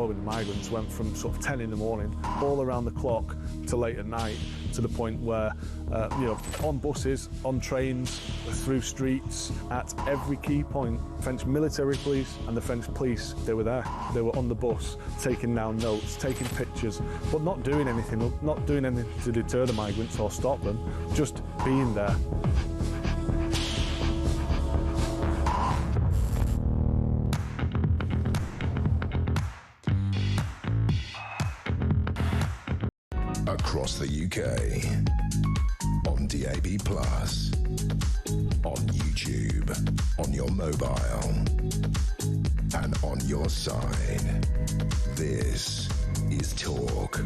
following the migrants went from sort of 10 in the morning, all around the clock, to late at night, to the point where, you know, on buses, on trains, through streets, at every key point, French military police and the French police, they were there. They were on the bus, taking down notes, taking pictures, but not doing anything to deter the migrants or stop them, just being there. Across the UK, on DAB+, on YouTube, on your mobile, and on your side. This is Talk.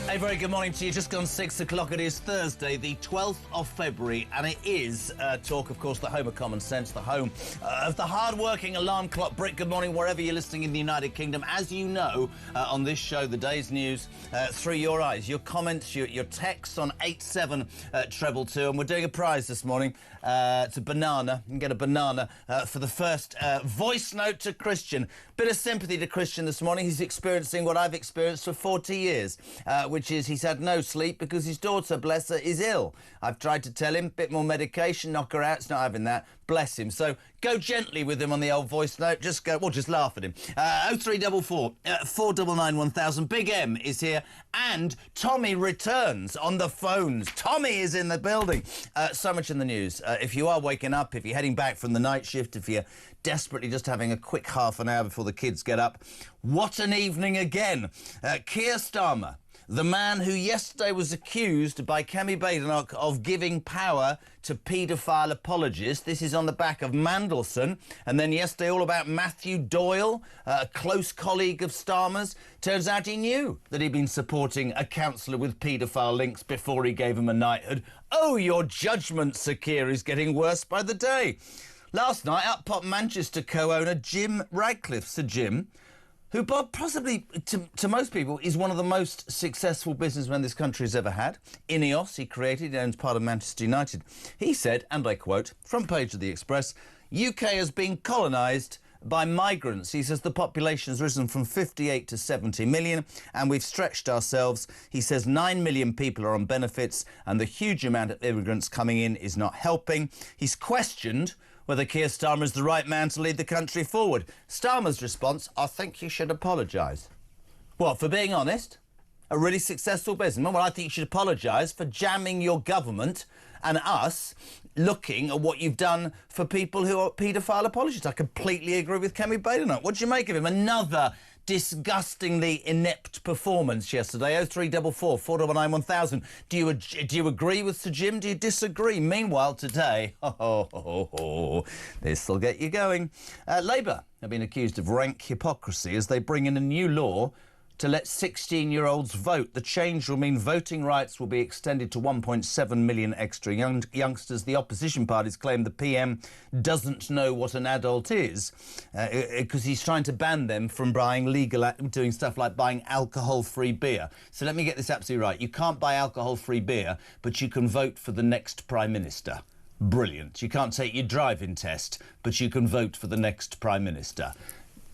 A very good morning to you. Just gone 6 o'clock. It is Thursday, the 12th of February, and it is Talk, of course, the home of common sense, the home of the hard-working alarm clock. Brick, good morning, wherever you're listening in the United Kingdom. As you know, on this show, the day's news through your eyes, your comments, your texts on 87222, and we're doing a prize this morning. It's a banana. You can get a banana for the first voice note to Christian. Bit of sympathy to Christian this morning. He's experiencing what I've experienced for 40 years, which is he's had no sleep because his daughter, bless her, is ill. I've tried to tell him, bit more medication, knock her out. It's not having that. Bless him. So go gently with him on the old voice note. Just go, well, just laugh at him. 0344 499 1000. Big M is here, and Tommy returns on the phones. Tommy is in the building. So much in the news. If you are waking up, if you're heading back from the night shift, if you're desperately just having a quick half an hour before the kids get up, what an evening again. Keir Starmer, the man who yesterday was accused by Kemi Badenoch of giving power to paedophile apologists. This is on the back of Mandelson. And then yesterday all about Matthew Doyle, a close colleague of Starmer's. Turns out he knew that he'd been supporting a councillor with paedophile links before he gave him a knighthood. Oh, your judgment, Sir Keir, is getting worse by the day. Last night, up popped Manchester co-owner Jim Radcliffe. Sir Jim, who possibly, to most people, is one of the most successful businessmen this country has ever had. Ineos, he created, he owns part of Manchester United. He said, and I quote, front page of the Express, UK has been colonised by migrants. He says the population has risen from 58 to 70 million, and we've stretched ourselves. He says 9 million people are on benefits, and the huge amount of immigrants coming in is not helping. He's questioned whether Keir Starmer is the right man to lead the country forward. Starmer's response, I think you should apologise. What, for being honest? A really successful businessman? Well, I think you should apologise for jamming your government and us looking at what you've done for people who are paedophile apologists. I completely agree with Kemi Badenoch. What do you make of him? Another disgustingly inept performance yesterday. 0344 499 1000. Do you agree with Sir Jim? Do you disagree? Meanwhile, today, this'll get you going. Labour have been accused of rank hypocrisy as they bring in a new law to let 16-year-olds vote. The change will mean voting rights will be extended to 1.7 million extra youngsters. The opposition parties claim the PM doesn't know what an adult is because he's trying to ban them from doing stuff like buying alcohol-free beer. So let me get this absolutely right. You can't buy alcohol-free beer, but you can vote for the next Prime Minister. Brilliant. You can't take your driving test, but you can vote for the next Prime Minister.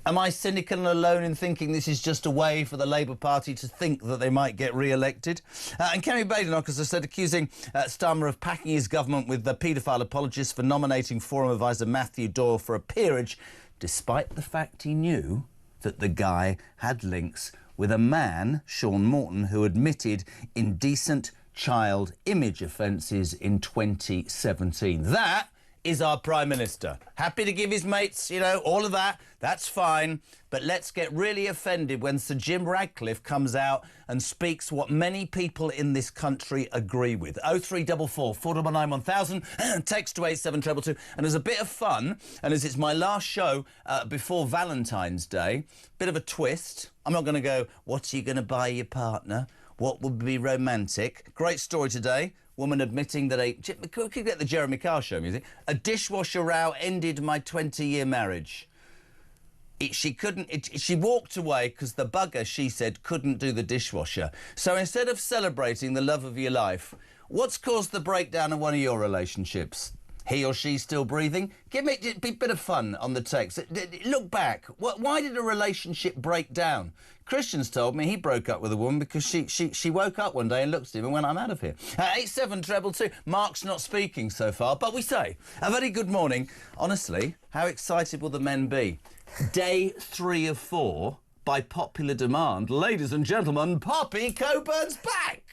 Am I cynical and alone in thinking this is just a way for the Labour Party to think that they might get re-elected? And Kemi Badenoch, as I said, accusing Starmer of packing his government with the paedophile apologists for nominating Forum advisor Matthew Doyle for a peerage, despite the fact he knew that the guy had links with a man, Sean Morton, who admitted indecent child image offences in 2017. That is our Prime Minister. Happy to give his mates, you know, all of that. That's fine. But let's get really offended when Sir Jim Radcliffe comes out and speaks what many people in this country agree with. 0344 499 1000. Text to 87222. And as a bit of fun, and as it's my last show before Valentine's Day, bit of a twist. I'm not going to go, what are you going to buy your partner? What would be romantic? Great story today. Woman admitting that could get the Jeremy Carr show music. A dishwasher row ended my 20-year marriage. She walked away because the bugger, she said, couldn't do the dishwasher. So instead of celebrating the love of your life, What's caused the breakdown of one of your relationships? He or she still breathing? Give me a bit of fun on the text. Look back. Why did a relationship break down? Christian's told me he broke up with a woman because she woke up one day and looked at him and went, I'm out of here. 87222. Mark's not speaking so far, but we say a very good morning. Honestly, how excited will the men be? Day 3 of 4, by popular demand. Ladies and gentlemen, Poppy Coburn's back.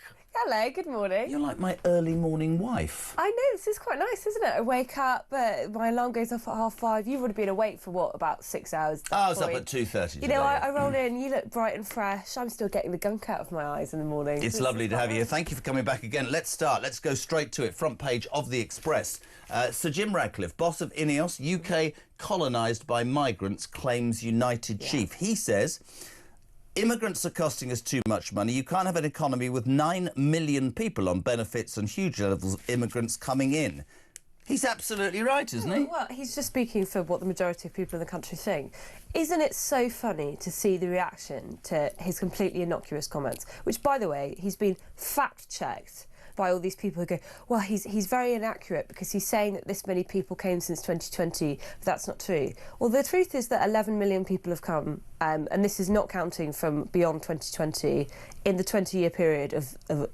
Hello, good morning. You're like my early morning wife. I know, this is quite nice, isn't it? I wake up, my alarm goes off at 5:30. You've already been awake for, what, about 6 hours? I was up at 2:30 today. You know, I roll in, you look bright and fresh. I'm still getting the gunk out of my eyes in the morning. It's lovely to have you here. Thank you for coming back again. Let's start. Let's go straight to it. Front page of the Express. Sir Jim Ratcliffe, boss of INEOS, UK colonised by migrants, claims United chief. He says, immigrants are costing us too much money. You can't have an economy with 9 million people on benefits and huge levels of immigrants coming in. He's absolutely right, isn't he? Well, he's just speaking for what the majority of people in the country think. Isn't it so funny to see the reaction to his completely innocuous comments? Which, by the way, he's been fact-checked by all these people who go, well, he's very inaccurate because he's saying that this many people came since 2020, but that's not true. Well, the truth is that 11 million people have come, and this is not counting from beyond 2020, in the 20-year period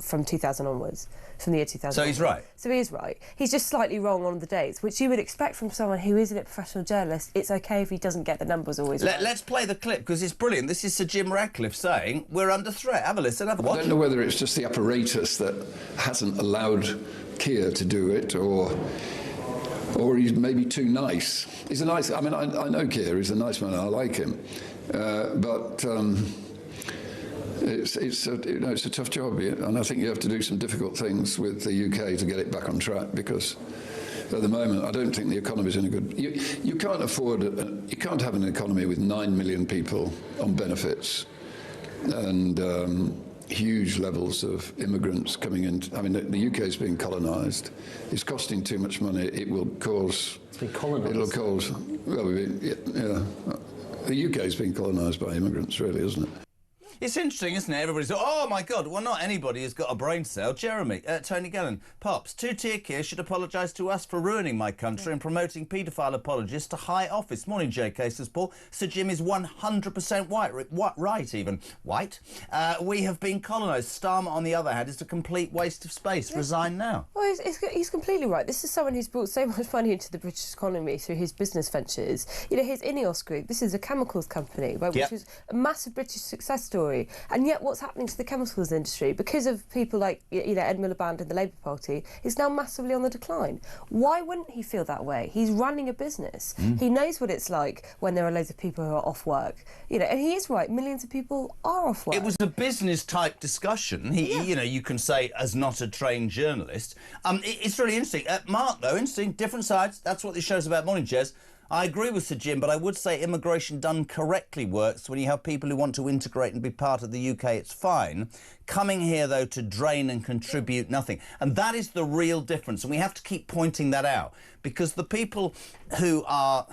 from 2000 onwards, from the year 2000. So he's right? So he is right. He's just slightly wrong on the dates, which you would expect from someone who isn't a professional journalist. It's OK if he doesn't get the numbers always right. Let's play the clip, because it's brilliant. This is Sir Jim Ratcliffe saying, we're under threat. Have a listen, have a watch. I don't know whether it's just the apparatus that hasn't allowed Keir to do it, or he's maybe too nice. He's a nice... I mean, I know Keir, he's a nice man, I like him. But it's a tough job, and I think you have to do some difficult things with the UK to get it back on track, because at the moment I don't think the economy's in a good... You can't afford... you can't have an economy with 9 million people on benefits and huge levels of immigrants coming in. I mean, the UK's being colonised. It's costing too much money. It will cause... It's been colonised. It'll cause... Well, yeah. The UK's being colonised by immigrants, really, isn't it? It's interesting, isn't it? Everybody's like, oh, my God. Well, not anybody has got a brain cell. Jeremy, Tony Gallen, Pops, two-tier Keir should apologise to us for ruining my country and promoting paedophile apologists to high office. Morning, JK, says Paul. Sir Jim is 100% right, even. White. We have been colonised. Starmer, on the other hand, is a complete waste of space. Yeah. Resign now. Well, he's completely right. This is someone who's brought so much money into the British economy through his business ventures. You know, his INEOS group, this is a chemicals company, right, which was a massive British success story. And yet what's happening to the chemicals industry, because of people like, you know, Ed Miliband and the Labour Party, is now massively on the decline. Why wouldn't he feel that way? He's running a business. He knows what it's like when there are loads of people who are off work. You know, and he is right, millions of people are off work. It was a business-type discussion. You know, you can say, as not a trained journalist. It's really interesting. Mark, though, interesting, different sides. That's what this show's about. Morning, Jez. I agree with Sir Jim, but I would say immigration done correctly works. When you have people who want to integrate and be part of the UK, it's fine. Coming here, though, to drain and contribute nothing. And that is the real difference. And we have to keep pointing that out, because the people who are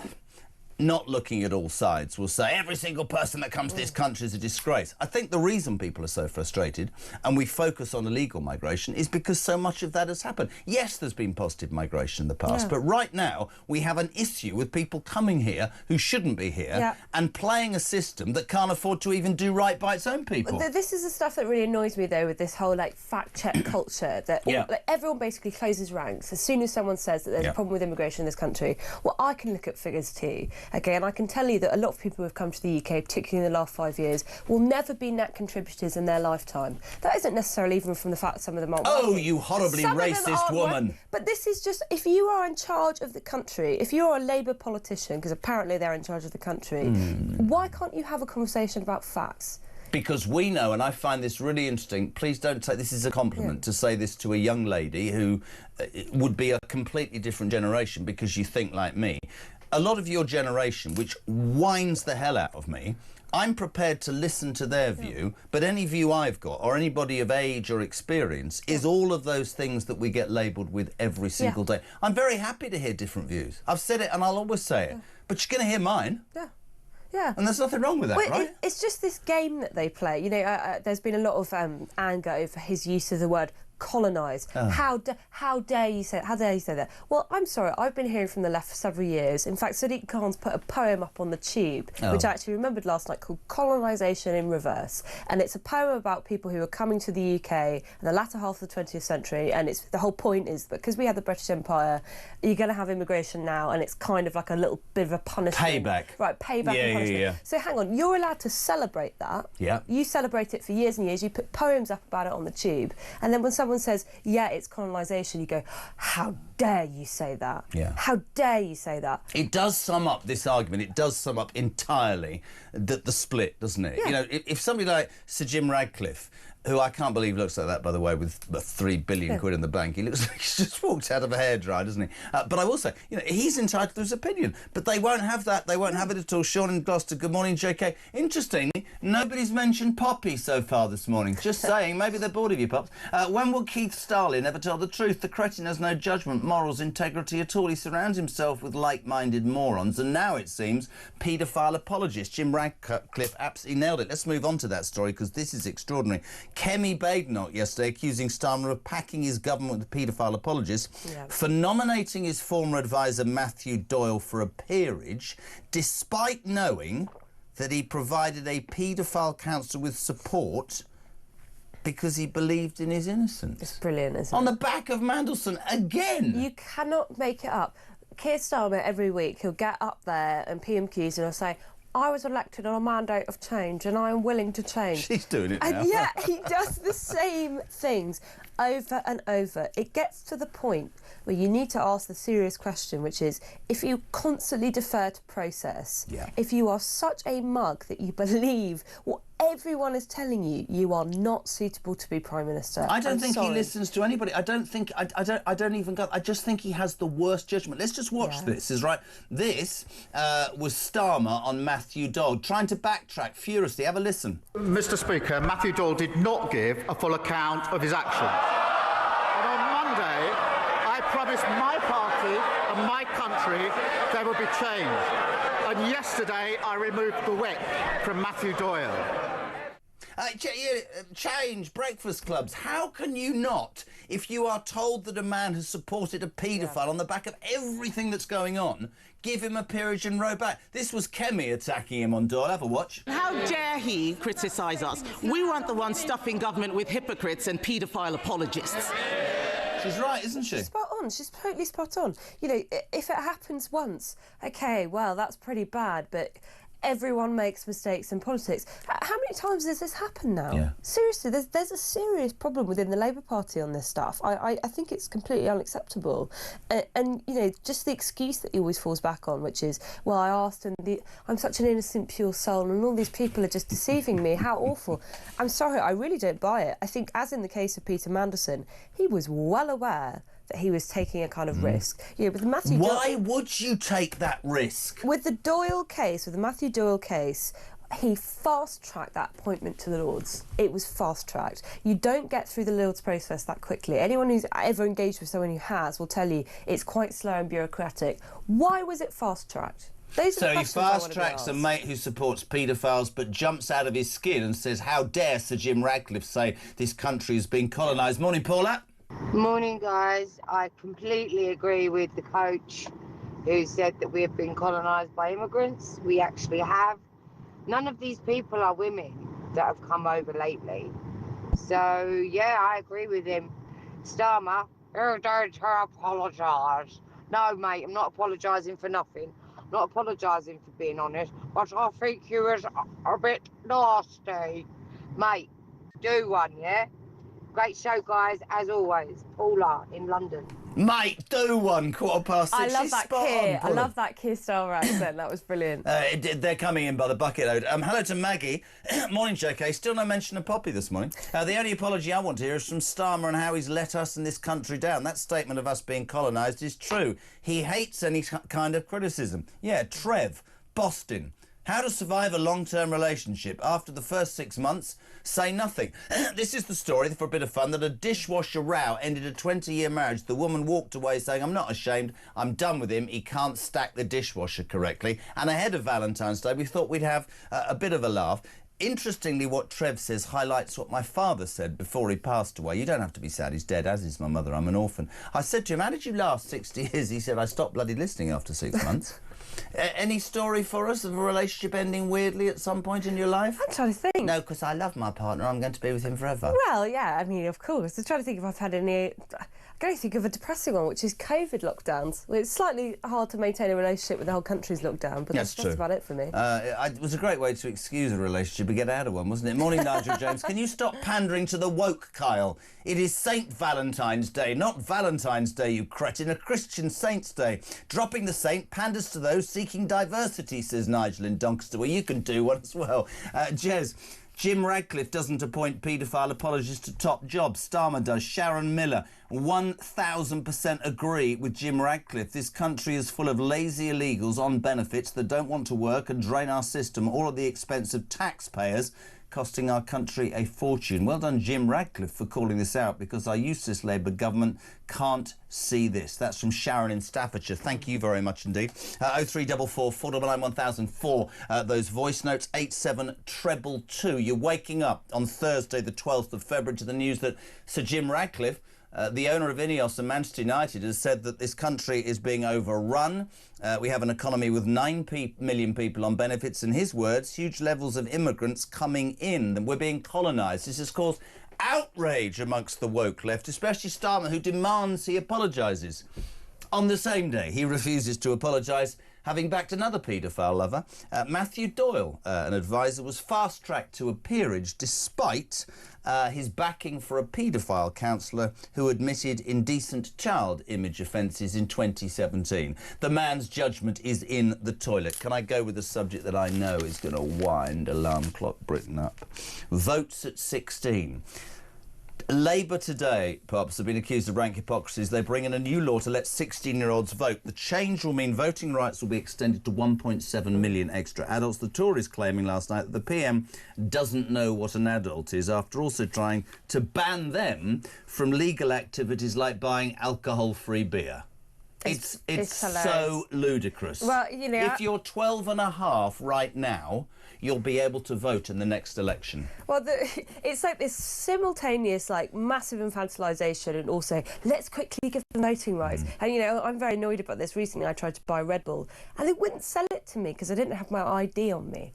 not looking at all sides will say every single person that comes to this country is a disgrace. I think the reason people are so frustrated and we focus on illegal migration is because so much of that has happened. Yes, there's been positive migration in the past, but right now we have an issue with people coming here who shouldn't be here and playing a system that can't afford to even do right by its own people. This is the stuff that really annoys me, though, with this whole, like, fact-check culture, that like, everyone basically closes ranks as soon as someone says that there's a problem with immigration in this country. Well, I can look at figures too. OK, and I can tell you that a lot of people who have come to the UK, particularly in the last 5 years, will never be net contributors in their lifetime. That isn't necessarily even from the fact that some of them aren't working. Oh, you horribly racist woman. But this is just, if you are in charge of the country, if you're a Labour politician, because apparently they're in charge of the country, why can't you have a conversation about facts? Because we know, and I find this really interesting, please don't take this as a compliment to say this to a young lady who would be a completely different generation because you think like me. A lot of your generation, which winds the hell out of me, I'm prepared to listen to their view, but any view I've got, or anybody of age or experience, is all of those things that we get labelled with every single day. I'm very happy to hear different views. I've said it and I'll always say it, but you're going to hear mine. Yeah. And there's nothing wrong with that, right? It's just this game that they play. You know, there's been a lot of anger over his use of the word colonise. How dare you say that? Well, I'm sorry, I've been hearing from the left for several years. In fact, Sadiq Khan's put a poem up on the Tube, which I actually remembered last night, called Colonisation in Reverse. And it's a poem about people who are coming to the UK in the latter half of the 20th century, and the whole point is that because we had the British Empire, you're going to have immigration now, and it's kind of like a little bit of a punishment. Payback. Right, payback and punishment. Yeah. So hang on, you're allowed to celebrate that. Yeah. You celebrate it for years and years, you put poems up about it on the Tube, and then when someone says, yeah, it's colonisation, you go, how dare you say that? Yeah. How dare you say that? It does sum up this argument. It does sum up entirely the split, doesn't it? Yeah. You know, if somebody like Sir Jim Radcliffe, who I can't believe looks like that, by the way, with 3 billion quid in the bank. He looks like he's just walked out of a hairdryer, doesn't he? But I will say, you know, he's entitled to his opinion. But they won't have that. They won't have it at all. Sean in Gloucester, good morning, JK. Interestingly, nobody's mentioned Poppy so far this morning. Just saying, maybe they're bored of you, Pops. When will Keith Stalin ever tell the truth? The cretin has no judgment, morals, integrity at all. He surrounds himself with like-minded morons. And now, it seems, paedophile apologists. Jim Radcliffe absolutely nailed it. Let's move on to that story, because this is extraordinary. Kemi Badenoch yesterday accusing Starmer of packing his government with paedophile apologists for nominating his former advisor Matthew Doyle for a peerage, despite knowing that he provided a paedophile counsellor with support because he believed in his innocence. It's brilliant, isn't it? On the back of Mandelson again. You cannot make it up. Keir Starmer, every week, he'll get up there and PMQs and he'll say, I was elected on a mandate of change and I am willing to change. She's doing it now. And yeah, he does the same things over and over. It gets to the point where you need to ask the serious question, which is, if you constantly defer to process, if you are such a mug that you believe what everyone is telling you, you are not suitable to be Prime Minister. I don't think he listens to anybody. I don't think, I don't even go, I just think he has the worst judgment. Let's just watch this, is right. This was Starmer on Matthew Doyle, trying to backtrack furiously. Have a listen. Mr. Speaker, Matthew Doyle did not give a full account of his actions. And on Monday, I promised my party and my country there would be change. And yesterday, I removed the whip from Matthew Doyle. Change, breakfast clubs. How can you not, if you are told that a man has supported a paedophile on the back of everything that's going on, give him a peerage and row back? This was Kemi attacking him on Doyle. Have a watch. How dare he criticise us? We weren't the ones stuffing government with hypocrites and paedophile apologists. She's right, isn't she? She's spot on. She's totally spot on. You know, if it happens once, OK, well, that's pretty bad, but everyone makes mistakes in politics. How many times has this happened now? Yeah. Seriously, there's a serious problem within the Labour Party on this stuff. I think it's completely unacceptable. And, you know, just the excuse that he always falls back on, which is, well, I asked and I'm such an innocent, pure soul and all these people are just deceiving me. How awful. I'm sorry, I really don't buy it. I think, as in the case of Peter Mandelson, he was well aware that he was taking a kind of risk. You know, with Matthew Why would you take that risk? With the Doyle case, with the Matthew Doyle case, he fast-tracked that appointment to the Lords. It was fast-tracked. You don't get through the Lords process that quickly. Anyone who's ever engaged with someone who has will tell you it's quite slow and bureaucratic. Why was it fast-tracked? So he fast-tracks a mate who supports paedophiles but jumps out of his skin and says, how dare Sir Jim Radcliffe say this country has been colonised. Morning, Paula. Morning, guys. I completely agree with the coach who said that we have been colonised by immigrants. We actually have. None of these people are women that have come over lately. So, yeah, I agree with him. Starmer, you're going to apologise. No, mate, I'm not apologising for nothing. I'm not apologising for being honest, but I think you was a bit nasty. Mate, do one, yeah? Great show, guys, as always. Paula in London. Mate, do one, 6:15. I love She's that spot Keir. on, I love that Keir Starmer accent. That was brilliant. They're coming in by the bucket load. Hello to Maggie. Morning, JK. Still no mention of Poppy this morning. The only apology I want to hear is from Starmer and how he's let us and this country down. That statement of us being colonised is true. He hates any kind of criticism. Yeah, Trev, Boston. How to survive a long-term relationship. After the first 6 months, say nothing. This is the story, for a bit of fun, that a dishwasher row ended a 20-year marriage. The woman walked away saying, I'm not ashamed, I'm done with him, he can't stack the dishwasher correctly. And ahead of Valentine's Day, we thought we'd have a bit of a laugh. Interestingly, what Trev says highlights what my father said before he passed away. You don't have to be sad, he's dead, as is my mother. I'm an orphan. I said to him, how did you last 60 years? He said, I stopped bloody listening after 6 months. Any story for us of a relationship ending weirdly at some point in your life? I'm trying to think. No, because I love my partner. I'm going to be with him forever. Well, yeah, I mean, of course. I'm trying to think if I've had any... I can only think of a depressing one, which is COVID lockdowns. Well, it's slightly hard to maintain a relationship with the whole country's locked down, but that's about it for me. It was a great way to excuse a relationship and get out of one, wasn't it? Morning, Nigel James. Can you stop pandering to the woke, Kyle? It is St. Valentine's Day, not Valentine's Day, you cretin, a Christian Saint's Day. Dropping the saint panders to those seeking diversity, says Nigel in Doncaster. Well, you can do one as well. Jez, Jim Radcliffe doesn't appoint paedophile apologists to top jobs. Starmer does. Sharon Miller, 1,000% agree with Jim Radcliffe. This country is full of lazy illegals on benefits that don't want to work and drain our system, all at the expense of taxpayers, costing our country a fortune. Well done, Jim Radcliffe, for calling this out, because our useless Labour government can't see this. That's from Sharon in Staffordshire. Thank you very much indeed. 0344 499 1004. Those voice notes, 87222. You're waking up on Thursday, the 12th of February, to the news that Sir Jim Radcliffe, the owner of Ineos and Manchester United, has said that this country is being overrun. We have an economy with 9 million people on benefits. In his words, huge levels of immigrants coming in, and we're being colonised. This has caused outrage amongst the woke left, especially Starmer, who demands he apologises. On the same day, he refuses to apologise, having backed another paedophile lover. Matthew Doyle, an advisor, was fast-tracked to a peerage despite his backing for a paedophile counsellor who admitted indecent child image offences in 2017. The man's judgment is in the toilet. Can I go with a subject that I know is going to wind alarm clock Britain up? Votes at 16. Labour today, Pops, have been accused of rank hypocrisies. They bring in a new law to let 16-year-olds vote. The change will mean voting rights will be extended to 1.7 million extra adults. The Tories claiming last night that the PM doesn't know what an adult is, after also trying to ban them from legal activities like buying alcohol-free beer. It's so ludicrous. Well, you know, if you're 12 and a half right now, you'll be able to vote in the next election. Well, it's like this simultaneous, like, massive infantilisation, and also, let's quickly give them voting rights. And, you know, I'm very annoyed about this. Recently, I tried to buy a Red Bull, and they wouldn't sell it to me because I didn't have my ID on me.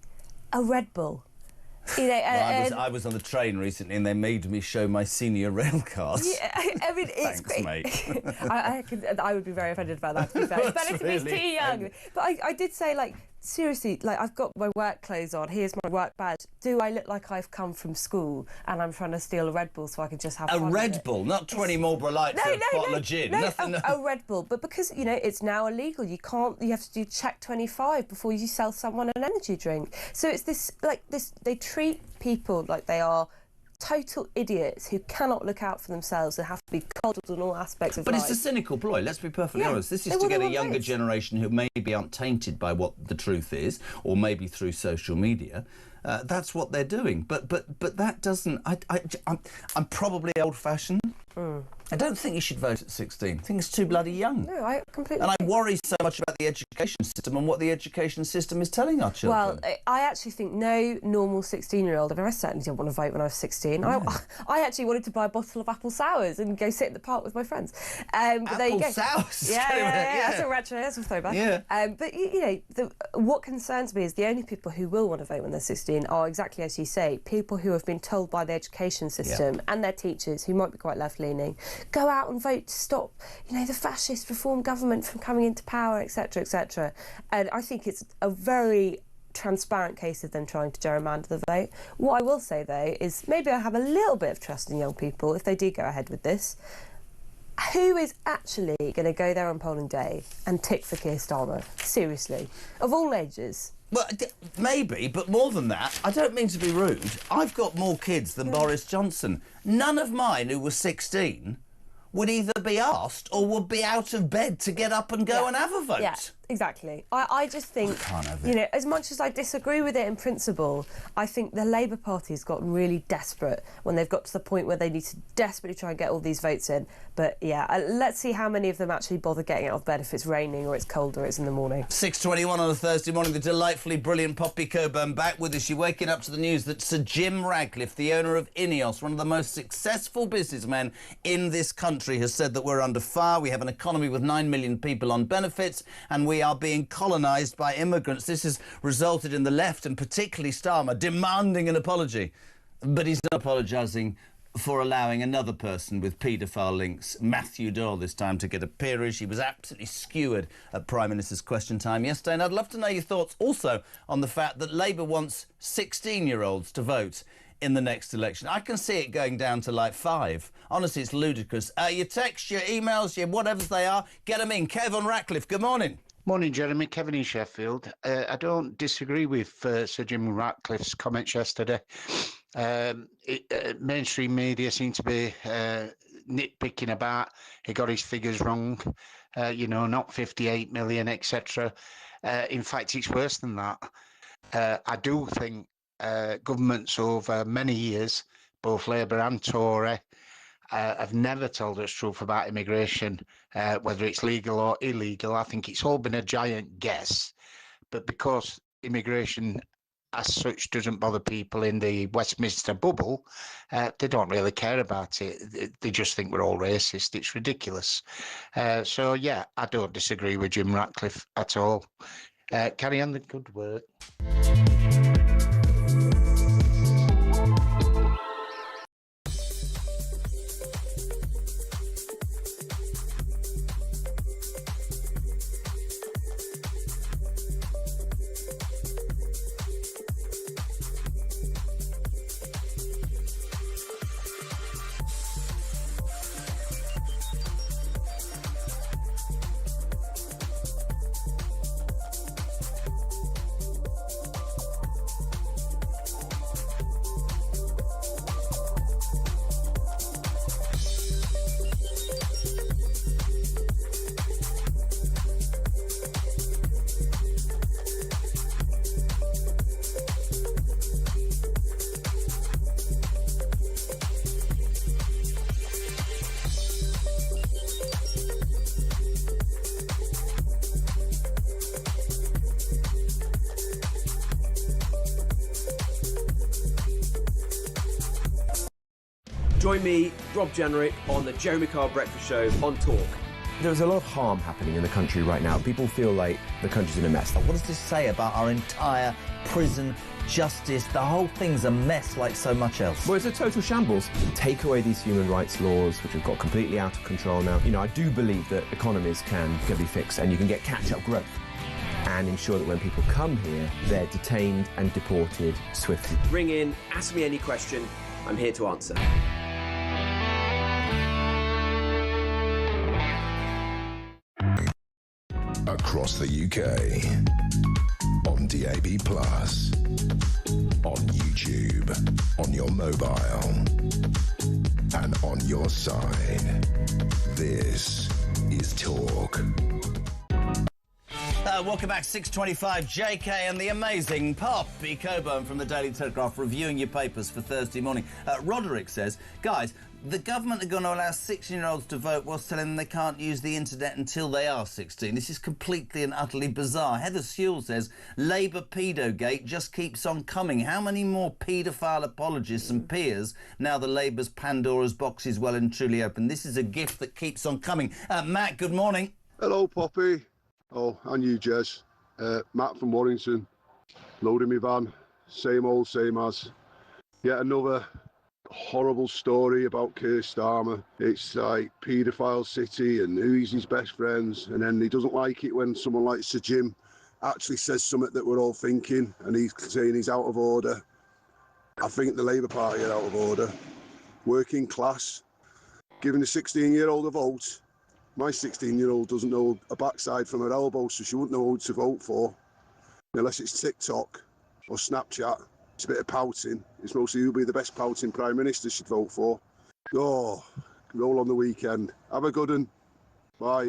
A Red Bull. You know, I was on the train recently and they made me show my senior rail cards. Yeah, I mean, it's Thanks, mate. I would be very offended by that, to be fair. It's better to be too young. But I did say, like, seriously, like, I've got my work clothes on, here's my work badge. Do I look like I've come from school and I'm trying to steal a Red Bull so I can just have fun A Red Bull, not 20 Marlboro Lights and a bottle of gin. A Red Bull. But because, you know, it's now illegal, you have to do check 25 before you sell someone an energy drink. So it's this, like, they treat people like they are total idiots who cannot look out for themselves and have to be coddled in all aspects of life. But it's a cynical ploy, let's be perfectly honest. This is to get a younger generation who maybe aren't tainted by what the truth is, or maybe through social media. That's what they're doing. But that doesn't... I'm probably old-fashioned. I don't think you should vote at 16. I think it's too bloody young. No, I completely... And I worry so much about the education system and what the education system is telling our children. Well, I actually think no normal 16-year-old... I mean, I certainly didn't want to vote when I was 16. I actually wanted to buy a bottle of apple sours and go sit in the park with my friends. But there you go. Sours? Yeah. That's a retro, that's a throwback. Yeah. But, you know, what concerns me is the only people who will want to vote when they're 16 are, exactly as you say, people who have been told by the education system and their teachers, who might be quite left-leaning, go out and vote to stop, you know, the fascist reform government from coming into power, etc., etc. And I think it's a very transparent case of them trying to gerrymander the vote. What I will say, though, is maybe I have a little bit of trust in young people if they do go ahead with this. Who is actually going to go there on polling day and tick for Keir Starmer? Seriously. Of all ages. Well, maybe, but more than that, I don't mean to be rude. I've got more kids than Boris Johnson. None of mine who were 16 would either be asked or would be out of bed to get up and go and have a vote. Yeah, Exactly. I just think, as much as I disagree with it in principle, I think the Labour Party's gotten really desperate when they've got to the point where they need to desperately try and get all these votes in. But yeah, let's see how many of them actually bother getting out of bed if it's raining or it's cold or it's in the morning. 6:21 on a Thursday morning, the delightfully brilliant Poppy Coburn back with us. You're waking up to the news that Sir Jim Ratcliffe, the owner of Ineos, one of the most successful businessmen in this country, has said that we're under fire. We have an economy with 9 million people on benefits and we are being colonised by immigrants. This has resulted in the left, and particularly Starmer, demanding an apology. But he's not apologising for allowing another person with paedophile links, Matthew Doyle this time, to get a peerage. He was absolutely skewered at Prime Minister's Question Time yesterday. And I'd love to know your thoughts also on the fact that Labour wants 16-year-olds to vote in the next election. I can see it going down to like 5. Honestly, it's ludicrous. Your texts, your emails, your whatevers they are, get them in. Kev on Ratcliffe, good morning. Morning, Jeremy. Kevin in Sheffield. I don't disagree with Sir Jim Ratcliffe's comments yesterday. Mainstream media seem to be nitpicking about he got his figures wrong, not 58 million, etc. In fact, it's worse than that. I do think governments over many years, both Labour and Tory, have never told us truth about immigration, whether it's legal or illegal. I think it's all been a giant guess. But because immigration as such doesn't bother people in the Westminster bubble, they don't really care about it. They just think we're all racist. It's ridiculous. So, yeah, I don't disagree with Jim Ratcliffe at all. Carry on the good work. Join me, Rob Jenrick, on the Jeremy Carr Breakfast Show on Talk. There's a lot of harm happening in the country right now. People feel like the country's in a mess. What does this say about our entire prison, justice? The whole thing's a mess like so much else. Well, it's a total shambles. Take away these human rights laws, which have got completely out of control now. I do believe that economies can be fixed and you can get catch-up growth and ensure that when people come here, they're detained and deported swiftly. Ring in, ask me any question. I'm here to answer. Across the UK, on DAB+, on YouTube, on your mobile, and on your side. This is Talk. Welcome back, 6:25. JK and the amazing Poppy Coburn from the Daily Telegraph reviewing your papers for Thursday morning. Roderick says, guys, the government are going to allow 16-year-olds to vote whilst telling them they can't use the internet until they are 16. This is completely and utterly bizarre. Heather Sewell says, Labour pedogate just keeps on coming. How many more paedophile apologists and peers now the Labour's Pandora's box is well and truly open? This is a gift that keeps on coming. Matt, good morning. Hello, Poppy. Oh, and you, Jez. Matt from Warrington. Loading me van. Same old, same as. Yet another horrible story about Keir Starmer. It's like paedophile city and who's his best friends, and then he doesn't like it when someone like Sir Jim actually says something that we're all thinking and he's saying he's out of order. I think the Labour Party are out of order. Working class, giving a 16-year-old a vote. My 16-year-old doesn't know a backside from her elbow, so she wouldn't know who to vote for unless it's TikTok or Snapchat. It's a bit of pouting. It's mostly who'll be the best pouting Prime Minister she'd vote for. Oh, roll on the weekend. Have a good one. Bye.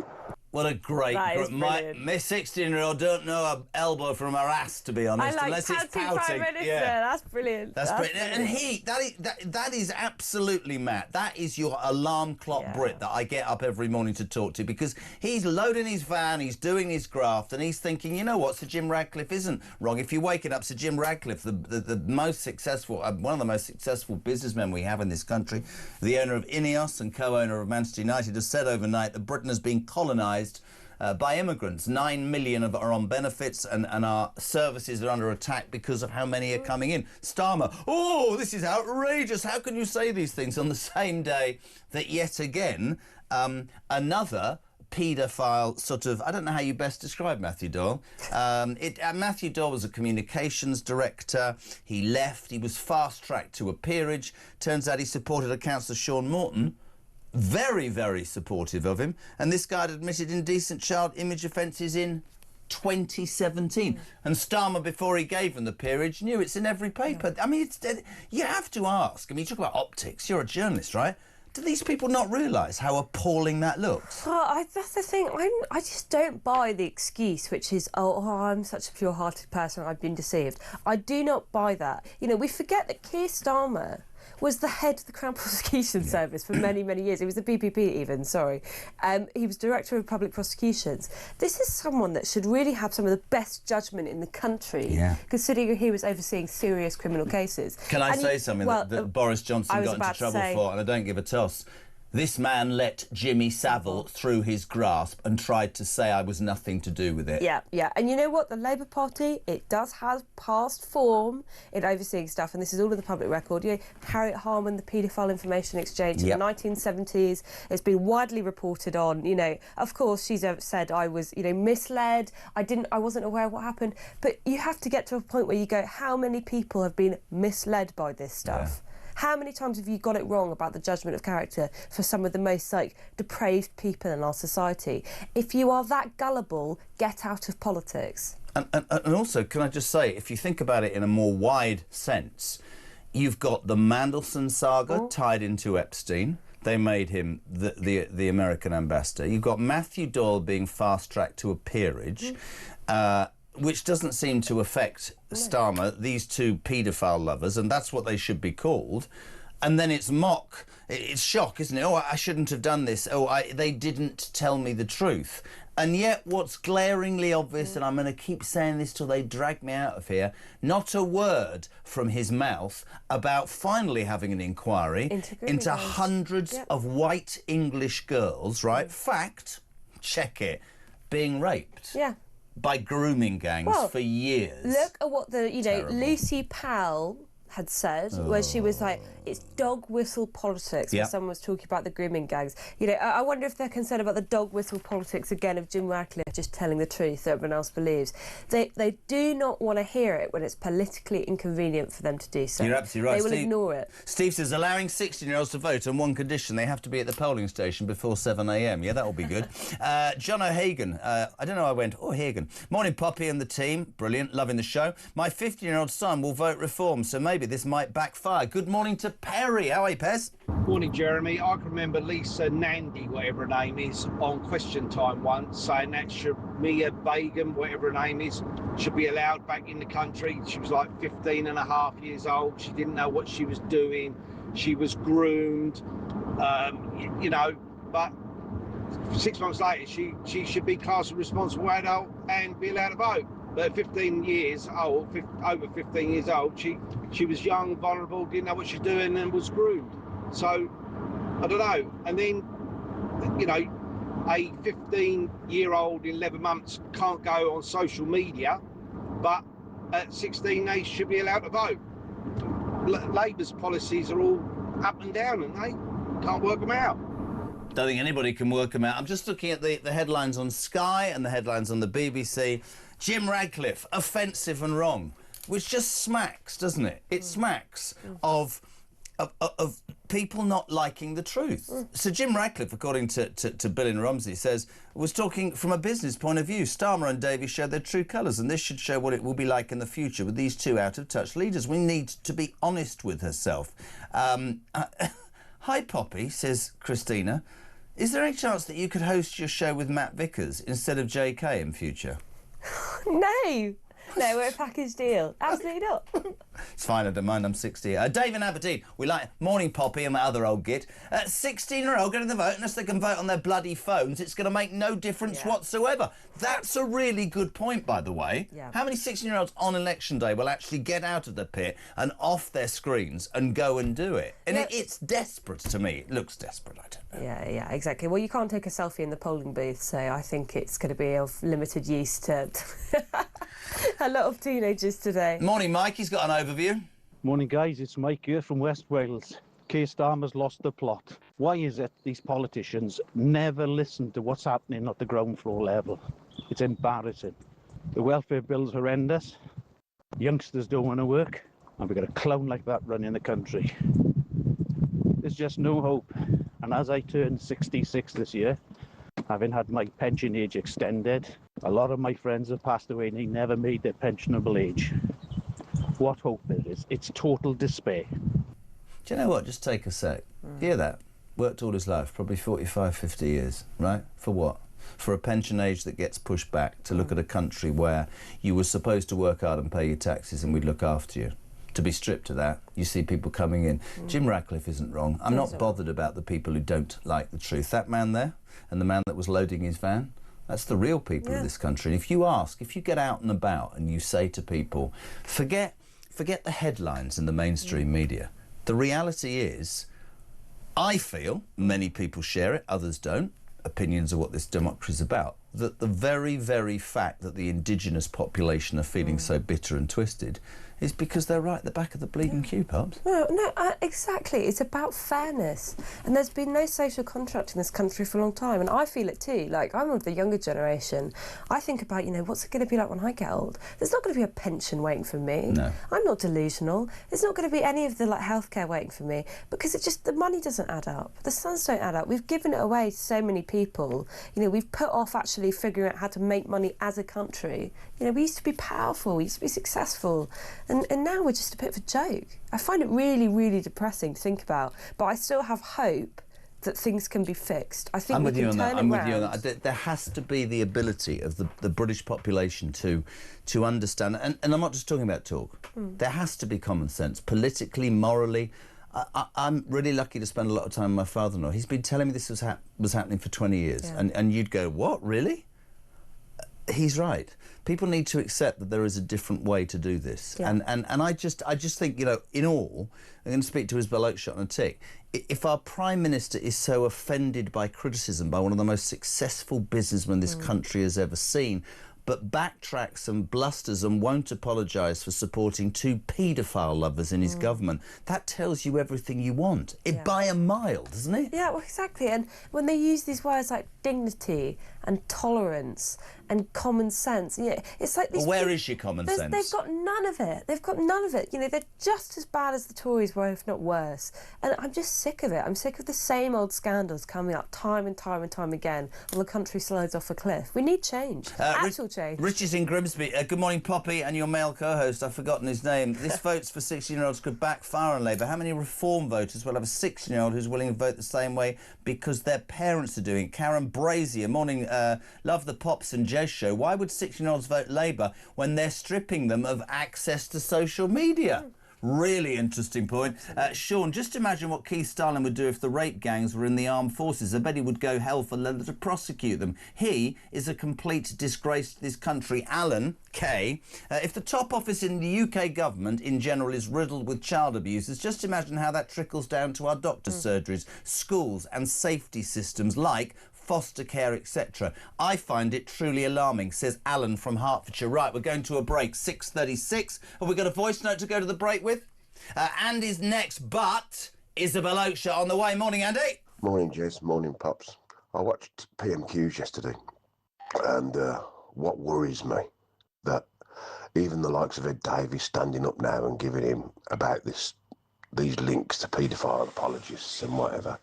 What a great... That is my brilliant. 16-year-old don't know her elbow from her ass, to be honest, unless it's pouting. Prime Minister. Yeah. That's brilliant. That's brilliant. And that is absolutely Matt. That is your alarm clock Brit that I get up every morning to talk to, because he's loading his van, he's doing his graft, and he's thinking, you know what, Sir Jim Ratcliffe isn't wrong. If you're waking up Sir Jim Ratcliffe, the most successful, one of the most successful businessmen we have in this country, the owner of Ineos and co-owner of Manchester United, has said overnight that Britain has been colonised by immigrants. 9 million are on benefits, and our services are under attack because of how many are coming in. Starmer, oh, this is outrageous. How can you say these things on the same day that yet again another paedophile sort of... I don't know how you best describe Matthew Doyle. Matthew Doyle was a communications director. He left. He was fast-tracked to a peerage. Turns out he supported a councillor, Sean Morton, very, very supportive of him, and this guy had admitted indecent child image offences in 2017. And Starmer, before he gave him the peerage, knew it's in every paper. I mean, you have to ask. I mean, you talk about optics. You're a journalist, right? Do these people not realise how appalling that looks? Well, that's the thing. I just don't buy the excuse, which is, oh, I'm such a pure-hearted person, I've been deceived. I do not buy that. You know, we forget that Keir Starmer was the head of the Crown Prosecution Service for many, many years. He was the PPP even, sorry. He was Director of Public Prosecutions. This is someone that should really have some of the best judgment in the country, considering he was overseeing serious criminal cases. Can I say something that Boris Johnson got into trouble for, and I don't give a toss? This man let Jimmy Savile through his grasp and tried to say I was nothing to do with it. Yeah, yeah. And you know what? The Labour Party, it does have past form in overseeing stuff, and this is all in the public record. You know, Harriet Harman, the paedophile information exchange in the 1970s, it's been widely reported on. You know, of course, she's said I was, you know, misled. I wasn't aware of what happened. But you have to get to a point where you go, how many people have been misled by this stuff? How many times have you got it wrong about the judgment of character for some of the most, like, depraved people in our society? If you are that gullible, get out of politics. And also, can I just say, if you think about it in a more wide sense, you've got the Mandelson saga tied into Epstein. They made him the American ambassador. You've got Matthew Doyle being fast-tracked to a peerage, which doesn't seem to affect Starmer, these two paedophile lovers, and that's what they should be called. And then it's it's shock, isn't it? Oh, I shouldn't have done this. Oh, they didn't tell me the truth. And yet what's glaringly obvious, and I'm going to keep saying this till they drag me out of here, not a word from his mouth about finally having an inquiry into hundreds of white English girls, right? Fact, check it, being raped. Yeah. By grooming gangs for years. Look at what Lucy Powell had said, where she was like, it's dog whistle politics, when someone was talking about the grooming gangs. You know, I wonder if they're concerned about the dog whistle politics again of Jim Ratcliffe just telling the truth that everyone else believes. They do not want to hear it when it's politically inconvenient for them to do so. You're absolutely right. They will ignore it. Steve says, allowing 16-year-olds to vote on one condition, they have to be at the polling station before 7 a.m. Yeah, that'll be good. John O'Hagan, I don't know, I went, Hagan. Morning, Poppy and the team. Brilliant, loving the show. My 15-year-old son will vote Reform, so maybe this might backfire. Good morning to Perry. How are you, Pez? Morning, Jeremy. I can remember Lisa Nandy, whatever her name is, on Question Time once, saying that Mia Begum, whatever her name is, should be allowed back in the country. She was like 15 and a half years old. She didn't know what she was doing. She was groomed, you know, but 6 months later, she should be classed as a responsible adult and be allowed to vote. But at 15 years old, over 15 years old, she was young, vulnerable, didn't know what she was doing and was groomed. So, I don't know. And then, you know, a 15-year-old in 11 months can't go on social media, but at 16 they should be allowed to vote. Labour's policies are all up and down, and they can't work them out. Don't think anybody can work them out. I'm just looking at the headlines on Sky and the headlines on the BBC. Jim Ratcliffe, offensive and wrong, which just smacks, doesn't it? It smacks of people not liking the truth. So Jim Ratcliffe, according to Bill and Rumsey, was talking from a business point of view. Starmer and Davey showed their true colours, and this should show what it will be like in the future with these two out-of-touch leaders. We need to be honest with herself. Hi, Poppy, says Christina. Is there any chance that you could host your show with Matt Vickers instead of JK in future? No. No, we're a package deal. Absolutely not. It's fine, I don't mind, I'm 60. Dave in Aberdeen, we like Morning Poppy and that other old git. 16-year-old getting the vote, unless they can vote on their bloody phones, it's going to make no difference whatsoever. That's a really good point, by the way. Yeah. How many 16-year-olds on election day will actually get out of the pit and off their screens and go and do it? And it's desperate to me. It looks desperate, I don't know. Yeah, exactly. Well, you can't take a selfie in the polling booth, so I think it's going to be of limited use to a lot of teenagers today. Morning, Mike. He's got an overview. Morning, guys. It's Mike here from West Wales. Keir Starmer's lost the plot. Why is it these politicians never listen to what's happening at the ground floor level? It's embarrassing. The welfare bill's horrendous. Youngsters don't want to work. And we've got a clown like that running the country. There's just no hope. And as I turn 66 this year, having had my pension age extended, a lot of my friends have passed away and they never made their pensionable age. What hope there is. It's total despair. Do you know what? Just take a sec. Hear that? Worked all his life, probably 45, 50 years, right? For what? For a pension age that gets pushed back, to look at a country where you were supposed to work hard and pay your taxes and we'd look after you. To be stripped of that, you see people coming in. Jim Ratcliffe isn't wrong. I'm not bothered about the people who don't like the truth. That man there and the man that was loading his van, that's the real people of this country. And if you get out and about and you say to people, forget the headlines in the mainstream media. The reality is, I feel, many people share it, others don't, opinions of what this democracy is about, that the very, very fact that the indigenous population are feeling so bitter and twisted is because they're right at the back of the bleeding queue, Pops. No, exactly. It's about fairness. And there's been no social contract in this country for a long time. And I feel it too. Like, I'm of the younger generation. I think about, what's it going to be like when I get old? There's not going to be a pension waiting for me. No. I'm not delusional. There's not going to be any of the, healthcare waiting for me because the money doesn't add up. The sums don't add up. We've given it away to so many people. We've put off actually figuring out how to make money as a country. We used to be powerful. We used to be successful. And now we're just a bit of a joke. I find it really, really depressing to think about, but I still have hope that things can be fixed. I think I'm with you on that. I'm with you on that. There has to be the ability of the British population to understand, and I'm not just talking about talk. There has to be common sense, politically, morally. I'm really lucky to spend a lot of time with my father-in-law. He's been telling me this was happening for 20 years, and you'd go, what, really? He's right. People need to accept that there is a different way to do this. Yeah. And I just think, in all, I'm going to speak to Isabel Oakeshott on a tick. If our Prime Minister is so offended by criticism by one of the most successful businessmen this country has ever seen, but backtracks and blusters and won't apologise for supporting two paedophile lovers in his government, that tells you everything you want. By a mile, doesn't it? Yeah, well, exactly. And when they use these words like dignity and tolerance and common sense, it's like these. Well, where is your common sense? They've got none of it. They've got none of it. They're just as bad as the Tories were, if not worse. And I'm just sick of it. I'm sick of the same old scandals coming up time and time and time again while the country slides off a cliff. We need change. Actual change. Rich is in Grimsby. Good morning, Poppy, and your male co-host. I've forgotten his name. This votes for 16-year-olds could backfire on Labour. How many reform voters will have a 16-year-old who's willing to vote the same way because their parents are doing it? Karen Brazier, morning. Love the Pops and Jez show. Why would 16-year-olds vote Labour when they're stripping them of access to social media? Really interesting point. Sean, just imagine what Keith Starling would do if the rape gangs were in the armed forces. I bet he would go hell for leather to prosecute them. He is a complete disgrace to this country. Alan K. If the top office in the UK government in general is riddled with child abusers, just imagine how that trickles down to our doctors' surgeries, schools and safety systems like foster care, etc. I find it truly alarming, says Alan from Hertfordshire. Right, we're going to a break, 6:36. Have we got a voice note to go to the break with? Andy's next, but Isabel Oakeshott on the way. Morning, Andy. Morning, Jez. Morning, Pops. I watched PMQs yesterday, and what worries me, that even the likes of Ed Davies standing up now and giving him about these links to paedophile apologists and whatever.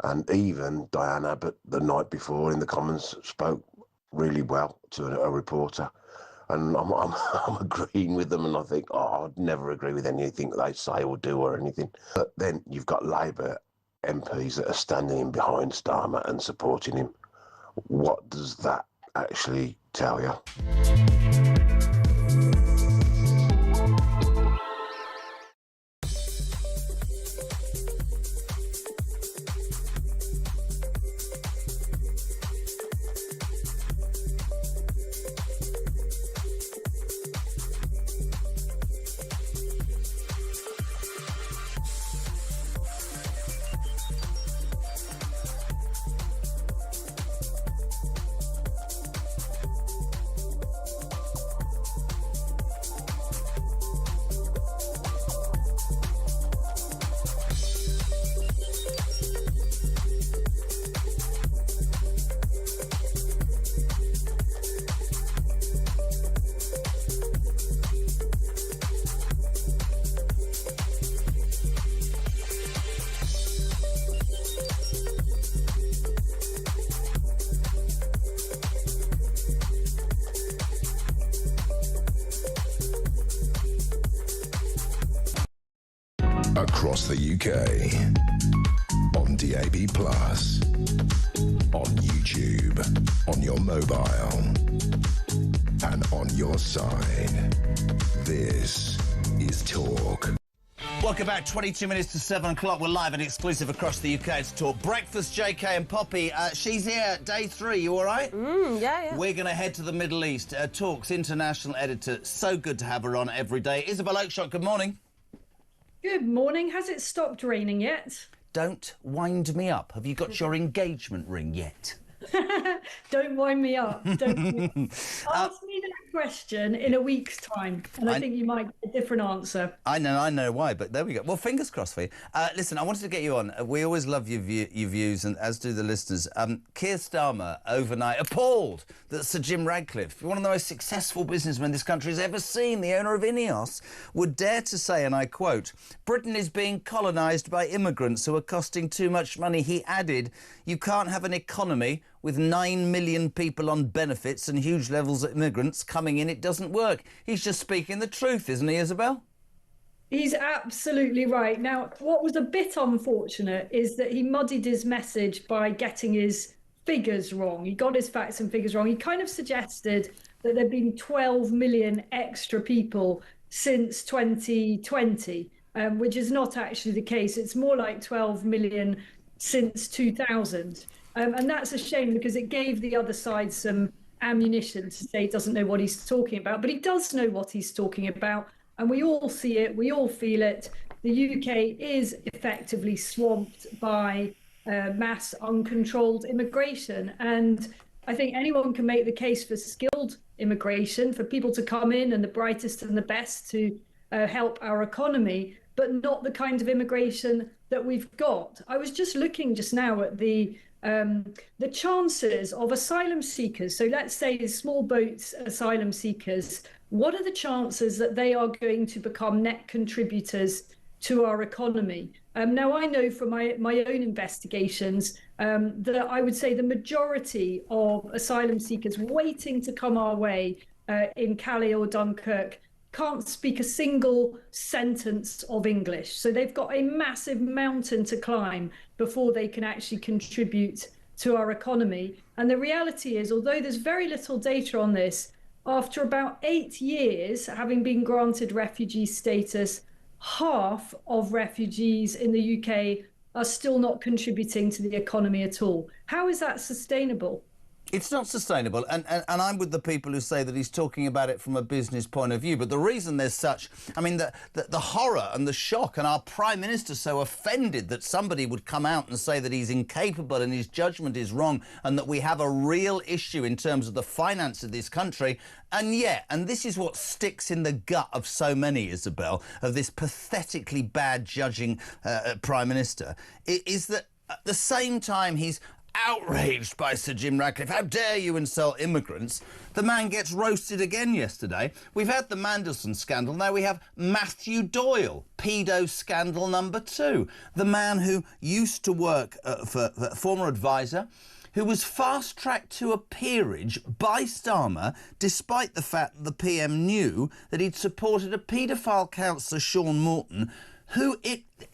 And even Diane Abbott the night before in the Commons spoke really well to a reporter. And I'm agreeing with them, and I think, I'd never agree with anything they say or do or anything. But then you've got Labour MPs that are standing in behind Starmer and supporting him. What does that actually tell you? Across the UK, on DAB+, on YouTube, on your mobile, and on your side. This is Talk. Welcome back, 22 minutes to 7 o'clock. We're live and exclusive across the UK to Talk Breakfast. JK and Poppy, she's here, day 3. You all right? Yeah. We're going to head to the Middle East. Talk's international editor. So good to have her on every day. Isabel Oakeshott, good morning. Good morning. Has it stopped raining yet? Don't wind me up. Have you got your engagement ring yet? Don't wind me up. Don't ask me that question in a week's time, and I think you might get a different answer. I know why, but there we go. Well, fingers crossed for you. Listen, I wanted to get you on. We always love your views, and as do the listeners. Keir Starmer, overnight, appalled that Sir Jim Ratcliffe, one of the most successful businessmen this country has ever seen, the owner of Ineos, would dare to say, and I quote, "Britain is being colonised by immigrants who are costing too much money." He added, "You can't have an economy with 9 million people on benefits and huge levels of immigrants coming in. It doesn't work." He's just speaking the truth, isn't he, Isabel? He's absolutely right. Now, what was a bit unfortunate is that he muddied his message by getting his figures wrong. He got his facts and figures wrong. He kind of suggested that there'd been 12 million extra people since 2020, which is not actually the case. It's more like 12 million since 2000. And that's a shame because it gave the other side some ammunition to say he doesn't know what he's talking about. But he does know what he's talking about. And we all see it. We all feel it. The UK is effectively swamped by mass uncontrolled immigration. And I think anyone can make the case for skilled immigration, for people to come in and the brightest and the best to help our economy, but not the kind of immigration that we've got. I was just looking just now at the chances of asylum seekers. So let's say small boats asylum seekers. What are the chances that they are going to become net contributors to our economy? Now, I know from my own investigations that I would say the majority of asylum seekers waiting to come our way in Calais or Dunkirk can't speak a single sentence of English. So they've got a massive mountain to climb before they can actually contribute to our economy. And the reality is, although there's very little data on this, after about 8 years having been granted refugee status, half of refugees in the UK are still not contributing to the economy at all. How is that sustainable? It's not sustainable, and I'm with the people who say that he's talking about it from a business point of view. But the reason there's such, I mean, the horror and the shock, and our Prime Minister so offended that somebody would come out and say that he's incapable and his judgment is wrong and that we have a real issue in terms of the finance of this country. And yet, and this is what sticks in the gut of so many, Isabel, of this pathetically bad judging Prime Minister, is that at the same time he's outraged by Sir Jim Ratcliffe. How dare you insult immigrants? The man gets roasted again yesterday. We've had the Mandelson scandal. Now we have Matthew Doyle, pedo scandal number 2. The man who used to work for former advisor, who was fast-tracked to a peerage by Starmer, despite the fact that the PM knew that he'd supported a paedophile counsellor, Sean Morton,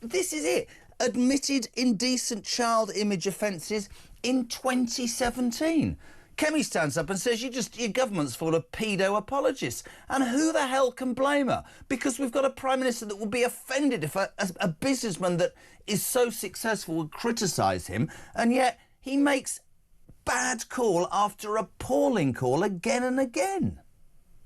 this is it. admitted indecent child image offences in 2017. Kemi stands up and says your government's full of pedo apologists. And who the hell can blame her? Because we've got a Prime Minister that will be offended if a businessman that is so successful would criticise him, and yet he makes bad call after appalling call again and again.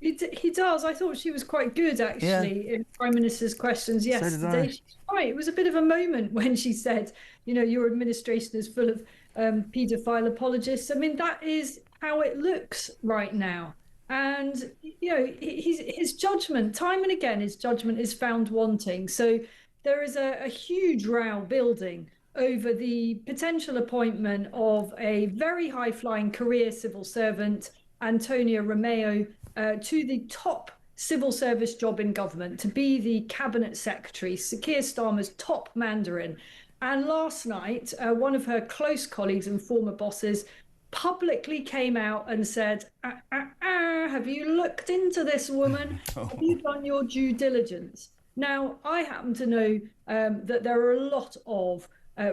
He does. I thought she was quite good, actually, in Prime Minister's questions yesterday. She's right. It was a bit of a moment when she said, you know, your administration is full of paedophile apologists. I mean, that is how it looks right now. And, you know, his judgment, time and again, his judgment is found wanting. So there is a huge row building over the potential appointment of a very high-flying career civil servant, Antonia Romeo, to the top civil service job in government, to be the cabinet secretary, Keir Starmer's top Mandarin. And last night, one of her close colleagues and former bosses publicly came out and said, have you looked into this woman? Have you done your due diligence? Now, I happen to know that there are a lot of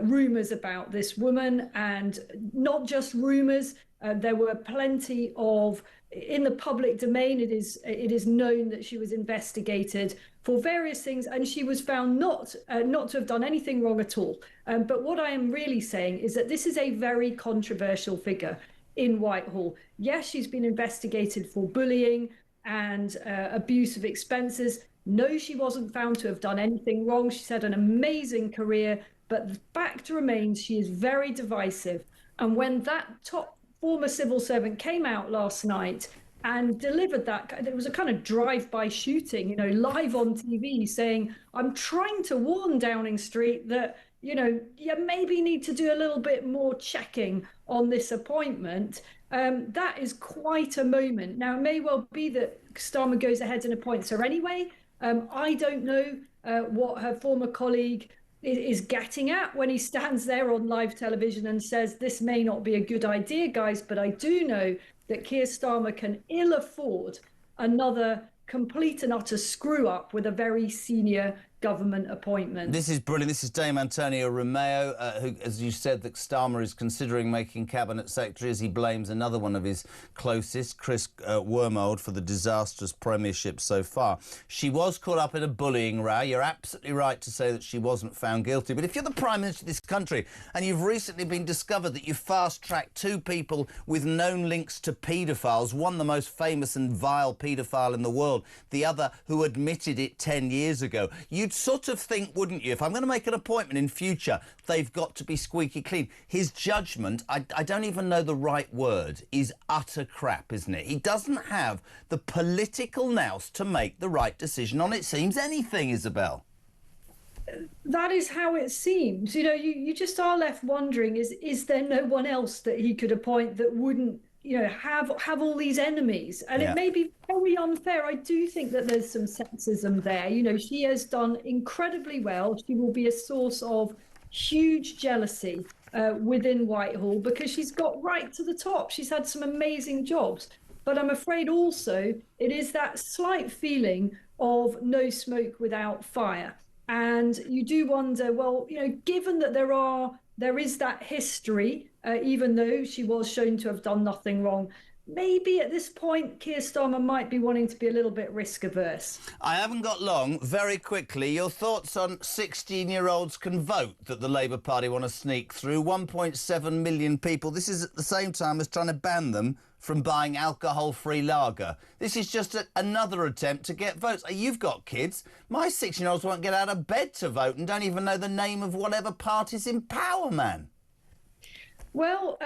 rumours about this woman, and not just rumours. There were plenty of, in the public domain, it is known that she was investigated for various things, and she was found not to have done anything wrong at all. But what I am really saying is that this is a very controversial figure in Whitehall. Yes, she's been investigated for bullying and abuse of expenses. No, she wasn't found to have done anything wrong. She's had an amazing career, but the fact remains she is very divisive. And when that top former civil servant came out last night and delivered that, it was a kind of drive-by shooting, you know, live on TV, saying, I'm trying to warn Downing Street that, you know, you maybe need to do a little bit more checking on this appointment. That is quite a moment. Now, it may well be that Starmer goes ahead and appoints her anyway. I don't know what her former colleague is getting at when he stands there on live television and says, this may not be a good idea, guys, but I do know that Keir Starmer can ill afford another complete and utter screw up with a very senior government appointment. This is brilliant. This is Dame Antonia Romeo, who, as you said, that Starmer is considering making cabinet secretary as he blames another one of his closest, Chris Wormold, for the disastrous premiership so far. She was caught up in a bullying row. You're absolutely right to say that she wasn't found guilty. But if you're the Prime Minister of this country and you've recently been discovered that you fast-tracked two people with known links to paedophiles, one the most famous and vile paedophile in the world, the other who admitted it 10 years ago, you'd sort of think, wouldn't you, if I'm going to make an appointment in future, they've got to be squeaky clean. His judgment, I don't even know the right word, is utter crap, isn't it? He doesn't have the political nous to make the right decision on, it seems, anything, Isabel. That is how it seems. You know, you just are left wondering, is there no one else that he could appoint that wouldn't, you know, have all these enemies? And it may be very unfair. I do think that there's some sexism there. You know, she has done incredibly well. She will be a source of huge jealousy within Whitehall because she's got right to the top. She's had some amazing jobs. But I'm afraid also it is that slight feeling of no smoke without fire. And you do wonder, well, you know, given that there is that history, even though she was shown to have done nothing wrong, maybe at this point Keir Starmer might be wanting to be a little bit risk averse. I haven't got long. Very quickly, your thoughts on 16-year-olds can vote that the Labour Party want to sneak through. 1.7 million people. This is at the same time as trying to ban them from buying alcohol-free lager. This is just another attempt to get votes. You've got kids. My 16-year-olds won't get out of bed to vote and don't even know the name of whatever party's in power, man. Well,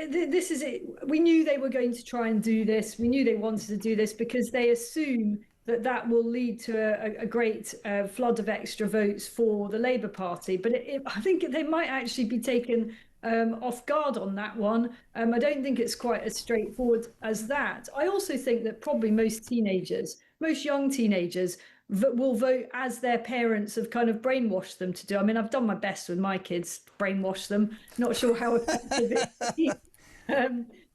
this is it. We knew they were going to try and do this. We knew they wanted to do this because they assume that will lead to a great flood of extra votes for the Labour Party. But I think they might actually be taken off guard on that one. I don't think it's quite as straightforward as that. I also think that probably most young teenagers, will vote as their parents have kind of brainwashed them to do. I mean, I've done my best with my kids, brainwash them. Not sure how effective it is.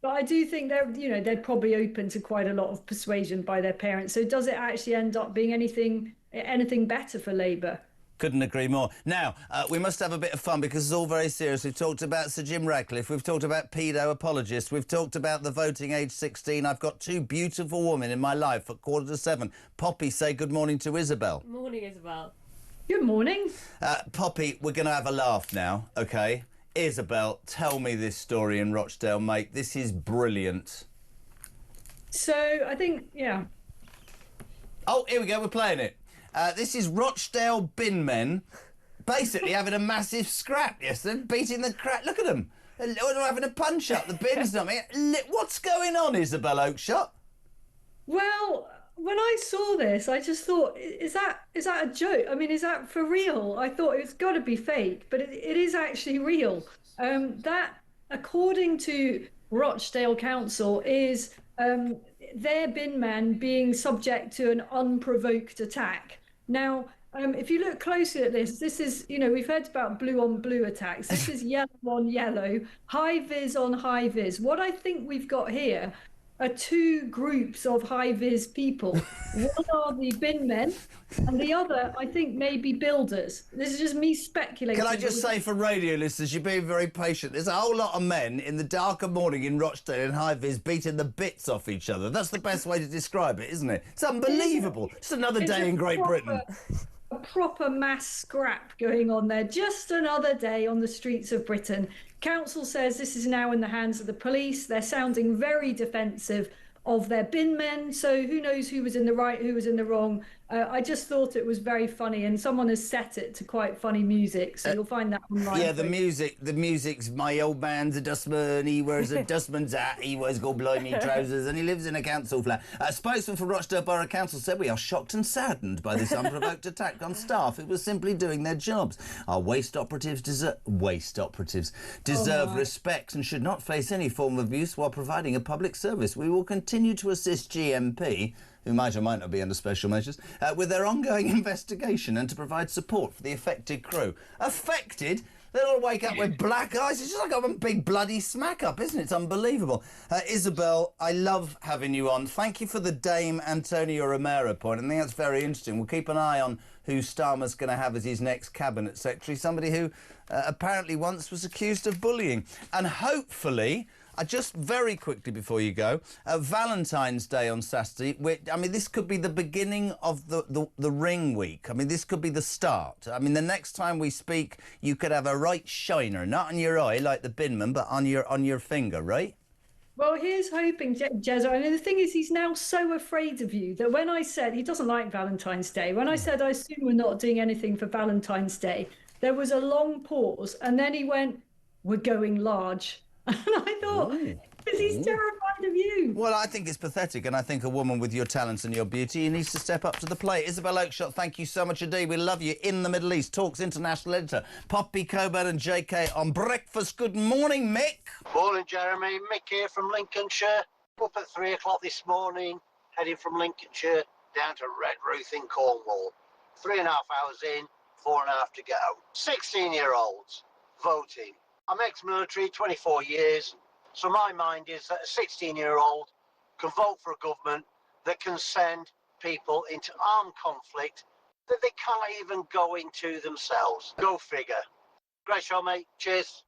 But I do think they're probably open to quite a lot of persuasion by their parents. So does it actually end up being anything better for Labour? Couldn't agree more. Now, we must have a bit of fun because it's all very serious. We've talked about Sir Jim Ratcliffe. We've talked about pedo apologists. We've talked about the voting age 16. I've got two beautiful women in my life at 6:45. Poppy, say good morning to Isabel. Morning, Isabel. Good morning. Poppy, we're going to have a laugh now, OK? Isabel, tell me this story in Rochdale, mate. This is brilliant. So, I think, yeah. Oh, here we go. We're playing it. This is Rochdale bin men basically having a massive scrap yesterday, beating the crap. Look at them. They're having a punch-up. The bin's not... What's going on, Isabel Oakeshott? Well, when I saw this, I just thought, is that a joke? I mean, is that for real? I thought it's got to be fake, but it is actually real. That, according to Rochdale Council, is their bin man being subject to an unprovoked attack. Now, if you look closely at this is, you know, we've heard about blue on blue attacks. This is yellow on yellow, high vis on high vis. What I think we've got here are two groups of high vis people. One are the bin men, and the other, I think, may be builders. This is just me speculating. Can I just say, for radio listeners, you're being very patient. There's a whole lot of men in the dark of morning in Rochdale and high vis beating the bits off each other. That's the best way to describe it, isn't it? It's unbelievable. It's another day in Great Britain. A proper mass scrap going on there. Just another day on the streets of Britain. Council says this is now in the hands of the police. They're sounding very defensive of their bin men. So who knows who was in the right, who was in the wrong. I just thought it was very funny, and someone has set it to quite funny music, so you'll find that online. Yeah, the music's my old man's a dustman, he wears a dustman's hat, he wears gold-blimey trousers, and he lives in a council flat. A spokesman for Rochdale Borough Council said, "We are shocked and saddened by this unprovoked attack on staff who were simply doing their jobs. Our waste operatives deserve respect and should not face any form of abuse while providing a public service. We will continue to assist GMP, who might or might not be under special measures, with their ongoing investigation and to provide support for the affected crew." Affected? They'll all wake up with black eyes. It's just like a big bloody smack up, isn't it? It's unbelievable. Isabel, I love having you on. Thank you for the Dame Antonio Romero point. I think that's very interesting. We'll keep an eye on who Starmer's going to have as his next cabinet secretary, somebody who apparently once was accused of bullying. And hopefully... just very quickly before you go, Valentine's Day on Saturday. I mean, this could be the beginning of the ring week. I mean, this could be the start. I mean, the next time we speak, you could have a right shiner, not on your eye like the binman, but on your finger, right? Well, here's hoping, Jezza. I mean, the thing is, he's now so afraid of you that when I said he doesn't like Valentine's Day, when I said I assume we're not doing anything for Valentine's Day, there was a long pause, and then he went, "We're going large." And I thought, because he's terrified of you. Well, I think it's pathetic, and I think a woman with your talents and your beauty needs to step up to the plate. Isabel Oakeshott, thank you so much indeed. We love you. In the Middle East, Talks international editor, Poppy Coburn and JK on breakfast. Good morning, Mick. Morning, Jeremy. Mick here from Lincolnshire. Up at 3 o'clock this morning, heading from Lincolnshire down to Redruth in Cornwall. 3.5 hours in, 4.5 to go. 16-year-olds voting. I'm ex-military, 24 years, so my mind is that a 16-year-old can vote for a government that can send people into armed conflict that they can't even go into themselves. Go figure. Great show, mate. Cheers.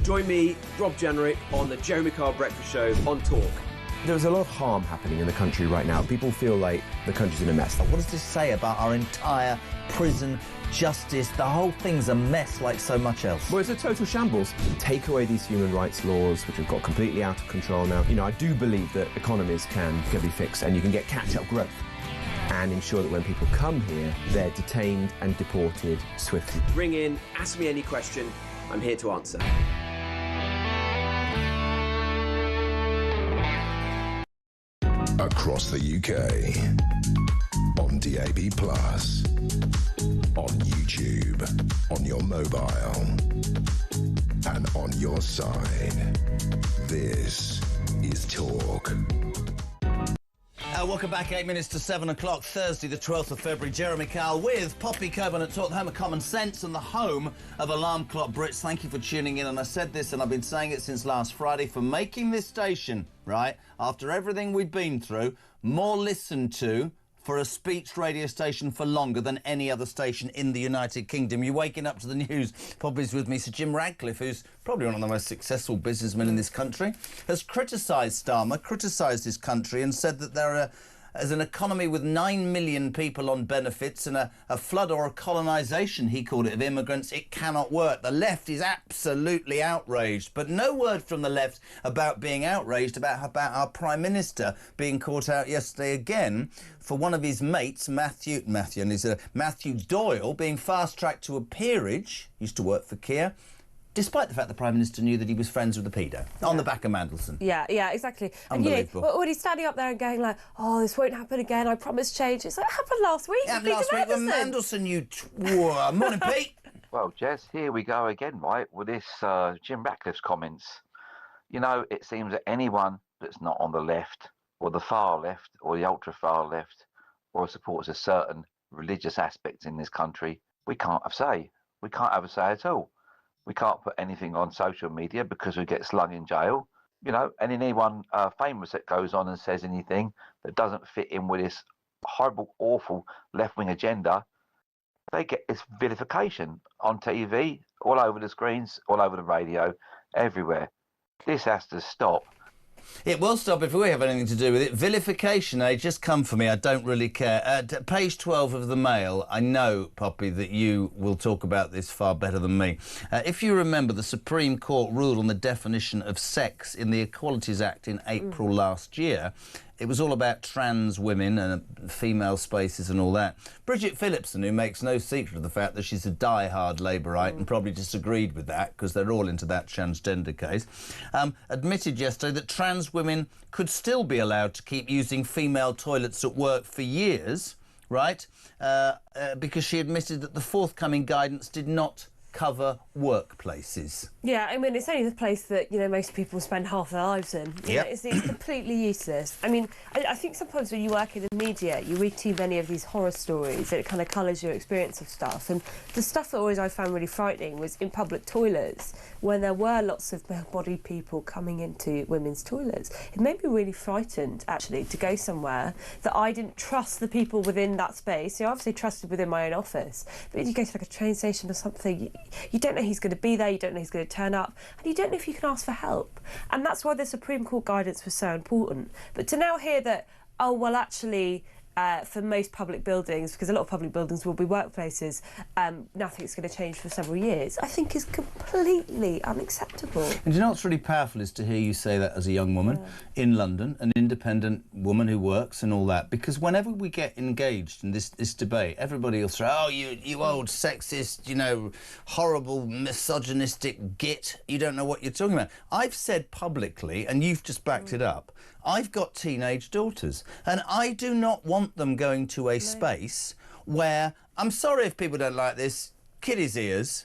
Join me, Rob Jenrick, on the Jeremy Carr Breakfast Show on Talk. There's a lot of harm happening in the country right now. People feel like the country's in a mess. What does this say about our entire prison, justice? The whole thing's a mess like so much else. Well, it's a total shambles. Take away these human rights laws, which have got completely out of control now. You know, I do believe that economies can be fixed and you can get catch-up growth and ensure that when people come here, they're detained and deported swiftly. Ring in, ask me any question. I'm here to answer. Across the UK, on DAB+, on YouTube, on your mobile, and on your side. This is Talk. Welcome back, 8 minutes to 7 o'clock, Thursday, the 12th of February. Jeremy Kyle with Poppy Coburn at Talk, the home of common sense and the home of Alarm Clock Brits. Thank you for tuning in. And I said this, and I've been saying it since last Friday, for making this station, right, after everything we've been through, more listened to for a speech radio station for longer than any other station in the United Kingdom. You're waking up to the news. Poppy's with me. Sir Jim Radcliffe, who's probably one of the most successful businessmen in this country, has criticised Starmer, criticised his country and said that there is an economy with 9 million people on benefits and a flood or a colonisation, he called it, of immigrants. It cannot work. The left is absolutely outraged, but no word from the left about being outraged about our Prime Minister being caught out yesterday again for one of his mates, Matthew Doyle, being fast-tracked to a peerage, used to work for Keir, despite the fact the Prime Minister knew that he was friends with the pedo, on the back of Mandelson. Yeah, exactly. Unbelievable. And, when he's standing up there and going like, oh, this won't happen again, I promise change. It's like, it happened last week. It happened last week when Mandelson, morning, Pete. Well, Jez, here we go again, right, with this Jim Ratcliffe's comments. You know, it seems that anyone that's not on the left, or the far left, or the ultra-far left, or supports a certain religious aspect in this country, we can't have say. We can't have a say at all. We can't put anything on social media because we get slung in jail. You know, and anyone famous that goes on and says anything that doesn't fit in with this horrible, awful left-wing agenda, they get this vilification on TV, all over the screens, all over the radio, everywhere. This has to stop. It will stop if we have anything to do with it. Vilification, just come for me. I don't really care. Page 12 of the Mail, I know, Poppy, that you will talk about this far better than me. If you remember, the Supreme Court ruled on the definition of sex in the Equalities Act in April last year. It was all about trans women and female spaces and all that. Bridget Phillipson, who makes no secret of the fact that she's a die-hard Labourite and probably disagreed with that because they're all into that transgender case, admitted yesterday that trans women could still be allowed to keep using female toilets at work for years, right? Because she admitted that the forthcoming guidance did not cover workplaces. Yeah, I mean, it's only the place that, you know, most people spend half their lives in. Yep. It's completely useless. I mean, I think sometimes when you work in the media, you read too many of these horror stories and it kind of colours your experience of stuff. And the stuff that always I found really frightening was in public toilets, when there were lots of male-bodied people coming into women's toilets. It made me really frightened, actually, to go somewhere that I didn't trust the people within that space. You know, obviously trusted within my own office, but if you go to like a train station or something, you don't know who's going to be there, you don't know who's going to turn up, and you don't know if you can ask for help. And that's why the Supreme Court guidance was so important. But to now hear that, oh, well, actually, for most public buildings, because a lot of public buildings will be workplaces, nothing's going to change for several years, I think is completely unacceptable. And you know what's really powerful is to hear you say that as a young woman in London, an independent woman who works and all that, because whenever we get engaged in this debate, everybody will throw, oh, you old sexist, you know, horrible misogynistic git, you don't know what you're talking about. I've said publicly, and you've just backed it up, I've got teenage daughters, and I do not want them going to a space where, I'm sorry if people don't like this, kiddies' ears,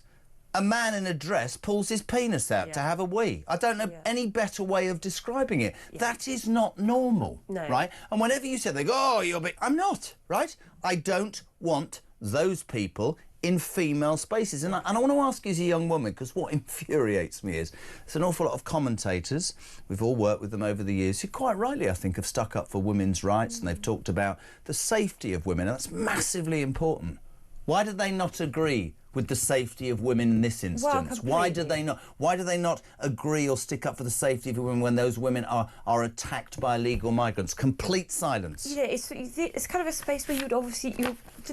a man in a dress pulls his penis out to have a wee. I don't know any better way of describing it. That is not normal, right? And whenever you say, they go, oh, you're big, I'm not, right? I don't want those people in female spaces. And I want to ask you as a young woman, because what infuriates me is there's an awful lot of commentators, we've all worked with them over the years, who quite rightly, I think, have stuck up for women's rights and they've talked about the safety of women, and that's massively important. Why did they not agree with the safety of women in this instance? Well, why do they not agree or stick up for the safety of women when those women are attacked by illegal migrants? Complete silence. You know, it's kind of a space where you're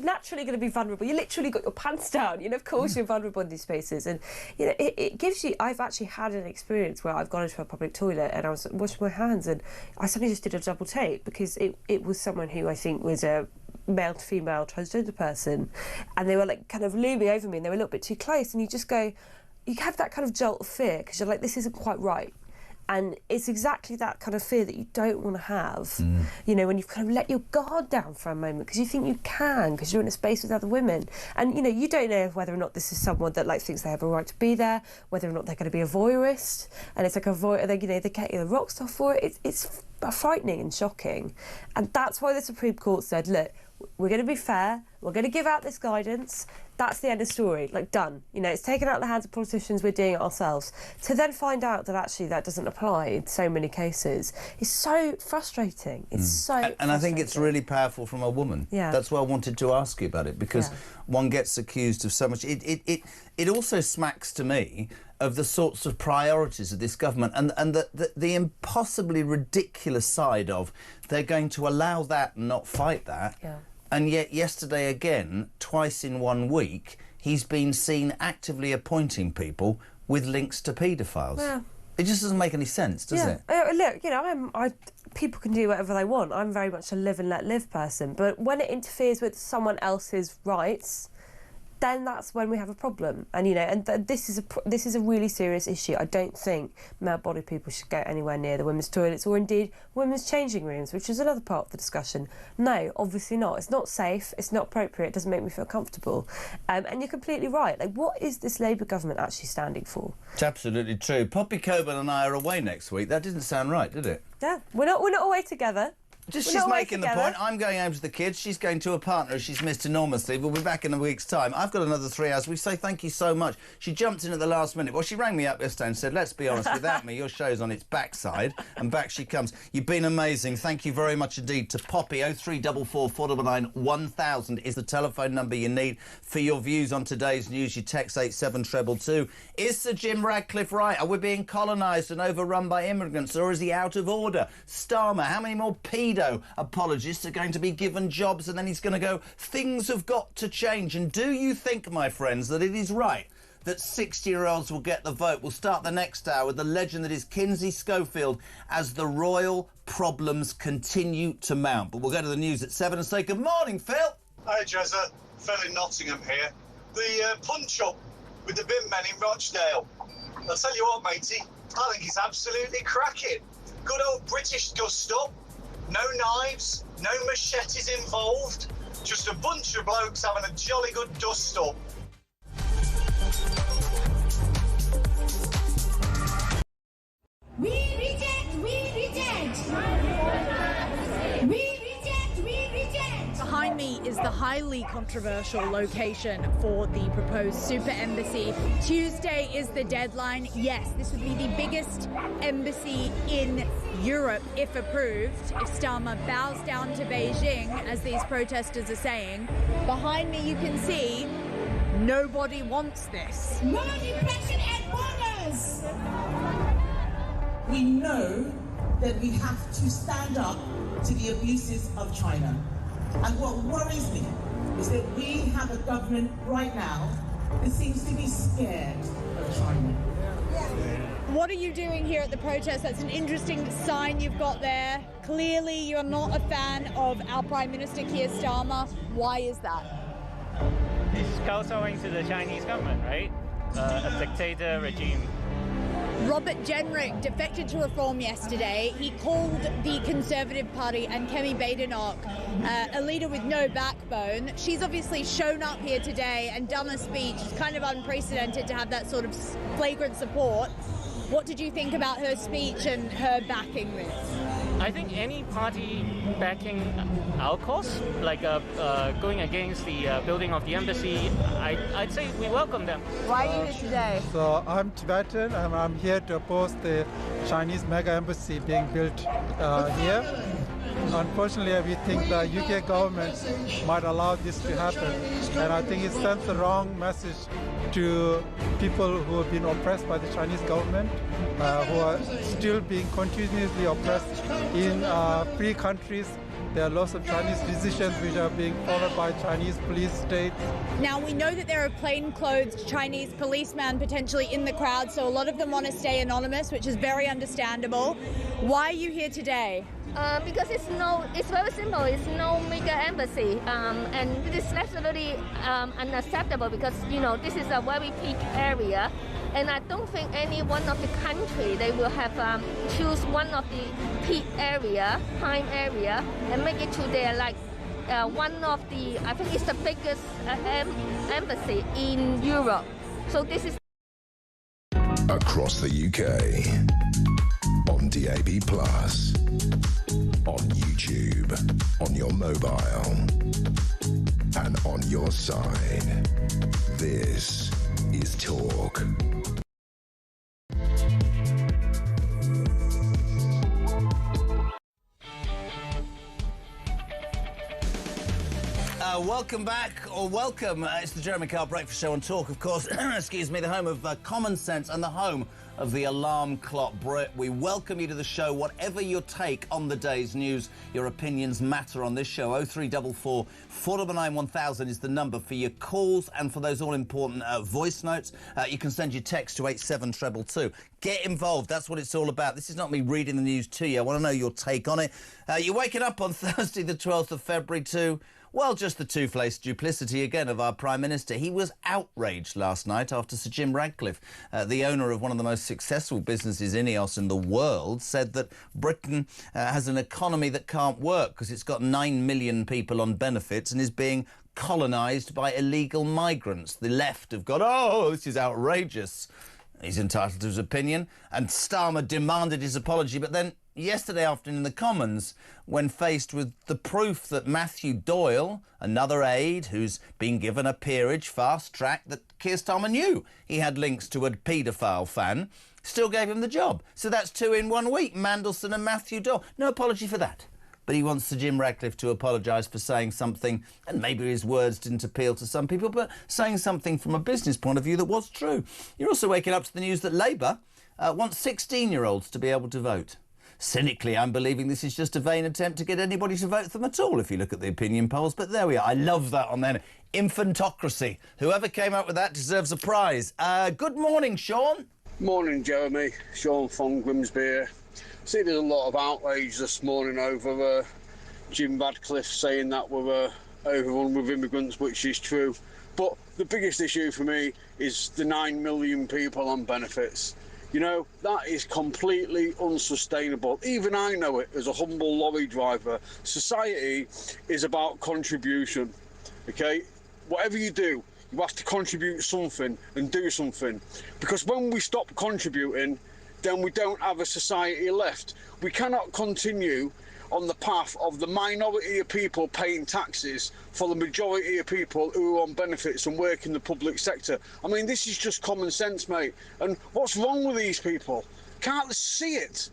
naturally going to be vulnerable. You literally got your pants down. You know, of course you're vulnerable in these spaces, and you know it gives you. I've actually had an experience where I've gone into a public toilet and I was washing my hands and I suddenly just did a double take because it was someone who I think was a male to female transgender person, and they were like kind of looming over me and they were a little bit too close, and you just go, you have that kind of jolt of fear because you're like, this isn't quite right. And it's exactly that kind of fear that you don't want to have, you know, when you've kind of let your guard down for a moment because you think you can, because you're in a space with other women. And, you know, you don't know whether or not this is someone that, like, thinks they have a right to be there, whether or not they're going to be a voyeurist. And it's like they get the rock star for it. It's frightening and shocking. And that's why the Supreme Court said, look, we're going to be fair, we're going to give out this guidance, that's the end of story, like, done. You know, it's taken out of the hands of politicians, we're doing it ourselves. To then find out that actually that doesn't apply in so many cases is so frustrating. It's so And I think it's really powerful from a woman. Yeah. That's why I wanted to ask you about it, because one gets accused of so much. It also smacks to me of the sorts of priorities of this government and the impossibly ridiculous side of they're going to allow that and not fight that. Yeah. And yet yesterday again, twice in 1 week, he's been seen actively appointing people with links to paedophiles. Yeah. It just doesn't make any sense, does it? Look, you know, people can do whatever they want. I'm very much a live and let live person. But when it interferes with someone else's rights, then that's when we have a problem. And, you know, and this is a really serious issue. I don't think male-bodied people should go anywhere near the women's toilets or indeed women's changing rooms, which is another part of the discussion. No, obviously not. It's not safe. It's not appropriate. It doesn't make me feel comfortable. And you're completely right. Like, what is this Labour government actually standing for? It's absolutely true. Poppy Coburn and I are away next week. That didn't sound right, did it? Yeah, we're not away together. She's making the point. I'm going home to the kids. She's going to a partner she's missed enormously. We'll be back in a week's time. I've got another 3 hours. We say thank you so much. She jumped in at the last minute. Well, she rang me up yesterday and said, let's be honest, without me, your show's on its backside. And back she comes. You've been amazing. Thank you very much indeed to Poppy. 0344 499 1000 is the telephone number you need for your views on today's news. You text 87222. Is Sir Jim Ratcliffe right? Are we being colonised and overrun by immigrants, or is he out of order? Starmer, how many more apologists are going to be given jobs, and then he's going to go, things have got to change? And do you think, my friends, that it is right that 60-year-olds will get the vote? We'll start the next hour with the legend that is Kinsey Schofield as the royal problems continue to mount. But we'll go to the news at 7 and say good morning, Phil. Hi, Jezza. Phil in Nottingham here. The punch-up with the bin men in Rochdale. I'll tell you what, matey, I think it's absolutely cracking. Good old British dust-up. No knives, no machetes involved, just a bunch of blokes having a jolly good dust-up. We reject, we reject. We reject, we reject. Behind me is the highly controversial location for the proposed super embassy. Tuesday is the deadline. Yes, this would be the biggest embassy in Europe if approved, if Starmer bows down to Beijing, as these protesters are saying. Behind me you can see nobody wants this. No repression at borders. We know that we have to stand up to the abuses of China. And what worries me is that we have a government right now that seems to be scared of China. What are you doing here at the protest? That's an interesting sign you've got there. Clearly you're not a fan of our Prime Minister Keir Starmer. Why is that? He's kowtowing to the Chinese government, right? A dictator regime. Robert Jenrick defected to Reform yesterday. He called the Conservative Party and Kemi Badenoch a leader with no backbone. She's obviously shown up here today and done a speech. It's kind of unprecedented to have that sort of flagrant support. What did you think about her speech and her backing this? I think any party backing our cause, like going against the building of the embassy, I'd say we welcome them. Why are you here today? So I'm Tibetan and I'm here to oppose the Chinese mega embassy being built here. unfortunately, we think the UK government might allow this to happen. And I think it sends the wrong message to people who have been oppressed by the Chinese government, who are still being continuously oppressed in free countries. There are lots of Chinese decisions which are being followed by Chinese police states. Now, we know that there are plainclothes Chinese policemen potentially in the crowd, so a lot of them want to stay anonymous, which is very understandable. Why are you here today? Because it's very simple. It's no major embassy, and this is absolutely unacceptable because this is a very peak area, and I don't think any one of the country they will have choose one of the peak area, prime area, and make it to their one of the I think it's the biggest embassy in Europe. So this is across the UK on DAB+. On YouTube, on your mobile, and on your side. This is Talk. Welcome back, or welcome. It's the Jeremy Kyle Breakfast Show on Talk, of course. Excuse me, the home of common sense and the home of the alarm clock Brit. We welcome you to the show. Whatever your take on the day's news, your opinions matter on this show. 0344 499 1000 is the number for your calls and for those all-important voice notes. You can send your text to 87222. Get involved. That's what it's all about. This is not me reading the news to you. I want to know your take on it. You're waking up on Thursday, the 12th of February to... well, just the two-faced duplicity again of our Prime Minister. He was outraged last night after Sir Jim Ratcliffe, the owner of one of the most successful businesses INEOS in the world, said that Britain has an economy that can't work because it's got 9 million people on benefits and is being colonised by illegal migrants. The left have got, oh, this is outrageous. He's entitled to his opinion, and Starmer demanded his apology, but then yesterday afternoon in the Commons, when faced with the proof that Matthew Doyle, another aide who's been given a peerage fast-track that Keir Starmer knew he had links to a paedophile fan, still gave him the job. So that's 2 in 1 week, Mandelson and Matthew Doyle. No apology for that. But he wants Sir Jim Ratcliffe to apologise for saying something, and maybe his words didn't appeal to some people, but saying something from a business point of view that was true. You're also waking up to the news that Labour wants 16-year-olds to be able to vote. Cynically, I'm believing this is just a vain attempt to get anybody to vote for them at all, if you look at the opinion polls. But there we are. I love that on there. Infantocracy. Whoever came up with that deserves a prize. Good morning, Sean. Morning, Jeremy. Sean from Grimsby here. See, there's a lot of outrage this morning over Jim Radcliffe saying that we're overrun with immigrants, which is true. But the biggest issue for me is the 9 million people on benefits. You know, that is completely unsustainable. Even I know it as a humble lorry driver. Society is about contribution, OK? Whatever you do, you have to contribute something and do something. Because when we stop contributing, then we don't have a society left. We cannot continue on the path of the minority of people paying taxes for the majority of people who are on benefits and work in the public sector. I mean, this is just common sense, mate. And what's wrong with these people? Can't they see it?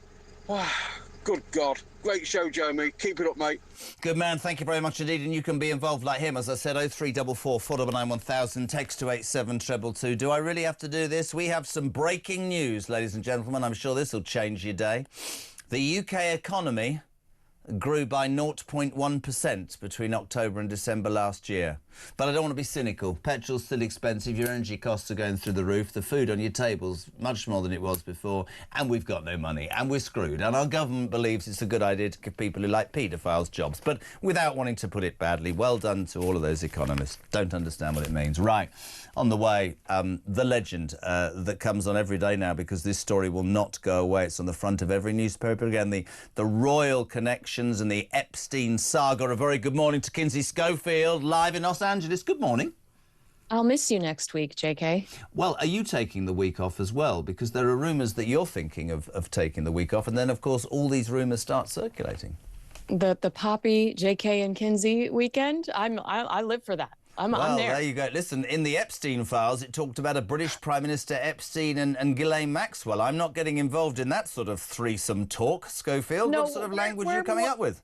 Good God. Great show, Jeremy. Keep it up, mate. Good man. Thank you very much indeed. And you can be involved like him. As I said, 0344 499 1000, text to 87222. Do I really have to do this? We have some breaking news, ladies and gentlemen. I'm sure this will change your day. The UK economy grew by 0.1% between October and December last year. But I don't want to be cynical. Petrol's still expensive, your energy costs are going through the roof, the food on your table's much more than it was before, and we've got no money, and we're screwed. And our government believes it's a good idea to give people who like paedophiles jobs. But without wanting to put it badly, well done to all of those economists. Don't understand what it means. Right, on the way, the legend that comes on every day now, because this story will not go away. It's on the front of every newspaper again. The royal connections and the Epstein saga. A very good morning to Kinsey Schofield, live in Los Angeles. Good morning. I'll miss you next week, JK. Well, are you taking the week off as well? Because there are rumours that you're thinking of taking the week off, and then, of course, all these rumours start circulating. The Poppy, JK and Kinsey weekend, I live for that. I'm there. There you go. Listen, in the Epstein files, it talked about a British Prime Minister Epstein and Ghislaine Maxwell. I'm not getting involved in that sort of threesome talk, Schofield. No, what sort of language are you coming up with?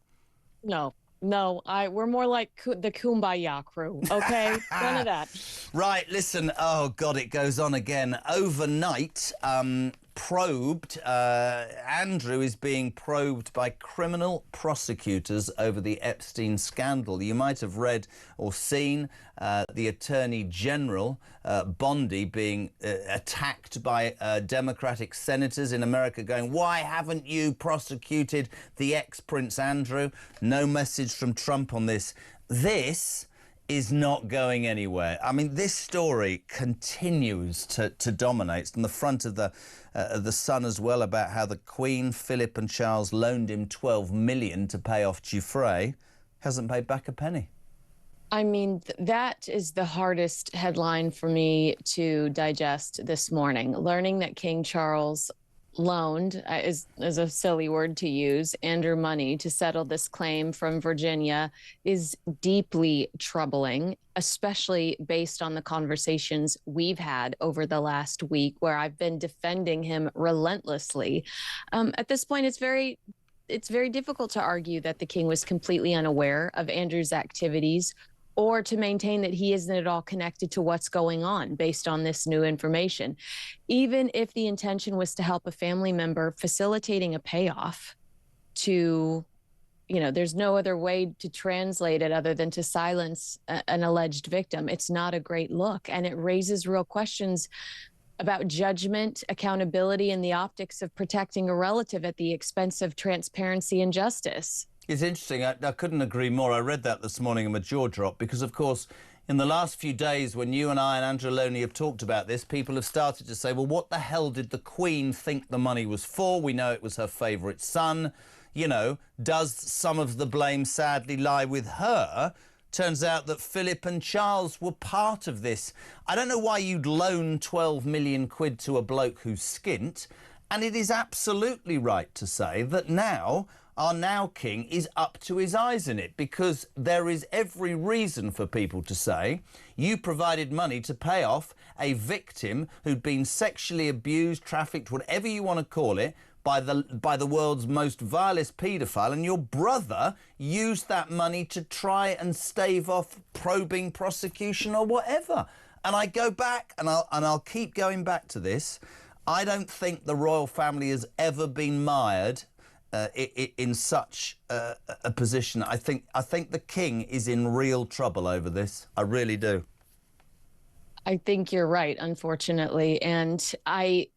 No, no, we're more like the Kumbaya crew, okay? None of that. Right, listen, oh God, it goes on again. Overnight, Andrew is being probed by criminal prosecutors over the Epstein scandal. You might have read or seen the Attorney General, Bondi, being attacked by Democratic senators in America going, why haven't you prosecuted the ex-Prince Andrew? No message from Trump on this. This is not going anywhere. I mean, this story continues to dominate. It's on the front of the Sun as well, about how the Queen, Philip and Charles loaned him $12 million to pay off Giuffre. Hasn't paid back a penny. I mean, that is the hardest headline for me to digest this morning. Learning that King Charles loaned, is a silly word to use, Andrew money to settle this claim from Virginia is deeply troubling, especially based on the conversations we've had over the last week where I've been defending him relentlessly. At this point, it's very difficult to argue that the king was completely unaware of Andrew's activities or to maintain that he isn't at all connected to what's going on based on this new information. Even if the intention was to help a family member, facilitating a payoff to, there's no other way to translate it other than to silence an alleged victim. It's not a great look, and it raises real questions about judgment, accountability, and the optics of protecting a relative at the expense of transparency and justice. It's interesting. I couldn't agree more. I read that this morning and my jaw dropped because, of course, in the last few days when you and I and Andrew Loney have talked about this, people have started to say, well, what the hell did the Queen think the money was for? We know it was her favourite son. Does some of the blame sadly lie with her? Turns out that Philip and Charles were part of this. I don't know why you'd loan 12 million quid to a bloke who's skint. And it is absolutely right to say that now our now king is up to his eyes in it, because there is every reason for people to say you provided money to pay off a victim who'd been sexually abused, trafficked, whatever you want to call it, by the world's most vilest paedophile, and your brother used that money to try and stave off probing prosecution or whatever. And I go back, and I'll keep going back to this. I don't think the royal family has ever been mired in such a position. I think the king is in real trouble over this. I really do. I think you're right, unfortunately. And I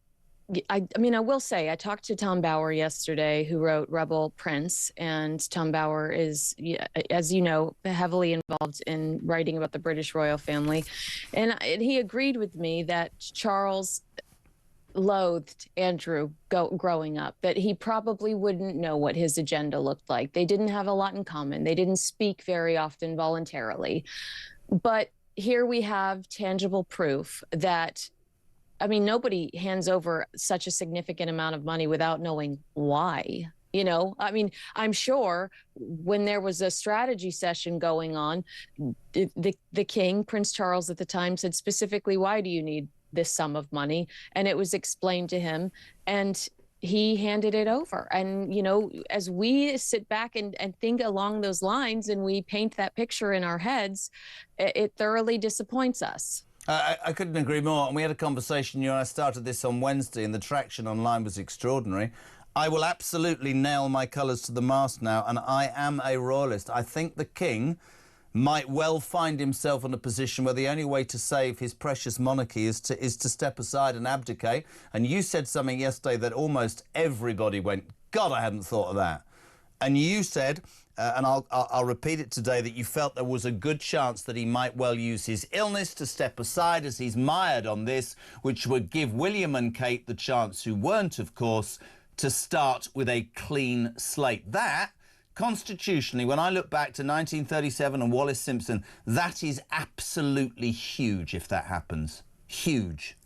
mean, I will say, I talked to Tom Bauer yesterday, who wrote Rebel Prince, and Tom Bauer is, as you know, heavily involved in writing about the British royal family. And he agreed with me that Charles loathed Andrew growing up, that he probably wouldn't know what his agenda looked like. They didn't have a lot in common. They didn't speak very often voluntarily. But here we have tangible proof that, I mean, nobody hands over such a significant amount of money without knowing why. I mean, I'm sure when there was a strategy session going on, the king, Prince Charles at the time, said specifically, why do you need this sum of money? And it was explained to him, and he handed it over. And, as we sit back and think along those lines and we paint that picture in our heads, it thoroughly disappoints us. I couldn't agree more. And we had a conversation, I started this on Wednesday, and the traction online was extraordinary. I will absolutely nail my colours to the mast now, and I am a royalist. I think the king might well find himself in a position where the only way to save his precious monarchy is to step aside and abdicate. And you said something yesterday that almost everybody went, God, I hadn't thought of that. And you said, and I'll repeat it today, that you felt there was a good chance that he might well use his illness to step aside as he's mired on this, which would give William and Kate the chance, who weren't, of course, to start with a clean slate. That, constitutionally, when I look back to 1937 and Wallis Simpson, that is absolutely huge if that happens. Huge.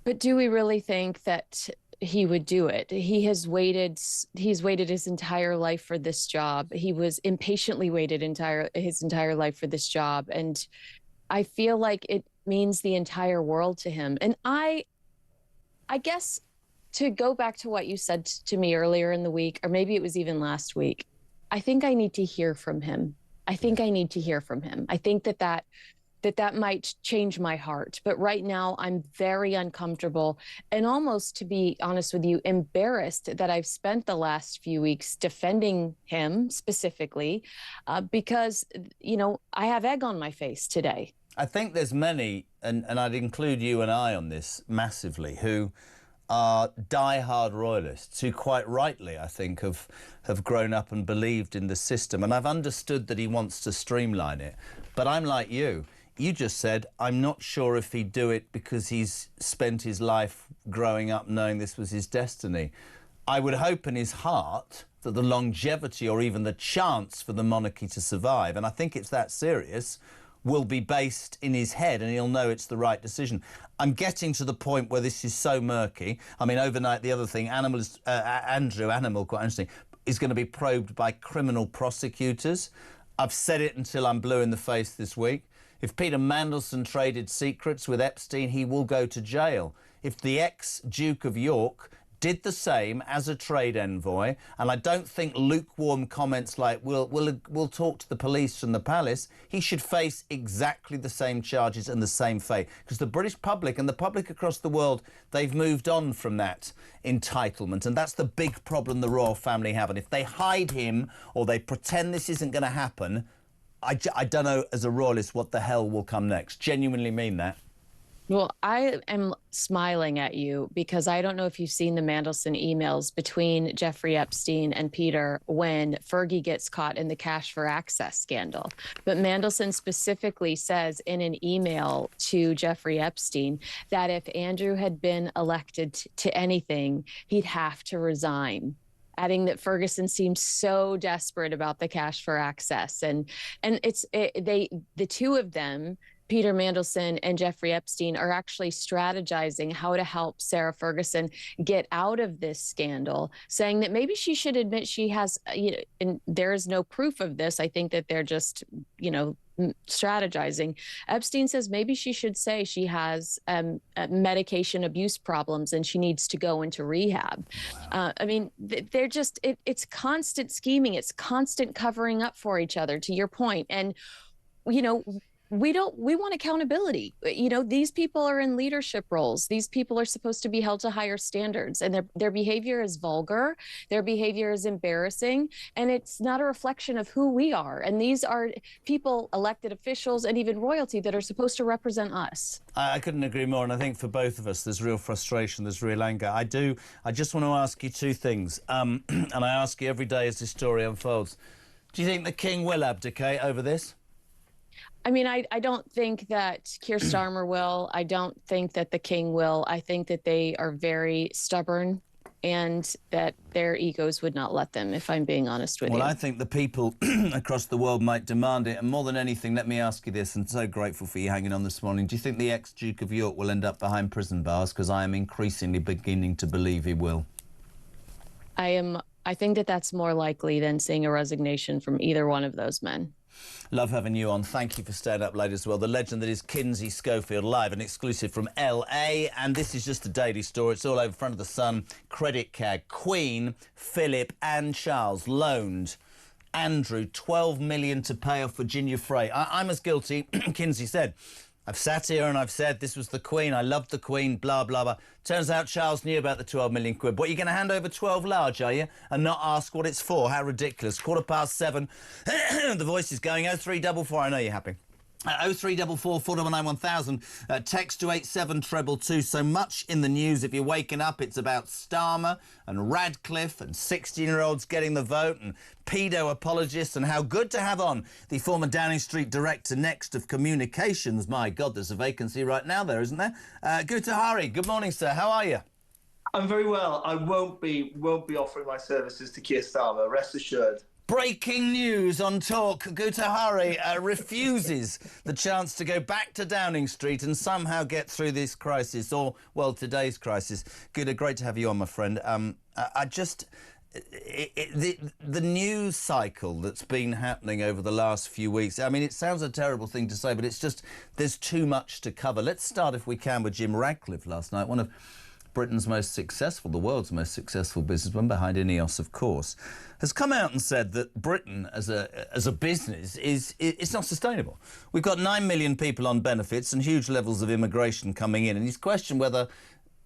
But do we really think that he would do it? He's waited his entire life for this job. He was impatiently waited his entire life for this job. And I feel like it means the entire world to him. And I guess, to go back to what you said to me earlier in the week, or maybe it was even last week, I think I need to hear from him. I think I need to hear from him. I think that might change my heart. But right now, I'm very uncomfortable and almost, to be honest with you, embarrassed that I've spent the last few weeks defending him specifically because, you know, I have egg on my face today. I think there's many, and I'd include you and I on this massively, who are die-hard royalists who quite rightly, I think, have grown up and believed in the system. And I've understood that he wants to streamline it. But I'm like you. You just said, I'm not sure if he'd do it because he's spent his life growing up knowing this was his destiny. I would hope in his heart that the longevity or even the chance for the monarchy to survive, and I think it's that serious, will be based in his head and he'll know it's the right decision. I'm getting to the point where this is so murky. I mean, overnight, the other thing, Andrew Animal, quite interesting, is going to be probed by criminal prosecutors. I've said it until I'm blue in the face this week. If Peter Mandelson traded secrets with Epstein, he will go to jail. If the ex-Duke of York did the same as a trade envoy, and I don't think lukewarm comments like, we'll talk to the police from the palace, he should face exactly the same charges and the same fate. Because the British public and the public across the world, they've moved on from that entitlement. And that's the big problem the royal family have. And if they hide him or they pretend this isn't going to happen, I don't know, as a royalist, what the hell will come next. Genuinely mean that. Well, I am smiling at you because I don't know if you've seen the Mandelson emails between Jeffrey Epstein and Peter when Fergie gets caught in the cash for access scandal. But Mandelson specifically says in an email to Jeffrey Epstein that if Andrew had been elected to anything, he'd have to resign, adding that Ferguson seems so desperate about the cash for access. And the two of them, Peter Mandelson and Jeffrey Epstein, are actually strategizing how to help Sarah Ferguson get out of this scandal, saying that maybe she should admit she has, and there is no proof of this. I think that they're just, strategizing. Epstein says maybe she should say she has medication abuse problems and she needs to go into rehab. I mean, they're just, it's constant scheming. It's constant covering up for each other, to your point. And, we want accountability. These people are in leadership roles. These people are supposed to be held to higher standards, and their behavior is vulgar. Their behavior is embarrassing, and it's not a reflection of who we are. And these are people, elected officials, and even royalty that are supposed to represent us. I couldn't agree more, and I think for both of us, there's real frustration, there's real anger. I just want to ask you two things, and I ask you every day as this story unfolds. Do you think the King will abdicate over this? I mean, I don't think that Keir Starmer will. I don't think that the King will. I think that they are very stubborn and that their egos would not let them, if I'm being honest with you. Well, I think the people across the world might demand it. And more than anything, let me ask you this, and so grateful for you hanging on this morning. Do you think the ex-Duke of York will end up behind prison bars? Because I am increasingly beginning to believe he will. I think that that's more likely than seeing a resignation from either one of those men. Love having you on. Thank you for staying up late as well. The legend that is Kinsey Schofield, live and exclusive from LA. And this is just a daily story. It's all over front of the Sun. Credit card. Queen, Philip and Charles loaned Andrew $12 million to pay off Virginia Frey. I'm as guilty, Kinsey said. I've sat here and I've said this was the Queen, I loved the Queen, blah, blah, blah. Turns out Charles knew about the 12 million quid. What, you're going to hand over 12 large, are you? And not ask what it's for? How ridiculous. 7:15. The voice is going. 0344. I know you're happy. 0344 499 1000. Text to 87222. So much in the news. If you're waking up, it's about Starmer and Radcliffe and 16-year-olds getting the vote and pedo apologists, and how good to have on the former Downing Street director next of communications. My God, there's a vacancy right now there, isn't there? Guta Hari, good morning, sir. How are you? I'm very well. I won't be offering my services to Keir Starmer, rest assured. Breaking news on Talk. Guta Hari refuses the chance to go back to Downing Street and somehow get through this crisis, or, well, today's crisis. Guta, great to have you on, my friend. The news cycle that's been happening over the last few weeks, I mean, it sounds a terrible thing to say, but it's just, there's too much to cover. Let's start, if we can, with Jim Radcliffe last night, one of Britain's most successful, the world's most successful businessman, behind Ineos, of course, has come out and said that Britain as a business it's not sustainable. We've got 9 million people on benefits and huge levels of immigration coming in, and he's questioned whether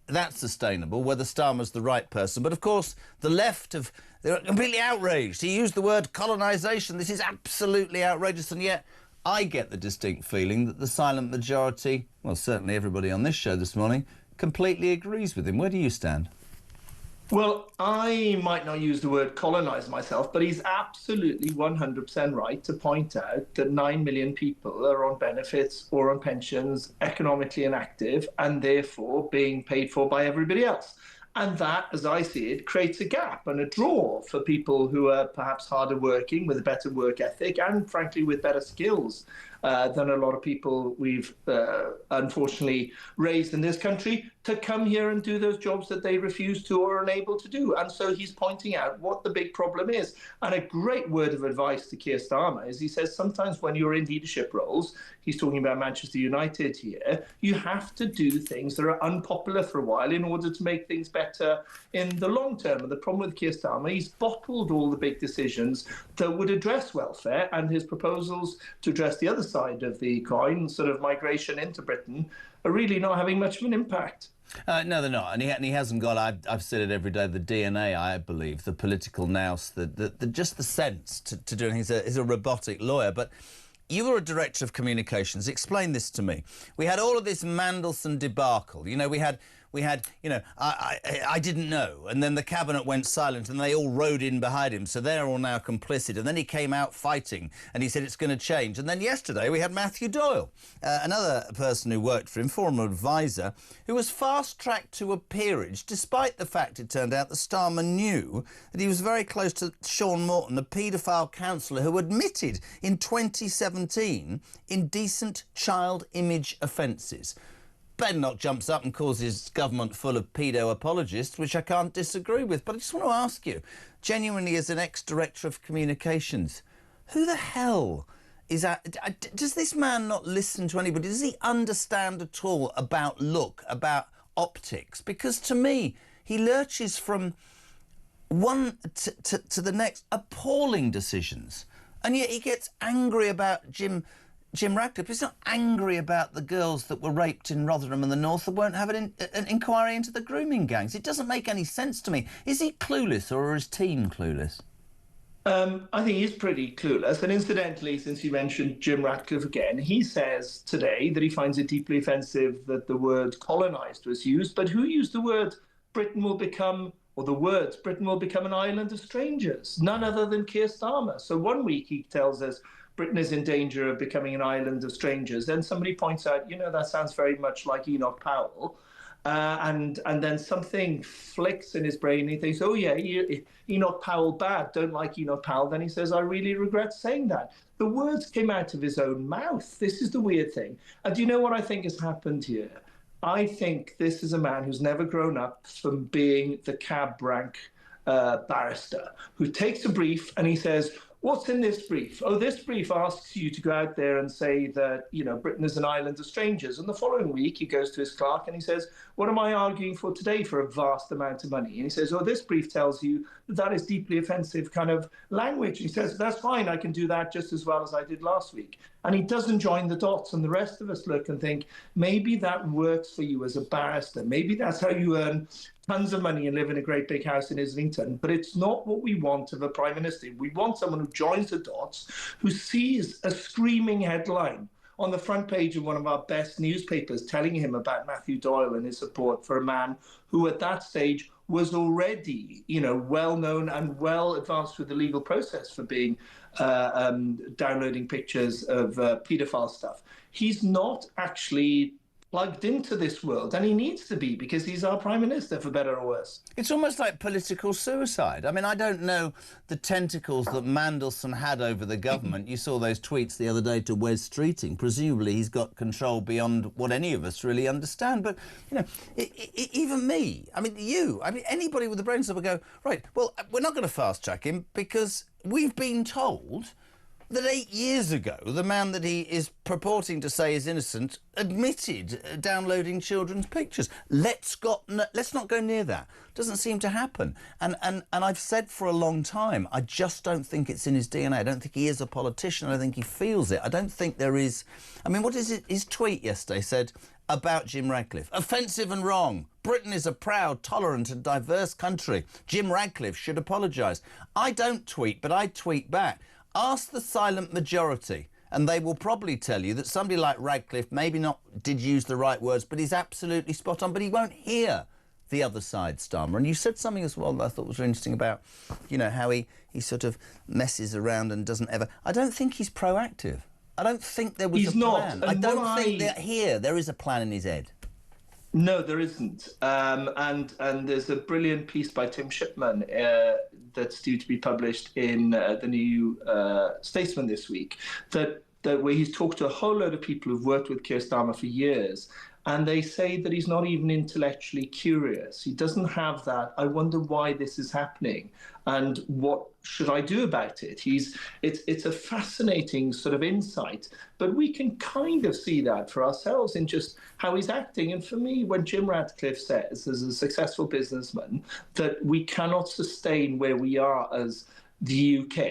that's sustainable, whether Starmer's the right person. But of course, the left they're completely outraged. He used the word colonisation. This is absolutely outrageous, and yet I get the distinct feeling that the silent majority, well, certainly everybody on this show this morning, completely agrees with him. Where do you stand? Well, I might not use the word colonise myself, but he's absolutely 100% right to point out that 9 million people are on benefits or on pensions, economically inactive, and therefore being paid for by everybody else. And that, as I see it, creates a gap and a draw for people who are perhaps harder working, with a better work ethic, and frankly with better skills than a lot of people we've unfortunately raised in this country, to come here and do those jobs that they refuse to or are unable to do. And so he's pointing out what the big problem is. And a great word of advice to Keir Starmer is, he says, sometimes when you're in leadership roles, he's talking about Manchester United here, you have to do things that are unpopular for a while in order to make things better in the long term. And the problem with Keir Starmer, he's bottled all the big decisions that would address welfare, and his proposals to address the other side of the coin, sort of migration into Britain, are really not having much of an impact. No, they're not, and he hasn't got. I've said it every day. The DNA, I believe, the political nous, just the sense to do anything. He's a robotic lawyer, but. You were a director of communications. Explain this to me. We had all of this Mandelson debacle. You know, we had, you know, I didn't know. And then the cabinet went silent and they all rode in behind him. So they're all now complicit. And then he came out fighting and he said it's going to change. And then yesterday we had Matthew Doyle, another person who worked for him, former advisor, who was fast-tracked to a peerage, despite the fact it turned out that Starmer knew that he was very close to Sean Morton, a paedophile counsellor who admitted in 2017 indecent child image offences. Badenoch jumps up and calls his government full of pedo apologists, which I can't disagree with. But I just want to ask you, genuinely as an ex-director of communications, who the hell is that? Does this man not listen to anybody? Does he understand at all about look, about optics? Because to me, he lurches from one to the next, appalling decisions. And yet he gets angry about Jim Ratcliffe. He's not angry about the girls that were raped in Rotherham and the North that won't have an inquiry into the grooming gangs. It doesn't make any sense to me. Is he clueless or is his team clueless? I think he's pretty clueless. And incidentally, since you mentioned Jim Ratcliffe again, he says today that he finds it deeply offensive that the word colonised was used. But who used the word Britain will become, or the words Britain will become an island of strangers? None other than Keir Starmer. So one week he tells us Britain is in danger of becoming an island of strangers. Then somebody points out, you know, that sounds very much like Enoch Powell. And then something flicks in his brain and he thinks, oh yeah, Enoch Powell bad, don't like Enoch Powell. Then he says, I really regret saying that. The words came out of his own mouth. This is the weird thing. And do you know what I think has happened here? I think this is a man who's never grown up from being the cab rank barrister who takes a brief and he says, what's in this brief? Oh, this brief asks you to go out there and say that, you know, Britain is an island of strangers. And the following week, he goes to his clerk and he says, what am I arguing for today for a vast amount of money? And he says, oh, this brief tells you that that is deeply offensive kind of language. And he says, that's fine, I can do that just as well as I did last week. And he doesn't join the dots. And the rest of us look and think, maybe that works for you as a barrister. Maybe that's how you earn tons of money and live in a great big house in Islington, but it's not what we want of a prime minister. We want someone who joins the dots, who sees a screaming headline on the front page of one of our best newspapers telling him about Matthew Doyle and his support for a man who at that stage was already, you know, well known and well advanced through the legal process for being downloading pictures of paedophile stuff. He's not actually plugged into this world, and he needs to be, because he's our prime minister, for better or worse. It's almost like political suicide. I mean, I don't know the tentacles that Mandelson had over the government. You saw those tweets the other day to Wes Streeting. Presumably he's got control beyond what any of us really understand. But, you know, even me, I mean, anybody with a brain cell would go, right, well, we're not going to fast-track him because we've been told that 8 years ago, the man that he is purporting to say is innocent admitted downloading children's pictures. Let's not go near that. Doesn't seem to happen. And I've said for a long time, I just don't think it's in his DNA. I don't think he is a politician. I don't think he feels it. I don't think there is... I mean, what is it? His tweet yesterday said about Jim Ratcliffe: offensive and wrong. Britain is a proud, tolerant and diverse country. Jim Ratcliffe should apologise. I don't tweet, but I tweet back. Ask the silent majority, and they will probably tell you that somebody like Ratcliffe maybe not did use the right words, but he's absolutely spot on, but he won't hear the other side, Starmer. And you said something as well that I thought was really interesting about, you know, how he sort of messes around and doesn't ever... I don't think he's proactive. I don't think there was a plan. I don't think that here there is a plan in his head. No, there isn't. And there's a brilliant piece by Tim Shipman that's due to be published in the New Statesman this week, that where he's talked to a whole load of people who've worked with Keir Starmer for years, and they say that he's not even intellectually curious. He doesn't have that. I wonder why this is happening, and what should I do about it? It's a fascinating sort of insight, but we can kind of see that for ourselves in just how he's acting. And for me, when Jim Ratcliffe says, as a successful businessman, that we cannot sustain where we are as the UK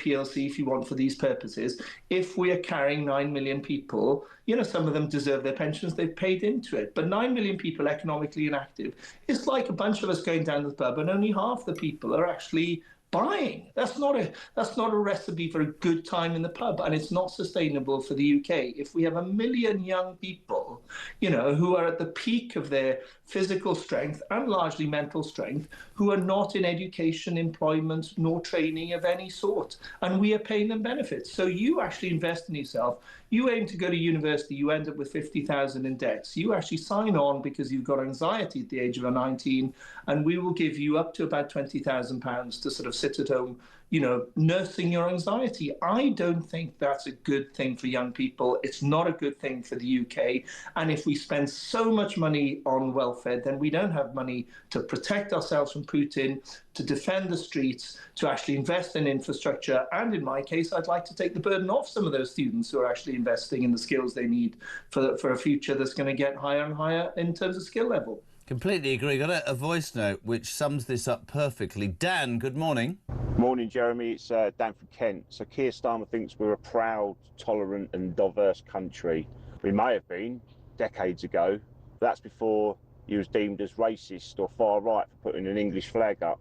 PLC, if you want, for these purposes, if we are carrying 9 million people, you know, some of them deserve their pensions, they've paid into it, but 9 million people economically inactive, it's like a bunch of us going down to the pub and only half the people are actually buying. That's not a recipe for a good time in the pub, and it's not sustainable for the UK. If we have 1 million young people, you know, who are at the peak of their physical strength and largely mental strength, who are not in education, employment, nor training of any sort, and we are paying them benefits. So you actually invest in yourself. You aim to go to university, you end up with 50,000 in debts. You actually sign on because you've got anxiety at the age of 19, and we will give you up to about £20,000 to sort of sit at home, you know, nursing your anxiety. I don't think that's a good thing for young people. It's not a good thing for the UK. And if we spend so much money on welfare, then we don't have money to protect ourselves from Putin, to defend the streets, to actually invest in infrastructure. And in my case, I'd like to take the burden off some of those students who are actually investing in the skills they need for a future that's going to get higher and higher in terms of skill level. Completely agree. Got a voice note which sums this up perfectly. Dan, good morning. Morning, Jeremy. It's Dan from Kent. So Keir Starmer thinks we're a proud, tolerant and diverse country. We may have been decades ago. That's before he was deemed as racist or far right for putting an English flag up.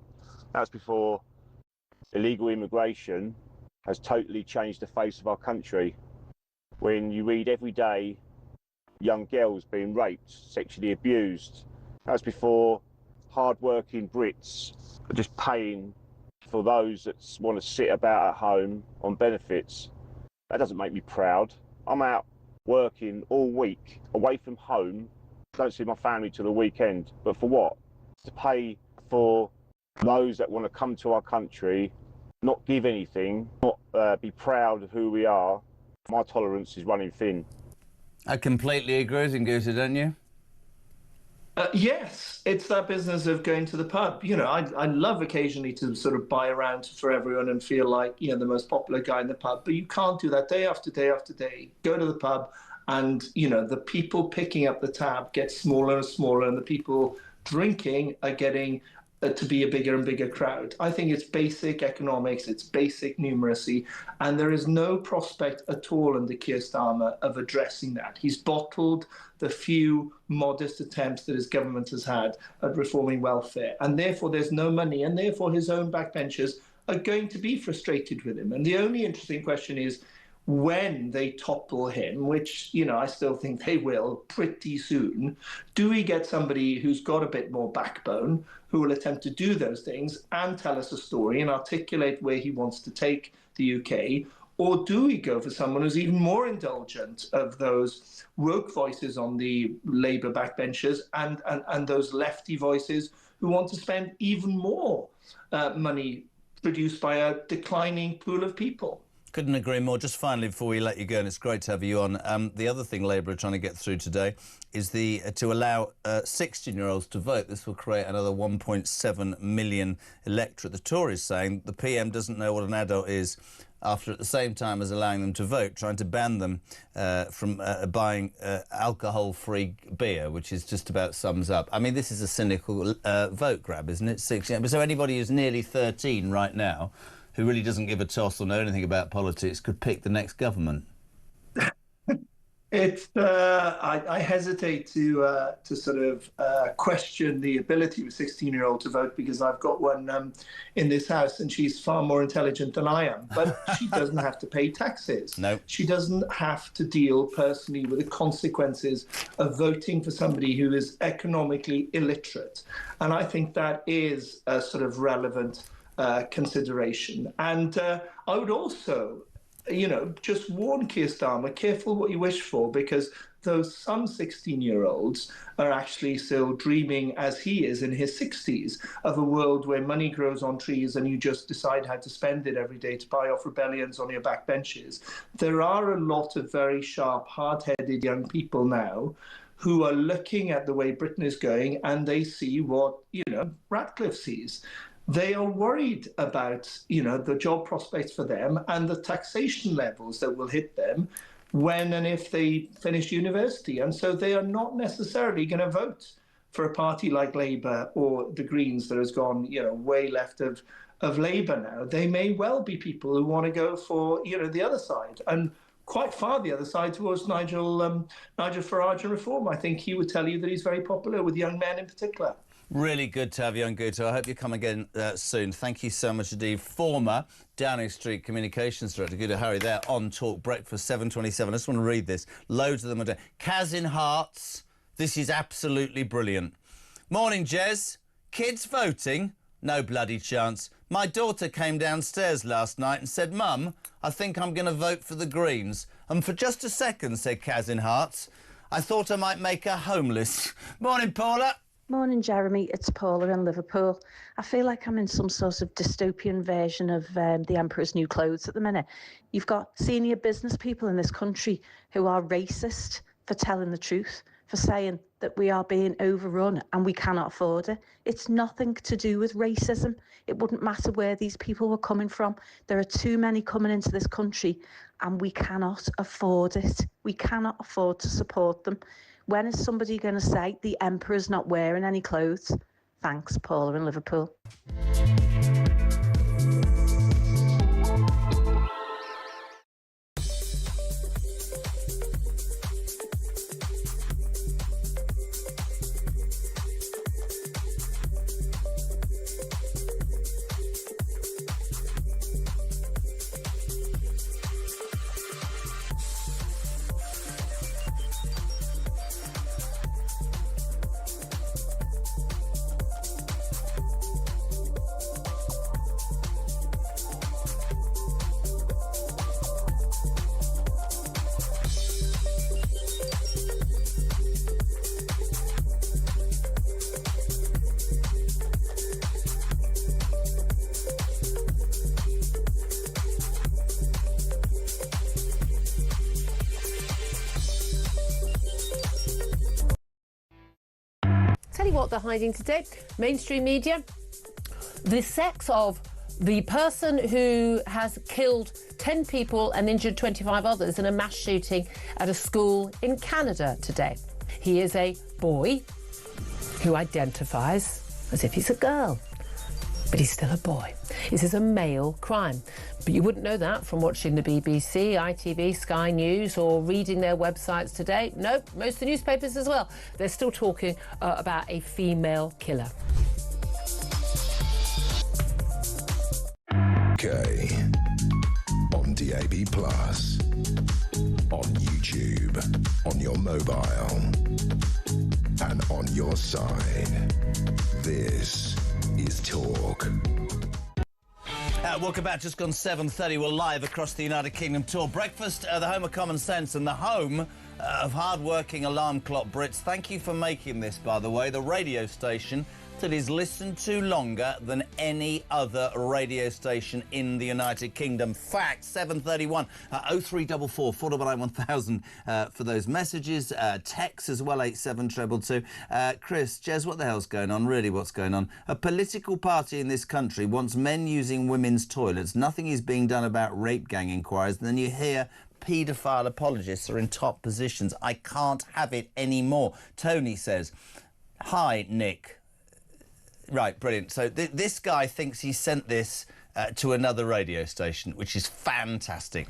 That's before illegal immigration has totally changed the face of our country. When you read every day young girls being raped, sexually abused, that's before hard-working Brits are just paying for those that want to sit about at home on benefits. That doesn't make me proud. I'm out working all week, away from home, don't see my family till the weekend. But for what? To pay for those that want to come to our country, not give anything, not be proud of who we are. My tolerance is running thin. I completely agree with him, Gooter, don't you? Yes, it's that business of going to the pub. You know, I love occasionally to sort of buy around for everyone and feel like, you know, the most popular guy in the pub, but you can't do that day after day after day. Go to the pub and, you know, the people picking up the tab get smaller and smaller, and the people drinking are getting to be a bigger and bigger crowd. I think it's basic economics, it's basic numeracy, and there is no prospect at all under Keir Starmer of addressing that. He's bottled the few modest attempts that his government has had at reforming welfare, and therefore there's no money, and therefore his own backbenchers are going to be frustrated with him. And the only interesting question is, when they topple him, which, you know, I still think they will pretty soon, do we get somebody who's got a bit more backbone, who will attempt to do those things and tell us a story and articulate where he wants to take the UK? Or do we go for someone who's even more indulgent of those woke voices on the Labour backbenchers and those lefty voices who want to spend even more money produced by a declining pool of people? Couldn't agree more. Just finally, before we let you go, and it's great to have you on, the other thing Labour are trying to get through today is to allow 16-year-olds to vote. This will create another 1.7 million electorate. The Tories saying the PM doesn't know what an adult is, after at the same time as allowing them to vote, trying to ban them from buying alcohol-free beer, which is just about sums up. I mean, this is a cynical vote grab, isn't it? 16. So anybody who's nearly 13 right now, who really doesn't give a toss or know anything about politics, could pick the next government. I hesitate to sort of question the ability of a 16-year-old to vote, because I've got one in this house and she's far more intelligent than I am. But she doesn't have to pay taxes. No. She doesn't have to deal personally with the consequences of voting for somebody who is economically illiterate. And I think that is a sort of relevant consideration. And I would also, just warn Keir Starmer, careful what you wish for, because those some 16-year-olds are actually still dreaming, as he is in his 60s, of a world where money grows on trees and you just decide how to spend it every day to buy off rebellions on your backbenches. There are a lot of very sharp, hard-headed young people now who are looking at the way Britain is going, and they see what, Ratcliffe sees. They are worried about, the job prospects for them and the taxation levels that will hit them when and if they finish university. And so they are not necessarily going to vote for a party like Labour or the Greens that has gone, way left of Labour now. They may well be people who want to go for, the other side, and quite far the other side towards Nigel Farage and reform. I think he would tell you that he's very popular with young men in particular. Really good to have you on, Guto. I hope you come again soon. Thank you so much indeed. Former Downing Street Communications Director, Guto Harry, there on Talk Breakfast 7:27. I just want to read this. Loads of them are there. Kaz in Hearts. This is absolutely brilliant. Morning, Jez. Kids voting? No bloody chance. My daughter came downstairs last night and said, Mum, I think I'm going to vote for the Greens. And for just a second, said Kaz in Hearts, I thought I might make her homeless. Morning, Paula. Morning, Jeremy. It's Paula in Liverpool. I feel like I'm in some sort of dystopian version of The Emperor's New Clothes at the minute. You've got senior business people in this country who are racist for telling the truth, for saying that we are being overrun and we cannot afford it. It's nothing to do with racism. It wouldn't matter where these people were coming from. There are too many coming into this country and we cannot afford it. We cannot afford to support them. When is somebody going to say the Emperor's not wearing any clothes? Thanks, Paula in Liverpool. Tell you what they're hiding today. Mainstream media. The sex of the person who has killed 10 people and injured 25 others in a mass shooting at a school in Canada today. He is a boy who identifies as if he's a girl, but he's still a boy. This is a male crime. But you wouldn't know that from watching the BBC, ITV, Sky News, or reading their websites today. Nope, most of the newspapers as well. They're still talking about a female killer. Okay. On DAB+, on YouTube, on your mobile, and on your side. This is Talk. Welcome back. Just gone 7:30. We're live across the United Kingdom. Talk Breakfast, the home of common sense and the home of hard-working alarm clock Brits. Thank you for making this, by the way, the radio station that is listened to longer than any other radio station in the United Kingdom. Fact, 7:31, 0344 499 1000 for those messages. Text as well, 87222. Chris, Jez, what the hell's going on? Really, what's going on? A political party in this country wants men using women's toilets. Nothing is being done about rape gang inquiries. And then you hear paedophile apologists are in top positions. I can't have it anymore. Tony says, hi, Nick. Right, brilliant. So this guy thinks he sent this to another radio station, which is fantastic.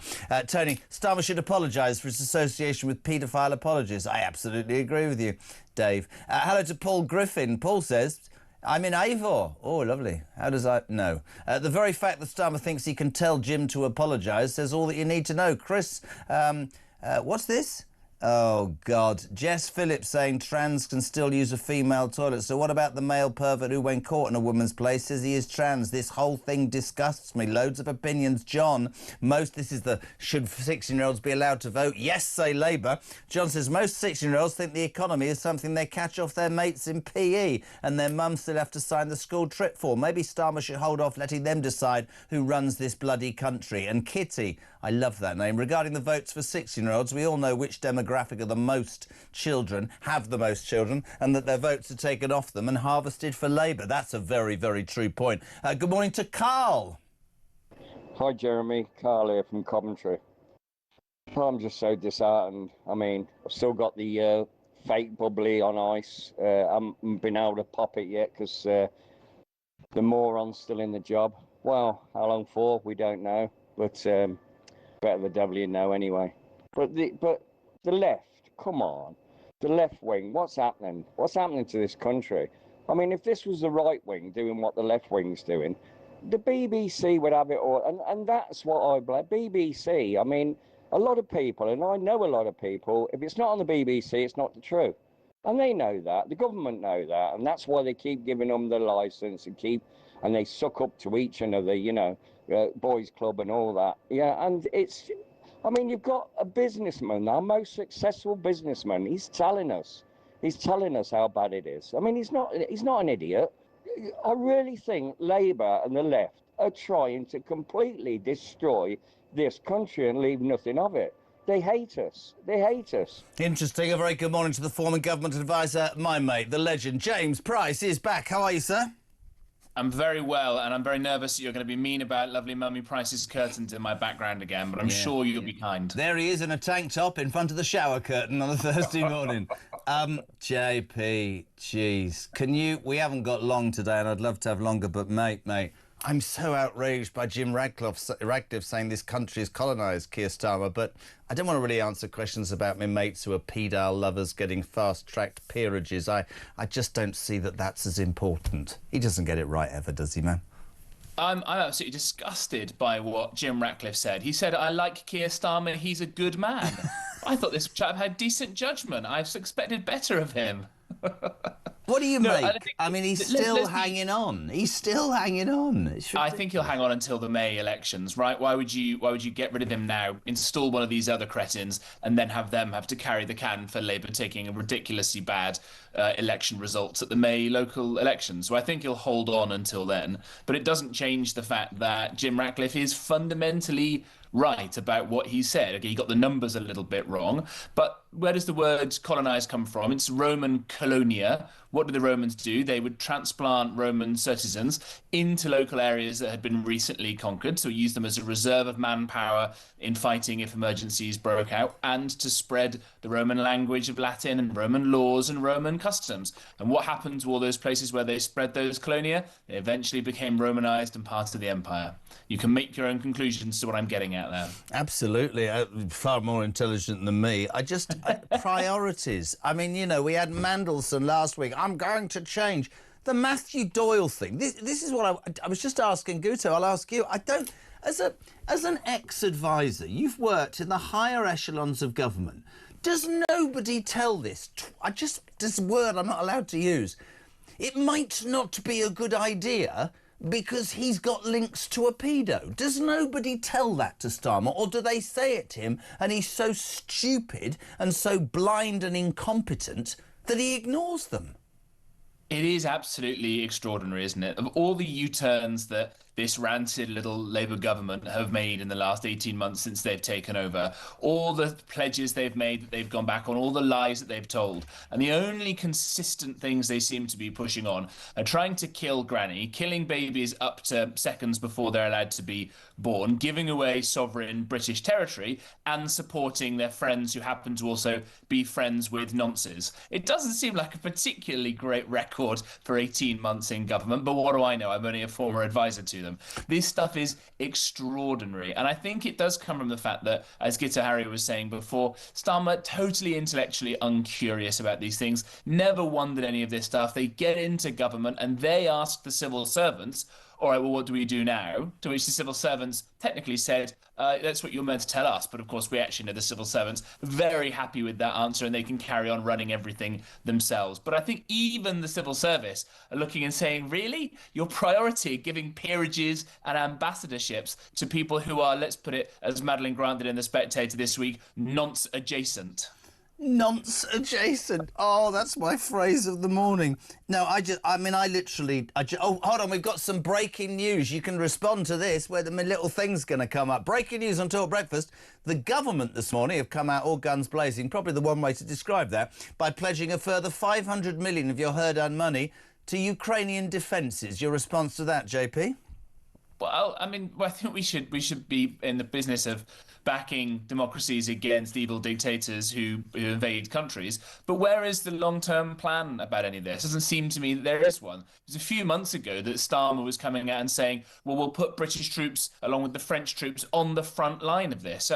Tony, Starmer should apologise for his association with paedophile apologists. I absolutely agree with you, Dave. Hello to Paul Griffin. Paul says, I'm in Avon. Oh, lovely. How does I know? The very fact that Starmer thinks he can tell Jim to apologise says all that you need to know. Chris, what's this? Oh, God. Jess Phillips saying trans can still use a female toilet. So what about the male pervert who, when caught in a woman's place, says he is trans? This whole thing disgusts me. Loads of opinions. John, this is the should 16-year-olds be allowed to vote? Yes, say Labour. John says most 16-year-olds think the economy is something they catch off their mates in PE and their mums still have to sign the school trip for. Maybe Starmer should hold off letting them decide who runs this bloody country. And Kitty, I love that name. Regarding the votes for 16-year-olds, we all know which demographic of the most children have the most children and that their votes are taken off them and harvested for Labour. That's a very, very true point. Good morning to Carl. Hi, Jeremy. Carl here from Coventry. I'm just so disheartened. I mean, I've still got the fake bubbly on ice. I haven't been able to pop it yet because the moron's still in the job. Well, how long for? We don't know. But better the devil you know anyway. But the left, come on. The left wing, what's happening? What's happening to this country? I mean, if this was the right wing doing what the left wing's doing, the BBC would have it all. And that's what I blame. BBC, I mean, a lot of people, and I know a lot of people, if it's not on the BBC, it's not the truth. And they know that. The government know that. And that's why they keep giving them the licence and they suck up to each another, you know, boys club and all that. Yeah, and I mean, you've got a businessman, our most successful businessman. He's telling us how bad it is. I mean, he's not an idiot. I really think Labour and the left are trying to completely destroy this country and leave nothing of it. They hate us. They hate us. Interesting. A very good morning to the former government advisor, my mate, the legend, James Price, is back. How are you, sir? I'm very well, and I'm very nervous that you're going to be mean about lovely Mummy Price's curtains in my background again, but I'm sure you'll be kind. There he is in a tank top in front of the shower curtain on a Thursday morning. JP, jeez. We haven't got long today, and I'd love to have longer, but mate, I'm so outraged by Jim Radcliffe saying this country is colonised, Keir Starmer, but I don't want to really answer questions about my mates who are paedophile lovers getting fast-tracked peerages. I just don't see that that's as important. He doesn't get it right ever, does he, man? I'm absolutely disgusted by what Jim Ratcliffe said. He said, I like Keir Starmer, he's a good man. I thought this chap had decent judgment. I expected better of him. What do you make? I mean, he's still hanging on. He's still hanging on. I think he'll hang on until the May elections, right? Why would you get rid of him now, install one of these other cretins, and then have them have to carry the can for Labour taking a ridiculously bad election results at the May local elections? So I think he'll hold on until then. But it doesn't change the fact that Jim Ratcliffe is fundamentally right about what he said. Okay, he got the numbers a little bit wrong, but where does the word colonise come from? It's Roman colonia. What did the Romans do? They would transplant Roman citizens into local areas that had been recently conquered, so use them as a reserve of manpower in fighting if emergencies broke out, and to spread the Roman language of Latin and Roman laws and Roman customs. And what happened to all those places where they spread those colonia? They eventually became Romanized and part of the empire. You can make your own conclusions to what I'm getting at there. Absolutely. Far more intelligent than me. Priorities. I mean, you know, we had Mandelson last week. I'm going to change. The Matthew Doyle thing. This is what I was just asking Guto. I'll ask you. I don't... As an ex-advisor, you've worked in the higher echelons of government. Does nobody tell this? This word I'm not allowed to use. It might not be a good idea because he's got links to a pedo. Does nobody tell that to Starmer, or do they say it to him and he's so stupid and so blind and incompetent that he ignores them? It is absolutely extraordinary, isn't it? Of all the U-turns that this rancid little Labour government have made in the last 18 months since they've taken over, all the pledges they've made that they've gone back on, all the lies that they've told, and the only consistent things they seem to be pushing on are trying to kill Granny, killing babies up to seconds before they're allowed to be born, giving away sovereign British territory, and supporting their friends who happen to also be friends with nonces. It doesn't seem like a particularly great record for 18 months in government, but what do I know? I'm only a former advisor to them. This stuff is extraordinary, and I think it does come from the fact that, as Gitta Harry was saying before, Starmer totally intellectually uncurious about these things, never wondered any of this stuff. They get into government and they ask the civil servants, all right, well, what do we do now? To which the civil servants technically said, that's what you're meant to tell us. But of course, we actually know the civil servants very happy with that answer and they can carry on running everything themselves. But I think even the civil service are looking and saying, really? Your priority, giving peerages and ambassadorships to people who are, let's put it, as Madeline Grant did in The Spectator this week, nonce adjacent. Nonce adjacent. Oh, that's my phrase of the morning. No, oh, hold on, we've got some breaking news. You can respond to this, where the little thing's going to come up. Breaking news on Talk Breakfast. The government this morning have come out all guns blazing, probably the one way to describe that, by pledging a further 500 million of your hard-earned money to Ukrainian defences. Your response to that, JP? Well, I mean, I think we should be in the business of backing democracies against evil dictators who invade countries. But where is the long-term plan about any of this? It doesn't seem to me that there is one. It was a few months ago that Starmer was coming out and saying, well, we'll put British troops along with the French troops on the front line of this.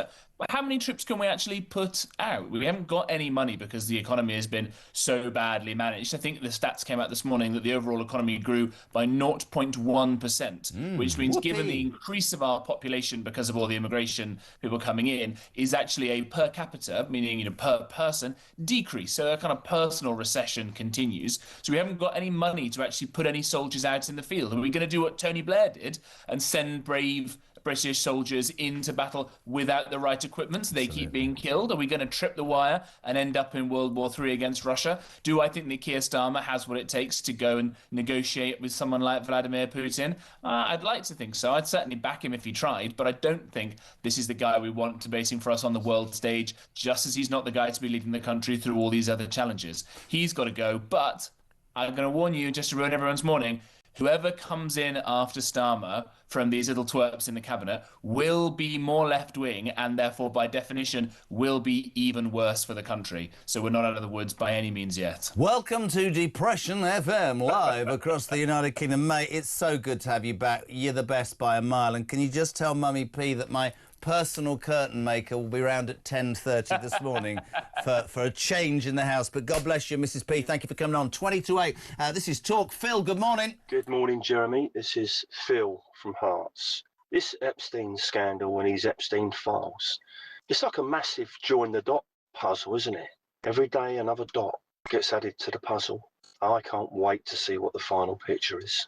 How many troops can we actually put out? We haven't got any money because the economy has been so badly managed. I think the stats came out this morning that the overall economy grew by 0.1%, which means given the increase of our population because of all the immigration people coming in, is actually a per capita, meaning per person, decrease. So a kind of personal recession continues. So we haven't got any money to actually put any soldiers out in the field. Are we going to do what Tony Blair did and send brave British soldiers into battle without the right equipment so they keep being killed? Are we going to trip the wire and end up in World War III against Russia? Do I think that Keir Starmer has what it takes to go and negotiate with someone like Vladimir Putin? I'd like to think so. I'd certainly back him if he tried, but I don't think this is the guy we want debating for us on the world stage, just as he's not the guy to be leading the country through all these other challenges. He's got to go, but I'm going to warn you, just to ruin everyone's morning, whoever comes in after Starmer from these little twerps in the cabinet will be more left-wing and therefore, by definition, will be even worse for the country. So we're not out of the woods by any means yet. Welcome to Depression FM, live across the United Kingdom. Mate, it's so good to have you back. You're the best by a mile. And can you just tell Mummy P that my personal curtain maker will be round at 10:30 this morning for a change in the house. But God bless you, Mrs. P. Thank you for coming on. 20 to 8. This is Talk. Phil, good morning. Good morning, Jeremy. This is Phil from Hearts. This Epstein scandal and his Epstein files, it's like a massive join the dot puzzle, isn't it? Every day another dot gets added to the puzzle. I can't wait to see what the final picture is.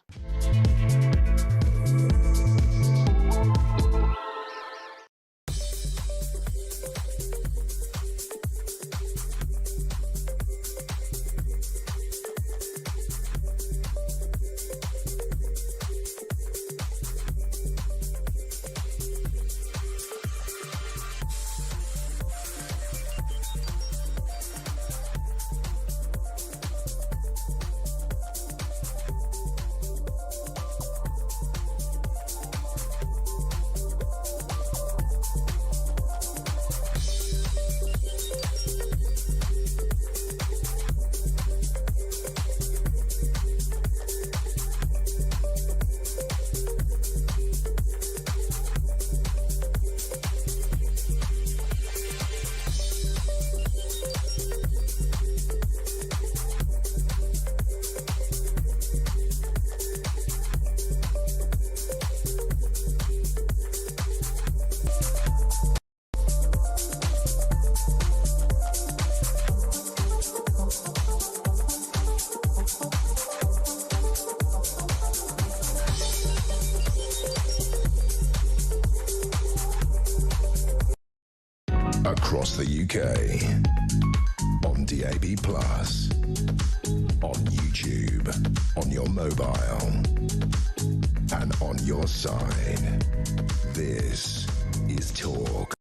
across the UK. On DAB+, on YouTube, on your mobile, and on your side. This is Talk.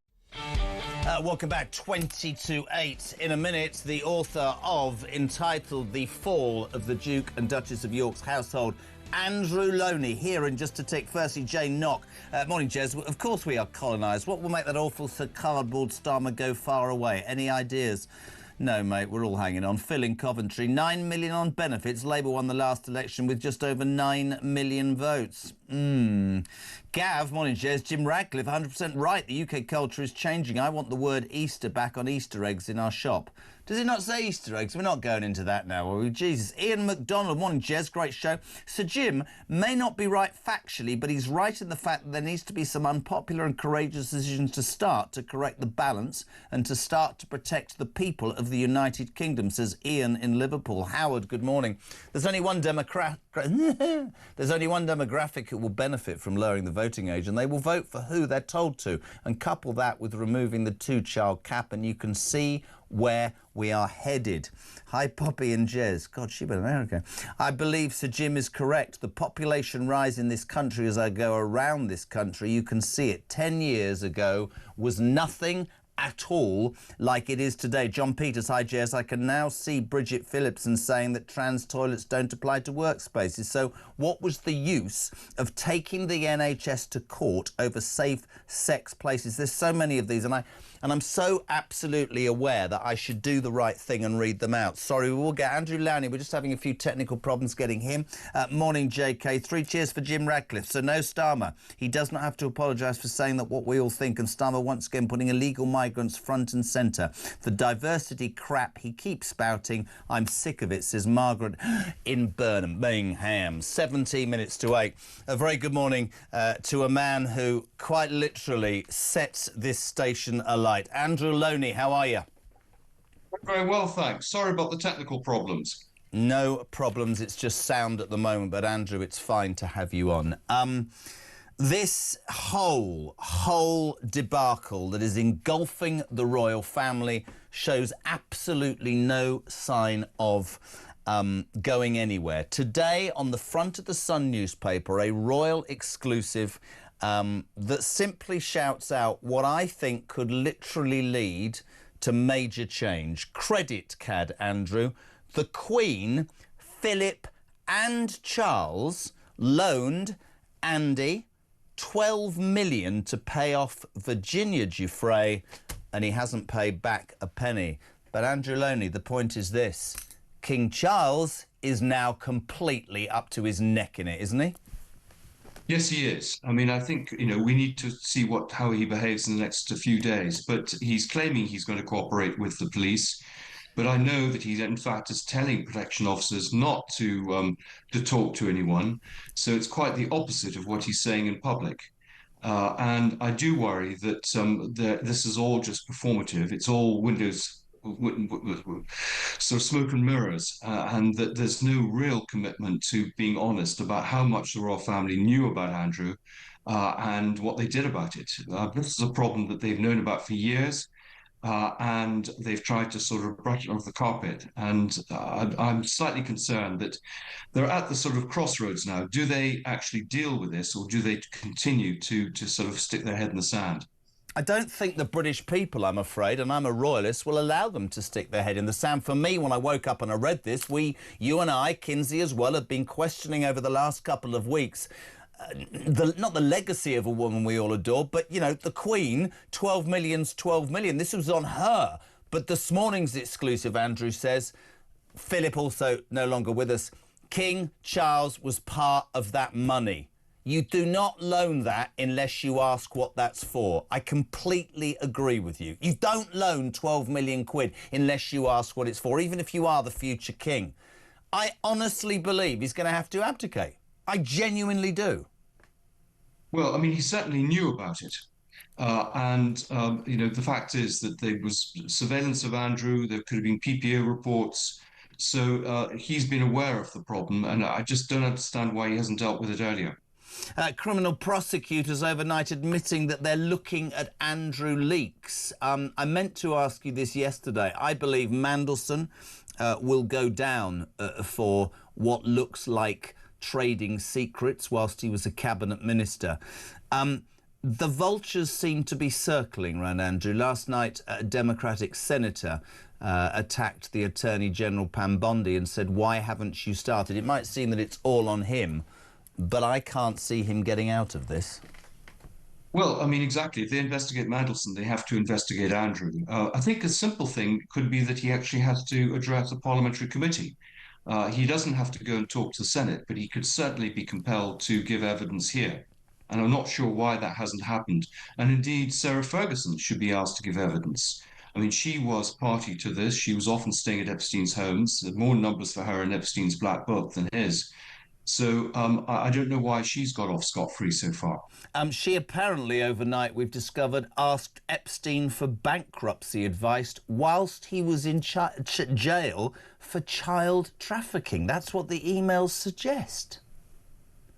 Welcome back. 20 to 8. In a minute, the author of entitled The Fall of the Duke and Duchess of York's Household, Andrew Loney, here in just a tick. Firstly, Jane Knock. Morning, Jez. Of course we are colonised. What will make that awful Sir Cardboard Starmer go far away? Any ideas? No, mate, we're all hanging on. Phil in Coventry, 9 million on benefits. Labour won the last election with just over 9 million votes. Gav, morning, Jez. Jim Radcliffe, 100% right. The UK culture is changing. I want the word Easter back on Easter eggs in our shop. Does it not say Easter eggs? We're not going into that now, are we? Jesus. Ian McDonald, morning, Jez. Great show. Sir Jim may not be right factually, but he's right in the fact that there needs to be some unpopular and courageous decisions to start to correct the balance and to start to protect the people of the United Kingdom, says Ian in Liverpool. Howard, good morning. There's only one demographic who will benefit from lowering the voting age, and they will vote for who they're told to. And couple that with removing the two-child cap, and you can see where we are headed. Hi, Poppy and Jez. God, she been there again. I believe Sir Jim is correct. The population rise in this country as I go around this country. You can see it. 10 years ago was nothing at all like it is today. John Peters, hi Jez. I can now see Bridget Phillipson saying that trans toilets don't apply to workspaces. So what was the use of taking the NHS to court over safe sex places? There's so many of these, and I'm so absolutely aware that I should do the right thing and read them out. Sorry, we will get Andrew Lowney. We're just having a few technical problems getting him. Morning, JK. 3 cheers for Jim Radcliffe. So no Starmer. He does not have to apologise for saying that what we all think, and Starmer once again putting illegal migrants front and centre. The diversity crap he keeps spouting, I'm sick of it, says Margaret in Birmingham. 17 minutes to 8. A very good morning to a man who quite literally sets this station alight. Andrew Loney, how are you? Very well, thanks. Sorry about the technical problems. No problems, it's just sound at the moment, but Andrew, it's fine to have you on. This whole debacle that is engulfing the royal family shows absolutely no sign of going anywhere. Today, on the front of the Sun newspaper, a royal exclusive that simply shouts out what I think could literally lead to major change. Credit card, Andrew. The Queen, Philip and Charles loaned Andy 12 million to pay off Virginia Giuffre, and he hasn't paid back a penny. But Andrew Loney, the point is this. King Charles is now completely up to his neck in it, isn't he? Yes, he is. I mean, I think, we need to see how he behaves in the next few days. But he's claiming he's going to cooperate with the police. But I know that he, in fact, is telling protection officers not to talk to anyone. So it's quite the opposite of what he's saying in public. And I do worry that this is all just performative. It's all sort of smoke and mirrors, and that there's no real commitment to being honest about how much the royal family knew about Andrew and what they did about it. This is a problem that they've known about for years. And they've tried to sort of brush it off the carpet. And I'm slightly concerned that they're at the sort of crossroads now. Do they actually deal with this, or do they continue to sort of stick their head in the sand? I don't think the British people, I'm afraid, and I'm a royalist, will allow them to stick their head in the sand. For me, when I woke up and I read this, you and I, Kinsey as well, have been questioning over the last couple of weeks not the legacy of a woman we all adore, but, the Queen, 12 million's 12 million. This was on her. But this morning's exclusive, Andrew says, Philip also no longer with us, King Charles was part of that money. You do not loan that unless you ask what that's for. I completely agree with you. You don't loan 12 million quid unless you ask what it's for, even if you are the future king. I honestly believe he's going to have to abdicate. I genuinely do. Well, I mean, he certainly knew about it. The fact is that there was surveillance of Andrew, there could have been PPO reports. So he's been aware of the problem, and I just don't understand why he hasn't dealt with it earlier. Criminal prosecutors overnight admitting that they're looking at Andrew leaks. I meant to ask you this yesterday. I believe Mandelson will go down for what looks like trading secrets whilst he was a cabinet minister. The vultures seem to be circling around Andrew. Last night, a Democratic senator attacked the Attorney General Pam Bondi and said, why haven't you started? It might seem that it's all on him, but I can't see him getting out of this. Well, I mean, exactly. If they investigate Mandelson, they have to investigate Andrew. I think a simple thing could be that he actually has to address a parliamentary committee. He doesn't have to go and talk to the Senate, but he could certainly be compelled to give evidence here. And I'm not sure why that hasn't happened. And indeed, Sarah Ferguson should be asked to give evidence. I mean, she was party to this. She was often staying at Epstein's homes. There are more numbers for her in Epstein's black book than his. So I don't know why she's got off scot-free so far. She apparently overnight, we've discovered, asked Epstein for bankruptcy advice whilst he was in jail for child trafficking. That's what the emails suggest.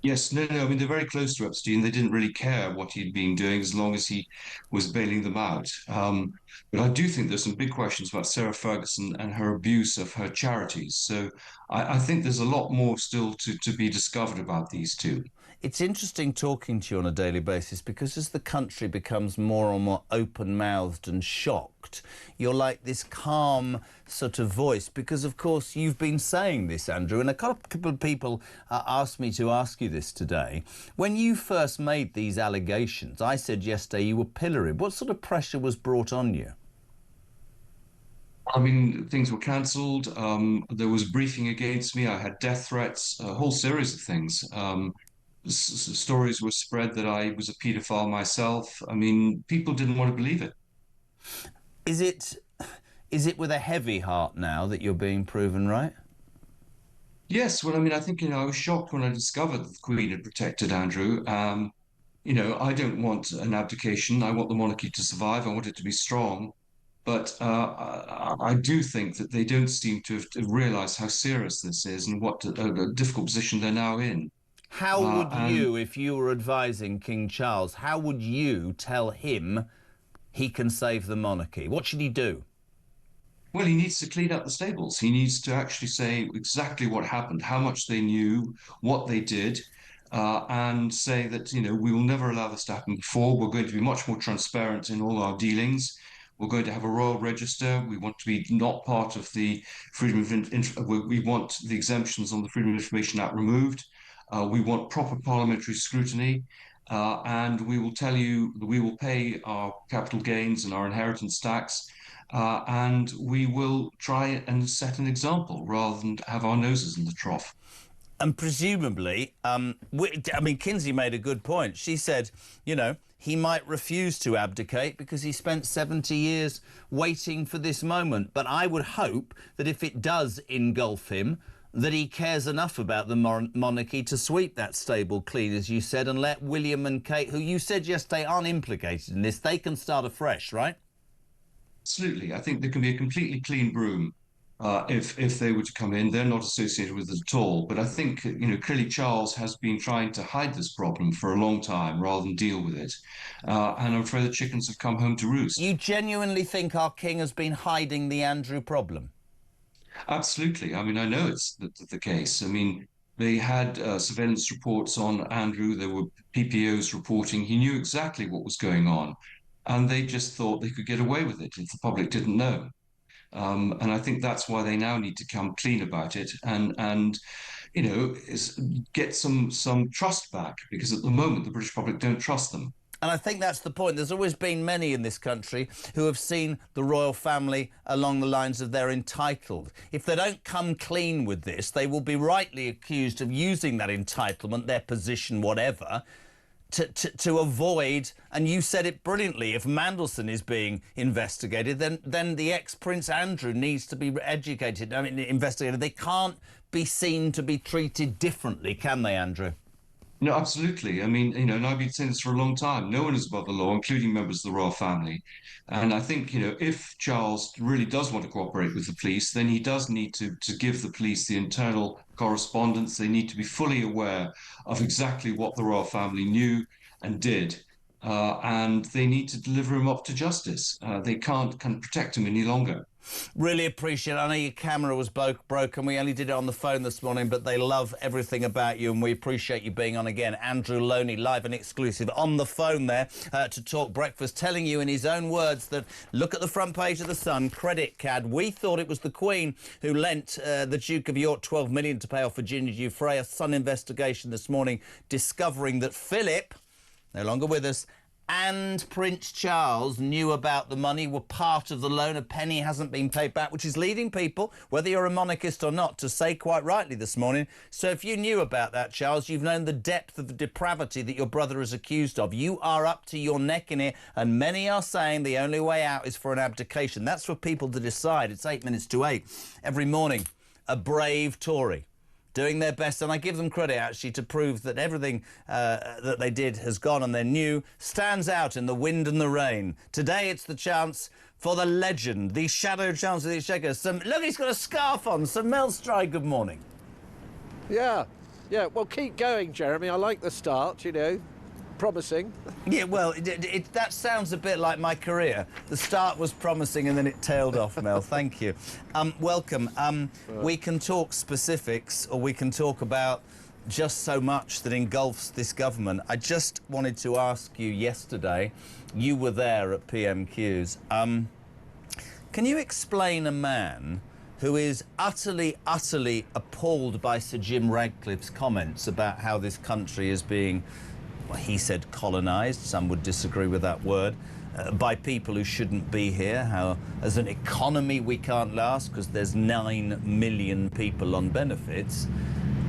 Yes, no, I mean, they're very close to Epstein. They didn't really care what he'd been doing as long as he was bailing them out. But I do think there's some big questions about Sarah Ferguson and her abuse of her charities. So I think there's a lot more still to be discovered about these two. It's interesting talking to you on a daily basis because as the country becomes more and more open-mouthed and shocked, you're like this calm sort of voice because, of course, you've been saying this, Andrew, and a couple of people asked me to ask you this today. When you first made these allegations, I said yesterday you were pilloried. What sort of pressure was brought on you? I mean, things were cancelled. There was briefing against me. I had death threats, a whole series of things. Stories were spread that I was a paedophile myself. I mean, people didn't want to believe it. Is it with a heavy heart now that you're being proven right? Yes, well, I mean, I think, I was shocked when I discovered that the Queen had protected Andrew. I don't want an abdication. I want the monarchy to survive. I want it to be strong. But I do think that they don't seem to have realised how serious this is and what a difficult position they're now in. How would you, if you were advising King Charles, how would you tell him he can save the monarchy? What should he do? Well, he needs to clean up the stables. He needs to actually say exactly what happened, how much they knew, what they did, and say that, we will never allow this to happen before. We're going to be much more transparent in all our dealings. We're going to have a royal register. We want to be not part of the freedom of we want the exemptions on the Freedom of Information Act removed. We want proper parliamentary scrutiny, and we will tell you that we will pay our capital gains and our inheritance tax, and we will try and set an example rather than have our noses in the trough. And presumably, Kinsey made a good point. She said, he might refuse to abdicate because he spent 70 years waiting for this moment. But I would hope that if it does engulf him, that he cares enough about the monarchy to sweep that stable clean, as you said, and let William and Kate, who you said yesterday aren't implicated in this, they can start afresh, right? Absolutely. I think there can be a completely clean broom if they were to come in. They're not associated with it at all. But I think, clearly Charles has been trying to hide this problem for a long time rather than deal with it. And I'm afraid the chickens have come home to roost. You genuinely think our king has been hiding the Andrew problem? Absolutely. I mean, I know it's the case. I mean, they had surveillance reports on Andrew. There were PPOs reporting. He knew exactly what was going on. And they just thought they could get away with it if the public didn't know. And I think that's why they now need to come clean about it and get some trust back, because at the moment the British public don't trust them. And I think that's the point. There's always been many in this country who have seen the royal family along the lines of they're entitled. If they don't come clean with this, they will be rightly accused of using that entitlement, their position, whatever, to avoid, and you said it brilliantly, if Mandelson is being investigated, then the ex-Prince Andrew needs to be investigated. They can't be seen to be treated differently, can they, Andrew? No, absolutely. I mean, and I've been saying this for a long time. No one is above the law, including members of the royal family. And I think, if Charles really does want to cooperate with the police, then he does need to give the police the internal correspondence. They need to be fully aware of exactly what the royal family knew and did. And they need to deliver him up to justice. They can't protect him any longer. Really appreciate it. I know your camera was broken. We only did it on the phone this morning, but they love everything about you, and we appreciate you being on again. Andrew Loney, live and exclusive on the phone there to Talk Breakfast, telling you in his own words that, look at the front page of The Sun, credit card. We thought it was the Queen who lent the Duke of York 12 million to pay off Virginia Giuffre. A Sun investigation this morning discovering that Philip, no longer with us, and Prince Charles knew about the money, were part of the loan. A penny hasn't been paid back, which is leading people, whether you're a monarchist or not, to say quite rightly this morning, so if you knew about that, Charles, you've known the depth of the depravity that your brother is accused of. You are up to your neck in it, and many are saying the only way out is for an abdication. That's for people to decide. It's 8 minutes to 8. Every morning, a brave Tory doing their best, and I give them credit, actually, to prove that everything that they did has gone and they're new, stands out in the wind and the rain. Today, it's the chance for the legend, the shadow chance of the Exchequer. Look, he's got a scarf on. Sir Mel Stride, good morning. Yeah, well, keep going, Jeremy. I like the start, promising. Yeah, well, that sounds a bit like my career. The start was promising and then it tailed off, Mel. Thank you. Welcome. We can talk specifics, or we can talk about just so much that engulfs this government. I just wanted to ask you yesterday, you were there at PMQs. Can you explain a man who is utterly, utterly appalled by Sir Jim Ratcliffe's comments about how this country is being, well, he said colonised, some would disagree with that word, by people who shouldn't be here, how as an economy we can't last because there's 9 million people on benefits.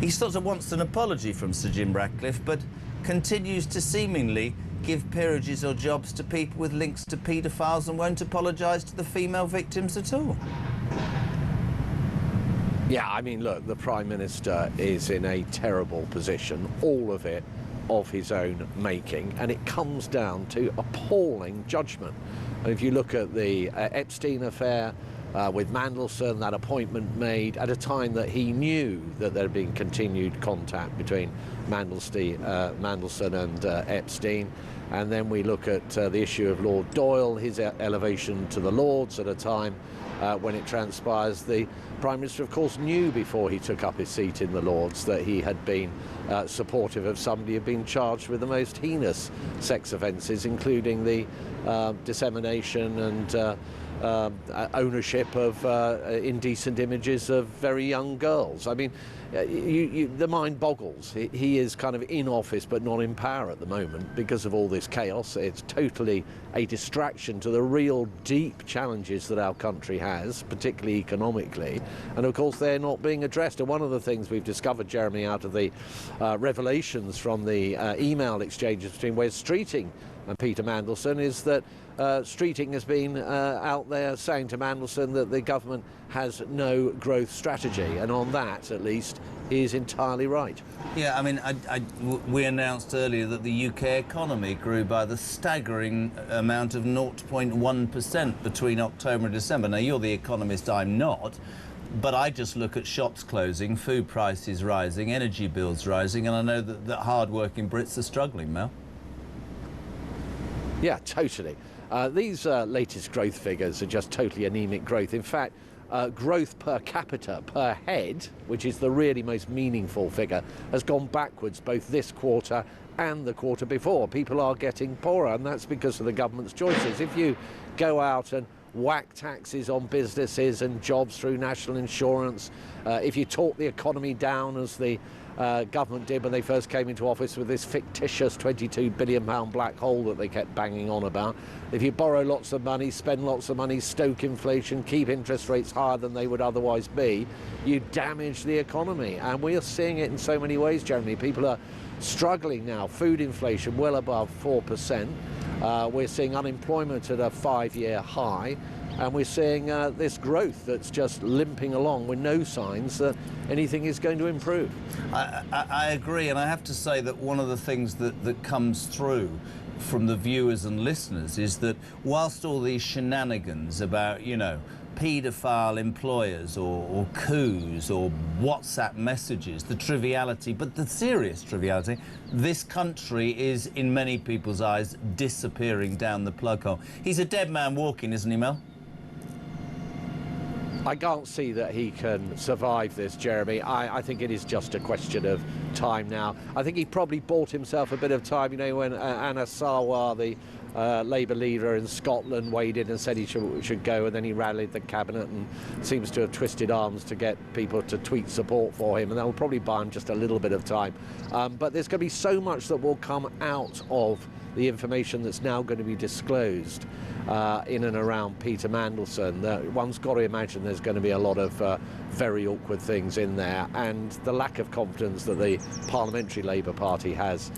He sort of wants an apology from Sir Jim Ratcliffe, but continues to seemingly give peerages or jobs to people with links to paedophiles and won't apologise to the female victims at all. Yeah, I mean, look, the Prime Minister is in a terrible position, all of it of his own making, and it comes down to appalling judgment. And if you look at the Epstein affair with Mandelson, that appointment made at a time that he knew that there had been continued contact between Mandelson and Epstein, and then we look at the issue of Lord Doyle, his elevation to the Lords at a time when it transpires the Prime Minister, of course, knew before he took up his seat in the Lords that he had been supportive of somebody who had been charged with the most heinous sex offences, including the dissemination and ownership of indecent images of very young girls. I mean, the mind boggles. He is kind of in office but not in power at the moment because of all this chaos. It's totally a distraction to the real deep challenges that our country has, particularly economically, and of course they're not being addressed. And one of the things we've discovered, Jeremy, out of the revelations from the email exchanges between Wes Streeting and Peter Mandelson is that Streeting has been out there saying to Mandelson that the government has no growth strategy, and on that, at least, he is entirely right. Yeah, I mean, we announced earlier that the UK economy grew by the staggering amount of 0.1% between October and December. Now, you're the economist, I'm not, but I just look at shops closing, food prices rising, energy bills rising, and I know that hard-working Brits are struggling, Mel. Yeah, totally. These latest growth figures are just totally anemic growth. In fact, growth per capita, per head, which is the really most meaningful figure, has gone backwards both this quarter and the quarter before. People are getting poorer, and that's because of the government's choices. If you go out and whack taxes on businesses and jobs through national insurance, if you talk the economy down as the government did when they first came into office with this fictitious £22 billion black hole that they kept banging on about. If you borrow lots of money, spend lots of money, stoke inflation, keep interest rates higher than they would otherwise be, you damage the economy. And we are seeing it in so many ways, Jeremy. People are struggling now. Food inflation well above 4%. We're seeing unemployment at a 5-year high. and we're seeing this growth that's just limping along with no signs that anything is going to improve. I agree, and I have to say that one of the things that comes through from the viewers and listeners is that whilst all these shenanigans about, you know, paedophile employers or coups or WhatsApp messages, the triviality, but the serious triviality, this country is, in many people's eyes, disappearing down the plug hole. He's a dead man walking, isn't he, Mel? I can't see that he can survive this, Jeremy. I think it is just a question of time now. I think he probably bought himself a bit of time, you know, when Anna Sarwar, the Labour leader in Scotland, weighed in and said he should go, and then he rallied the cabinet and seems to have twisted arms to get people to tweet support for him, and that will probably buy him just a little bit of time. But there's going to be so much that will come out of the information that's now going to be disclosed in and around Peter Mandelson. One's got to imagine there's going to be a lot of very awkward things in there, and the lack of confidence that the Parliamentary Labour Party has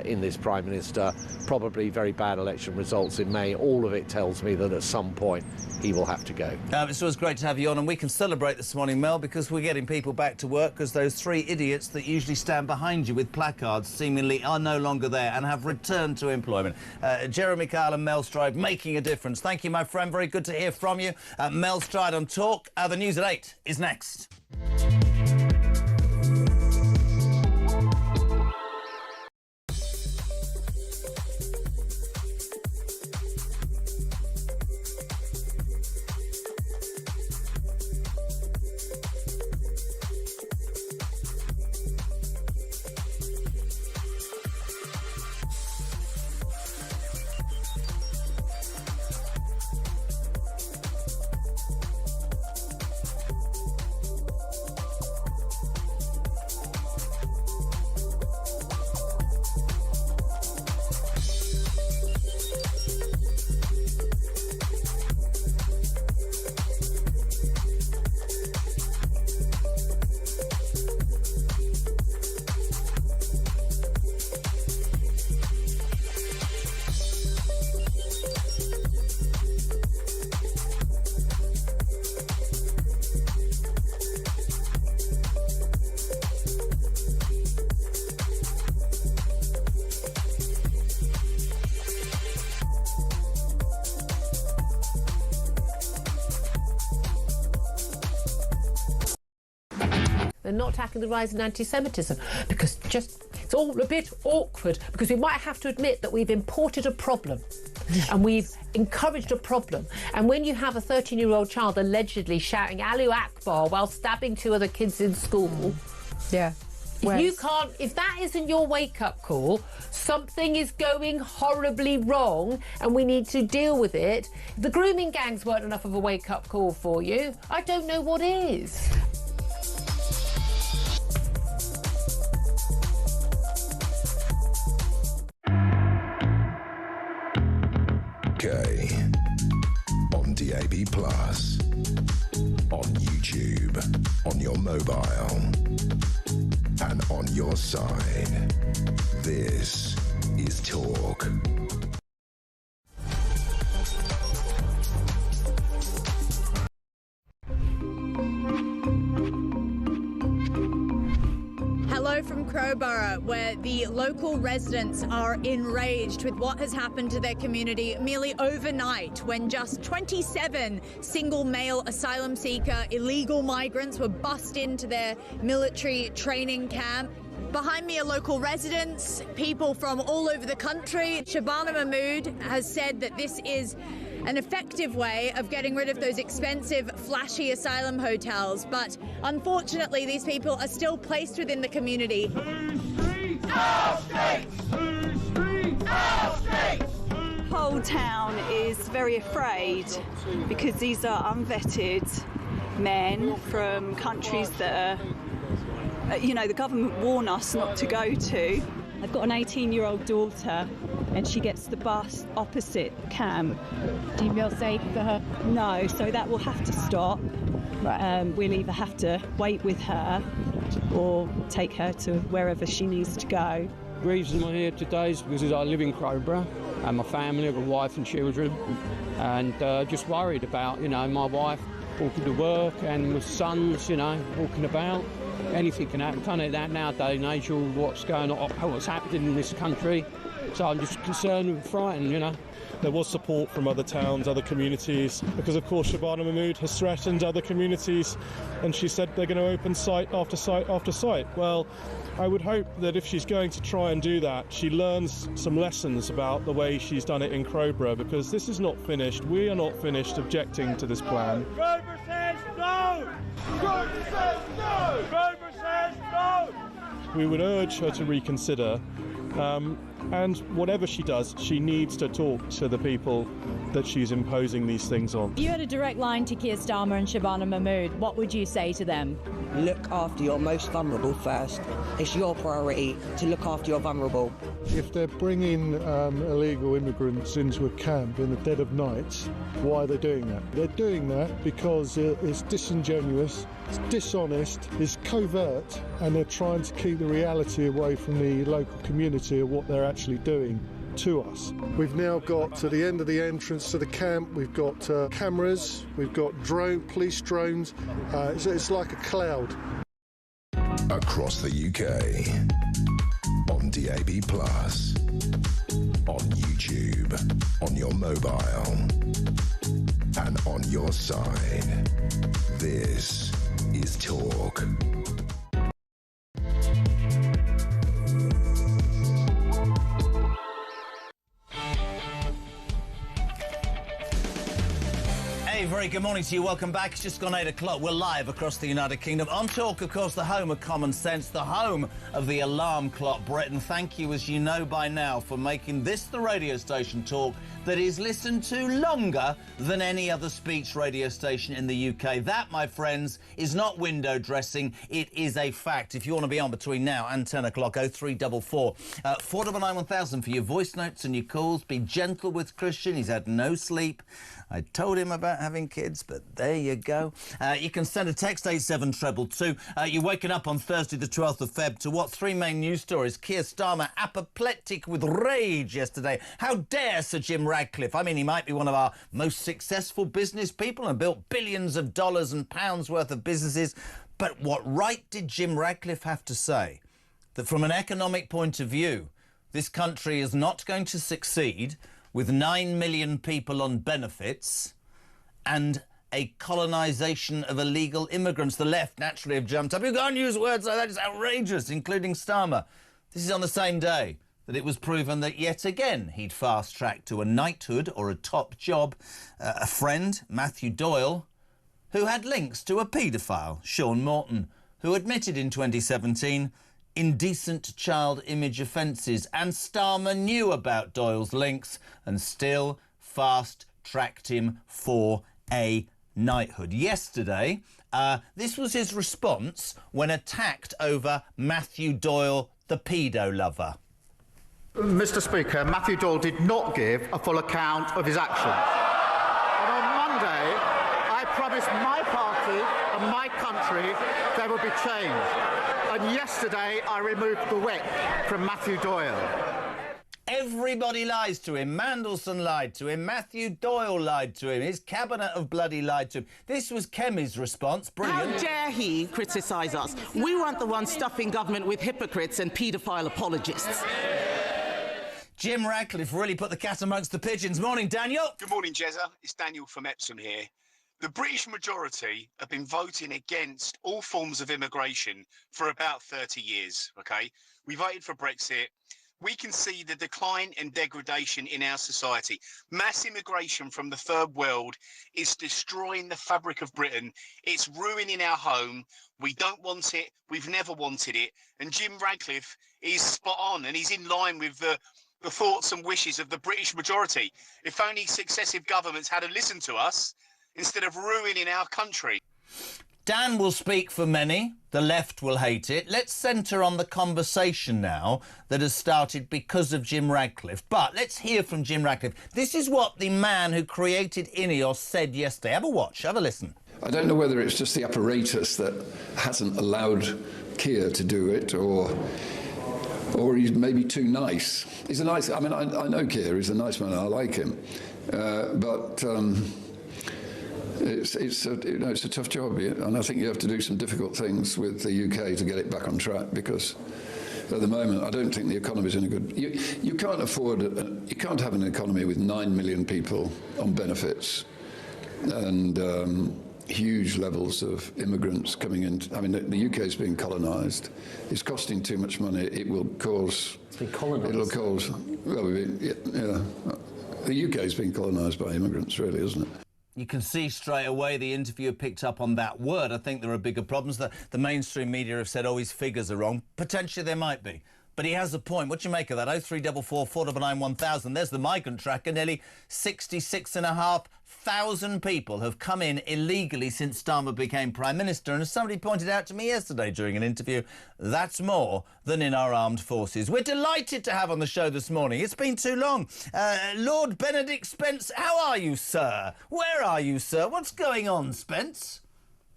in this Prime Minister, probably very bad election results in May. All of it tells me that at some point he will have to go. It's always great to have you on, and we can celebrate this morning, Mel, because we're getting people back to work, because those three idiots that usually stand behind you with placards seemingly are no longer there and have returned to employment. Jeremy Kyle and Mel Stride making a difference. Thank you, my friend. Very good to hear from you. Mel Stride on Talk. The news at 8 is next. They're not tackling the rise in anti-Semitism because it's all a bit awkward, because we might have to admit that we've imported a problem and we've encouraged a problem. And when you have a 13-year-old child allegedly shouting Allahu Akbar while stabbing two other kids in school, yeah. If that isn't your wake-up call, something is going horribly wrong and we need to deal with it. The grooming gangs weren't enough of a wake-up call for you. I don't know what is. On DAB+, on YouTube, on your mobile, and on your side. This is Talk. Hello from Crowborough, where the local residents are enraged with what has happened to their community merely overnight, when just 27 single male asylum seeker illegal migrants were bussed into their military training camp. Behind me are local residents, people from all over the country. Shabana Mahmood has said that this is an effective way of getting rid of those expensive, flashy asylum hotels. But unfortunately, these people are still placed within the community. Whole town is very afraid because these are unvetted men from countries that are, the government warn us not to go to. I've got an 18-year-old daughter and she gets the bus opposite camp. Do you feel safe for her? No, so that will have to stop. Right. We'll either have to wait with her or take her to wherever she needs to go. The reason I'm here today is because I live in Crowborough and my family. I've got a wife and children, and just worried about, you know, my wife walking to work and my sons, you know, walking about. Anything can happen, can't it, that nowadays and age, all what's going on, what's happening in this country. So I'm just concerned and frightened, you know. There was support from other towns, other communities, because of course Shabana Mahmood has threatened other communities, and she said they're going to open site after site after site. Well, I would hope that if she's going to try and do that, she learns some lessons about the way she's done it in Crowborough, because this is not finished. We are not finished objecting to this plan. Grover says no! Grover says no! Grover says no! We would urge her to reconsider, and whatever she does, she needs to talk to the people that she's imposing these things on. If you had a direct line to Keir Starmer and Shabana Mahmood, what would you say to them? Look after your most vulnerable first. It's your priority to look after your vulnerable. If they're bringing illegal immigrants into a camp in the dead of night, why are they doing that? They're doing that because it's disingenuous, it's dishonest, it's covert, and they're trying to keep the reality away from the local community of what they're actually doing to us. We've now got to the end of the entrance to the camp, we've got cameras, we've got police drones, it's like a cloud. Across the UK, on DAB+, on YouTube, on your mobile, and on your side. This is Talk. Very good morning to you. Welcome back. It's just gone 8 o'clock. We're live across the United Kingdom on Talk, of course, the home of common sense, the home of the alarm clock. Britain, thank you, as you know by now, for making this the radio station, Talk, that is listened to longer than any other speech radio station in the UK. That, my friends, is not window dressing. It is a fact. If you want to be on between now and 10 o'clock, 0344 499 1000 for your voice notes and your calls. Be gentle with Christian. He's had no sleep. I told him about having kids, but there you go. You can send a text 87222. You're waking up on Thursday the 12th of Feb to what? Three main news stories. Keir Starmer apoplectic with rage yesterday. How dare Sir Jim Ratcliffe? I mean, he might be one of our most successful business people and built billions of dollars and pounds worth of businesses. But what right did Jim Ratcliffe have to say? That from an economic point of view, this country is not going to succeed with 9 million people on benefits and a colonisation of illegal immigrants. The left naturally have jumped up. You can't use words like that. It's outrageous, including Starmer. This is on the same day that it was proven that yet again he'd fast-tracked to a knighthood or a top job a friend, Matthew Doyle, who had links to a paedophile, Sean Morton, who admitted in 2017 indecent child image offences, and Starmer knew about Doyle's links and still fast-tracked him for a knighthood. Yesterday, this was his response when attacked over Matthew Doyle, the paedo lover. Mr. Speaker, Matthew Doyle did not give a full account of his actions. And on Monday, I promised my party and my country there would be change. And yesterday, I removed the whip from Matthew Doyle. Everybody lies to him. Mandelson lied to him. Matthew Doyle lied to him. His cabinet of bloody lied to him. This was Kemi's response. Brilliant. How dare he criticise us? We weren't the ones stuffing government with hypocrites and paedophile apologists. Jim Ratcliffe really put the cat amongst the pigeons. Morning, Daniel. Good morning, Jezza. It's Daniel from Epsom here. The British majority have been voting against all forms of immigration for about 30 years, OK? We voted for Brexit. We can see the decline and degradation in our society. Mass immigration from the third world is destroying the fabric of Britain. It's ruining our home. We don't want it. We've never wanted it. And Jim Ratcliffe is spot on, and he's in line with the thoughts and wishes of the British majority. If only successive governments had to listen to us instead of ruining our country. Dan will speak for many. The left will hate it. Let's centre on the conversation now that has started because of Jim Ratcliffe. But let's hear from Jim Ratcliffe. This is what the man who created INEOS said yesterday. Have a watch, have a listen. I don't know whether it's just the apparatus that hasn't allowed Keir to do it, or or he's maybe too nice. He's a nice. I mean, I know Keir. He's a nice man. I like him, but. It's a tough job, and I think you have to do some difficult things with the UK to get it back on track, because at the moment I don't think the economy is in a good. You can't afford. You can't have an economy with 9 million people on benefits, and huge levels of immigrants coming in. I mean, the UK is being colonised. It's costing too much money. It will cause. It'll cause. Well, the UK is being colonised by immigrants, really, isn't it? You can see straight away the interviewer picked up on that word. I think there are bigger problems. The mainstream media have said, oh, his figures are wrong. Potentially they might be. But he has a point. What do you make of that? 0344 499 1000. There's the migrant tracker. Nearly 66,500 people have come in illegally since Starmer became Prime Minister. And as somebody pointed out to me yesterday during an interview, that's more than in our armed forces. We're delighted to have on the show this morning. It's been too long. Lord Benedict Spence, how are you, sir? Where are you, sir? What's going on, Spence?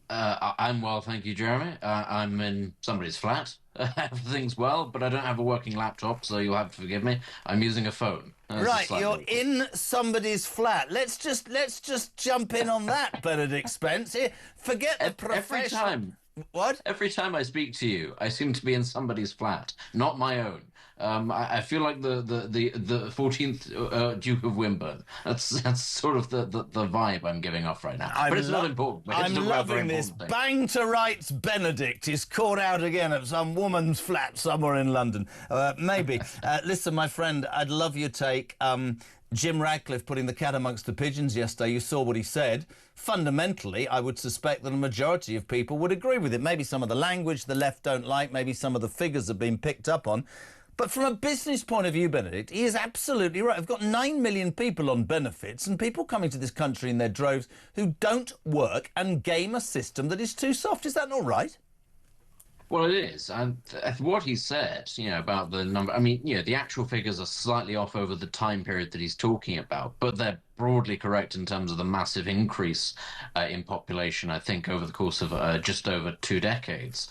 I'm well, thank you, Jeremy. I'm in somebody's flat. Everything's well, but I don't have a working laptop, so you'll have to forgive me. I'm using a phone. Right, you're in somebody's flat. Let's just jump in on that, Benedict Spence. Forget the profession. Every time. What? Every time I speak to you, I seem to be in somebody's flat, not my own. I feel like the 14th Duke of Wimburn. That's sort of the vibe I'm giving off right now. But it's not important. I'm loving this. Bang to rights Benedict is caught out again at some woman's flat somewhere in London. Maybe. Listen, my friend, I'd love your take. Jim Ratcliffe putting the cat amongst the pigeons yesterday. You saw what he said. Fundamentally, I would suspect that a majority of people would agree with it. Maybe some of the language the left don't like. Maybe some of the figures have been picked up on. But from a business point of view, Benedict, he is absolutely right. I've got 9 million people on benefits and people coming to this country in their droves who don't work and game a system that is too soft. Is that not right? Well, it is. And what he said, about the number, I mean, the actual figures are slightly off over the time period that he's talking about, but they're broadly correct in terms of the massive increase in population, I think, over the course of just over 2 decades.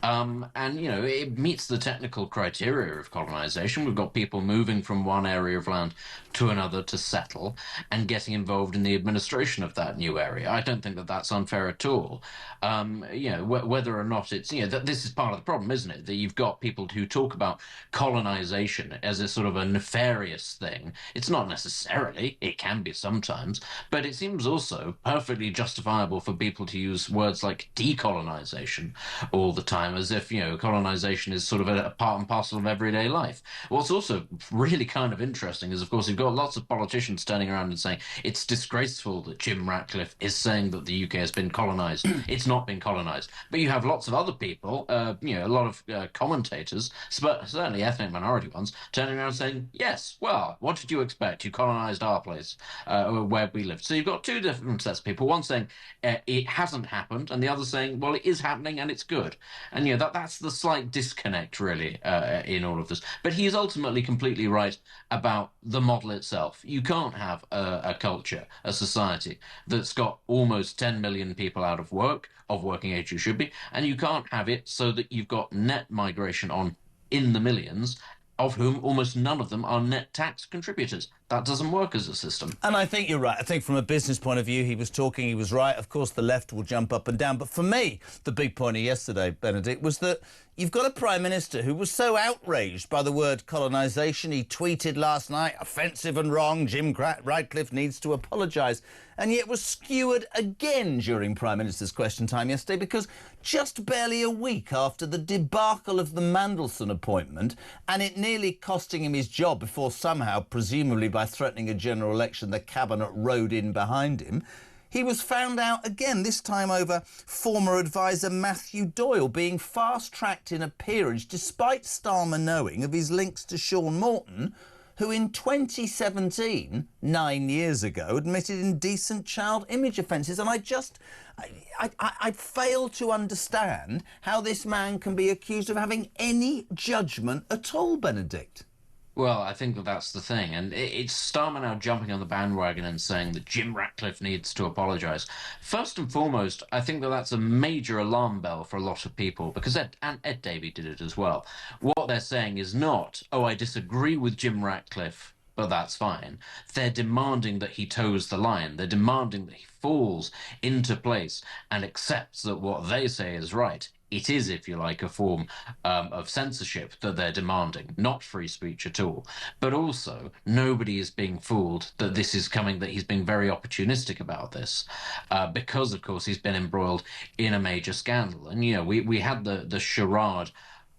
And, it meets the technical criteria of colonization. We've got people moving from one area of land to another to settle and getting involved in the administration of that new area. I don't think that that's unfair at all. Whether or not it's, this is part of the problem, isn't it? That you've got people who talk about colonization as a sort of a nefarious thing. It's not necessarily. It can be sometimes, but it seems also perfectly justifiable for people to use words like decolonization all the time, as if, colonization is sort of a part and parcel of everyday life. What's also really kind of interesting is, of course, you've got lots of politicians turning around and saying it's disgraceful that Jim Ratcliffe is saying that the UK has been colonized. It's not been colonized. But you have lots of other people, a lot of commentators, certainly ethnic minority ones, turning around saying, yes, well, what did you expect? You colonized our place, where we lived. So you've got two different sets of people, one saying it hasn't happened, and the other saying, well, it is happening and it's good. And that's the slight disconnect, really, in all of this. But he is ultimately completely right about the model itself. You can't have a culture, a society that's got almost 10 million people out of work, of working age you should be, and you can't have it so that you've got net migration on in the millions, of whom almost none of them are net tax contributors. That doesn't work as a system. And I think you're right. I think from a business point of view, he was right. Of course, the left will jump up and down. But for me, the big point of yesterday, Benedict, was that you've got a Prime Minister who was so outraged by the word colonisation. He tweeted last night, offensive and wrong, Jim Ratcliffe needs to apologise. And yet was skewered again during Prime Minister's Question Time yesterday, because just barely a week after the debacle of the Mandelson appointment, and it nearly costing him his job before somehow, presumably by threatening a general election, the cabinet rode in behind him, he was found out again, this time over former advisor Matthew Doyle being fast-tracked in a peerage despite Starmer knowing of his links to Sean Morton, who in 2017, 9 years ago, admitted indecent child image offences. And I fail to understand how this man can be accused of having any judgment at all, Benedict. Well, I think that that's the thing. And it's Starmer now jumping on the bandwagon and saying that Jim Ratcliffe needs to apologise. First and foremost, I think that that's a major alarm bell for a lot of people, because Ed Davey did it as well. What they're saying is not, oh, I disagree with Jim Ratcliffe, but that's fine. They're demanding that he toes the line. They're demanding that he falls into place and accepts that what they say is right. It is, if you like, a form of censorship that they're demanding, not free speech at all. But also, nobody is being fooled that this is coming, that he's being very opportunistic about this, because, of course, he's been embroiled in a major scandal. And, you know, we had the charade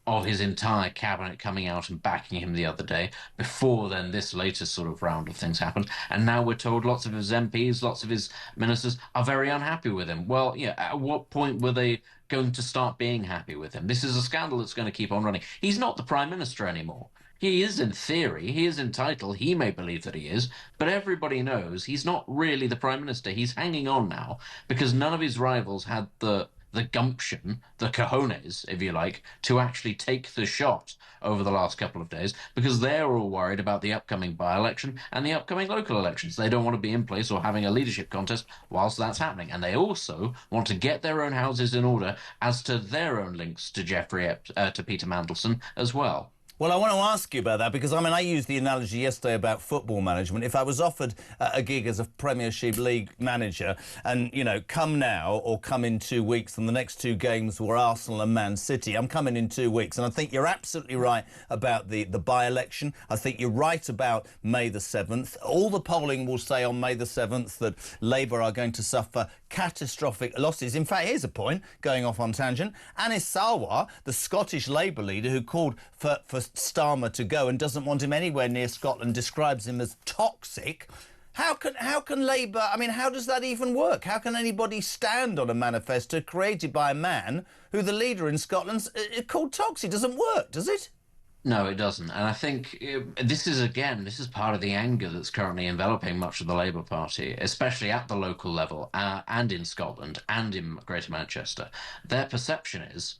of his entire cabinet coming out and backing him the other day. Before then, this latest sort of round of things happened. And now we're told lots of his MPs, lots of his ministers are very unhappy with him. Well, yeah, at what point were they going to start being happy with him? This is a scandal that's going to keep on running. He's not the Prime Minister anymore. He is in theory, he is entitled, he may believe that he is, but everybody knows he's not really the Prime Minister. He's hanging on now because none of his rivals had the gumption, the cojones, if you like, to actually take the shot over the last couple of days, because they're all worried about the upcoming by-election and the upcoming local elections. They don't want to be in place or having a leadership contest whilst that's happening. And they also want to get their own houses in order as to their own links to to Peter Mandelson as well. Well, I want to ask you about that because, I mean, I used the analogy yesterday about football management. If I was offered a gig as a Premiership League manager and, you know, come now or come in 2 weeks, and the next two games were Arsenal and Man City, I'm coming in 2 weeks. And I think you're absolutely right about the by-election. I think you're right about May the 7th. All the polling will say on May the 7th that Labour are going to suffer catastrophic losses. In fact, here's a point, going off on tangent. Anis Sarwar, the Scottish Labour leader who called for Starmer to go and doesn't want him anywhere near Scotland, describes him as toxic. How can Labour, I mean, how does that even work? How can anybody stand on a manifesto created by a man who the leader in Scotland's called toxic? It doesn't work, does it? No, it doesn't. And I think this is part of the anger that's currently enveloping much of the Labour Party, especially at the local level and in Scotland and in Greater Manchester. Their perception is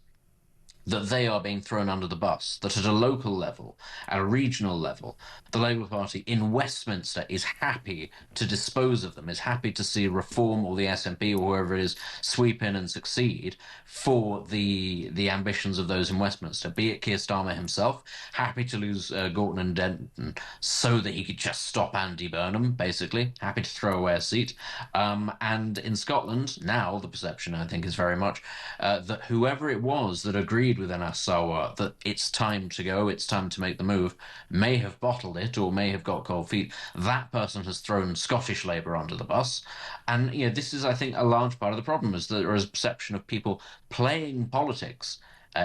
that they are being thrown under the bus, that at a local level, at a regional level, the Labour Party in Westminster is happy to dispose of them, is happy to see Reform or the SNP or whoever it is sweep in and succeed for the ambitions of those in Westminster, be it Keir Starmer himself, happy to lose Gorton and Denton so that he could just stop Andy Burnham, basically, happy to throw away a seat. And in Scotland, now the perception, I think, is very much that whoever it was that agreed with Anas Sarwar that it's time to go, it's time to make the move, may have bottled it or may have got cold feet. That person has thrown Scottish Labour under the bus. And you know, this is, I think, a large part of the problem, is that there is a perception of people playing politics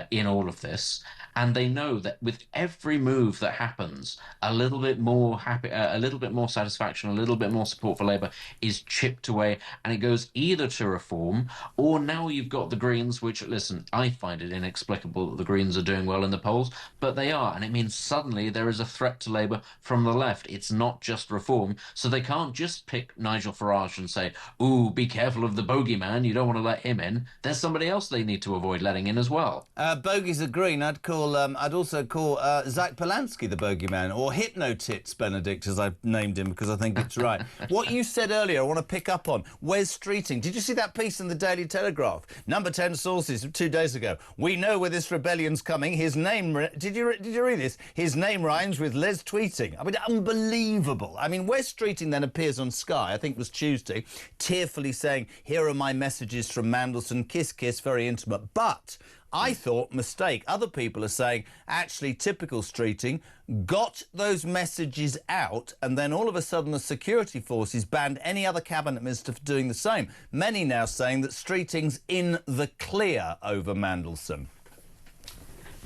in all of this, and they know that with every move that happens, a little bit more satisfaction, a little bit more support for Labour is chipped away, and it goes either to Reform, or now you've got the Greens, which, listen, I find it inexplicable that the Greens are doing well in the polls, but they are, and it means suddenly there is a threat to Labour from the left. It's not just Reform, so they can't just pick Nigel Farage and say, ooh, be careful of the bogeyman, you don't want to let him in. There's somebody else they need to avoid letting in as well. Bogies are green. I'd also call Zach Polanski the bogeyman, or Hypnotits Benedict, as I've named him, because I think it's right. What you said earlier, I want to pick up on. Wes Streeting. Did you see that piece in the Daily Telegraph? Number 10 sources 2 days ago. We know where this rebellion's coming. His name... Did you read this? His name rhymes with Les Tweeting. I mean, unbelievable. I mean, Wes Streeting then appears on Sky, I think it was Tuesday, tearfully saying, here are my messages from Mandelson, kiss, kiss, very intimate. But I thought, mistake. Other people are saying, actually, typical Streeting, got those messages out, and then all of a sudden the security forces banned any other cabinet minister for doing the same. Many now saying that Streeting's in the clear over Mandelson.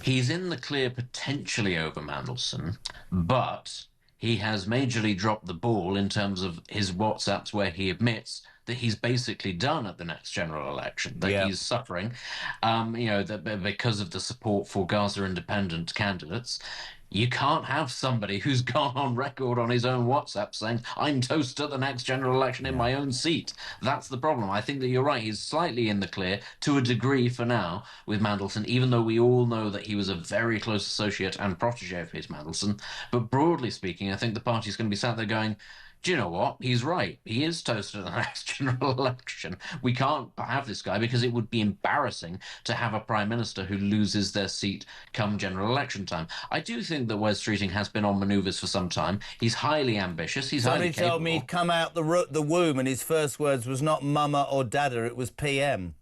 He's in the clear potentially over Mandelson, but he has majorly dropped the ball in terms of his WhatsApps where he admits that he's basically done at the next general election, that he's suffering, that because of the support for Gaza independent candidates. You can't have somebody who's gone on record on his own WhatsApp saying, I'm toast at the next general election in my own seat. That's the problem. I think that you're right. He's slightly in the clear to a degree for now with Mandelson, even though we all know that he was a very close associate and protege of his, Mandelson. But broadly speaking, I think the party's going to be sat there going, do you know what? He's right. He is toasted at the next general election. We can't have this guy because it would be embarrassing to have a prime minister who loses their seat come general election time. I do think that Wes Streeting has been on manoeuvres for some time. He's highly ambitious. He's highly capable. Somebody told me he'd come out the womb and his first words was not mama or dada, it was PM.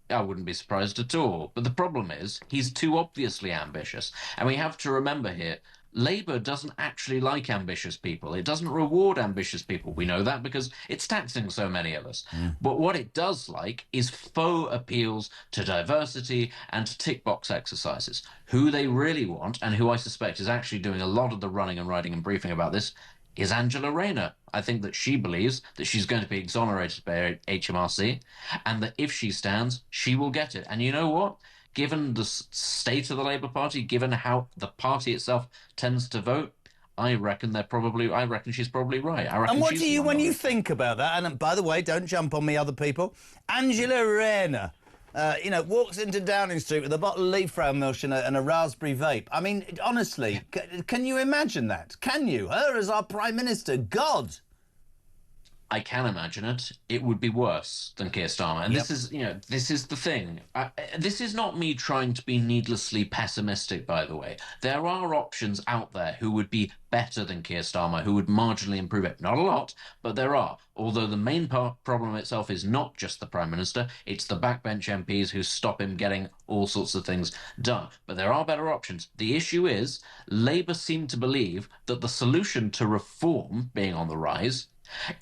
I wouldn't be surprised at all. But the problem is he's too obviously ambitious. And we have to remember here, Labour doesn't actually like ambitious people. It doesn't reward ambitious people. We know that because it's taxing so many of us. But what it does like is faux appeals to diversity and to tick box exercises. Who they really want, and who I suspect is actually doing a lot of the running and writing and briefing about this, is Angela Rayner. I think that she believes that she's going to be exonerated by HMRC, and that if she stands, she will get it. And you know what? Given the state of the Labour Party, given how the party itself tends to vote, I reckon she's probably right. And what do you, when you think about that, and by the way, don't jump on me, other people, Angela Rayner, walks into Downing Street with a bottle of Liefraumilch and a raspberry vape. I mean, honestly, can you imagine that? Can you? Her as our Prime Minister, God! I can imagine it. It would be worse than Keir Starmer. And this is the thing. This is not me trying to be needlessly pessimistic, by the way. There are options out there who would be better than Keir Starmer, who would marginally improve it. Not a lot, but there are. Although the main problem itself is not just the Prime Minister, it's the backbench MPs who stop him getting all sorts of things done. But there are better options. The issue is, Labour seem to believe that the solution to reform being on the rise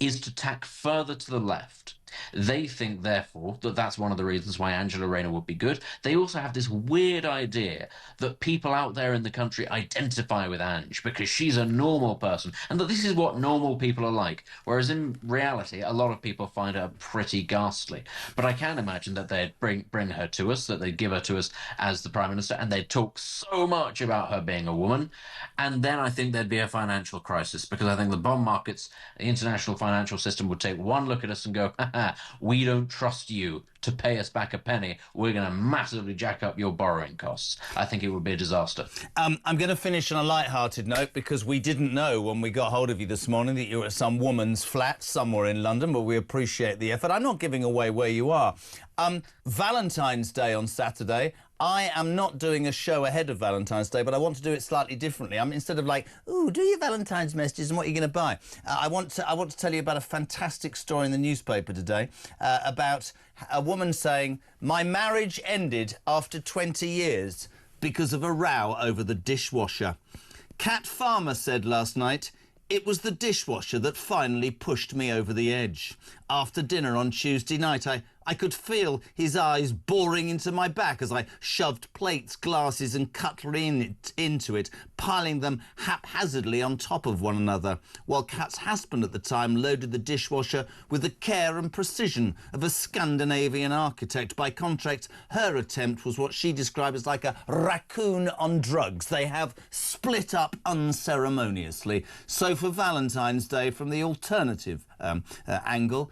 is to tack further to the left. They think, therefore, that that's one of the reasons why Angela Rayner would be good. They also have this weird idea that people out there in the country identify with Ange because she's a normal person, and that this is what normal people are like, whereas in reality, a lot of people find her pretty ghastly. But I can imagine that they'd bring her to us, that they'd give her to us as the Prime Minister, and they'd talk so much about her being a woman, and then I think there'd be a financial crisis, because I think the bond markets, the international financial system would take one look at us and go, we don't trust you to pay us back a penny. We're going to massively jack up your borrowing costs. I think it would be a disaster. I'm going to finish on a light-hearted note, because we didn't know when we got hold of you this morning that you were at some woman's flat somewhere in London, but we appreciate the effort. I'm not giving away where you are. Valentine's Day on Saturday. I am not doing a show ahead of Valentine's Day, but I want to do it slightly differently. Instead of like, ooh, do your Valentine's messages and what are you going to buy? I want to tell you about a fantastic story in the newspaper today about a woman saying, my marriage ended after 20 years because of a row over the dishwasher. Cat Farmer said last night, it was the dishwasher that finally pushed me over the edge. After dinner on Tuesday night, I could feel his eyes boring into my back as I shoved plates, glasses and cutlery into it, piling them haphazardly on top of one another, while Kat's husband at the time loaded the dishwasher with the care and precision of a Scandinavian architect. By contrast, her attempt was what she described as like a raccoon on drugs. They have split up unceremoniously. So for Valentine's Day, from the alternative angle,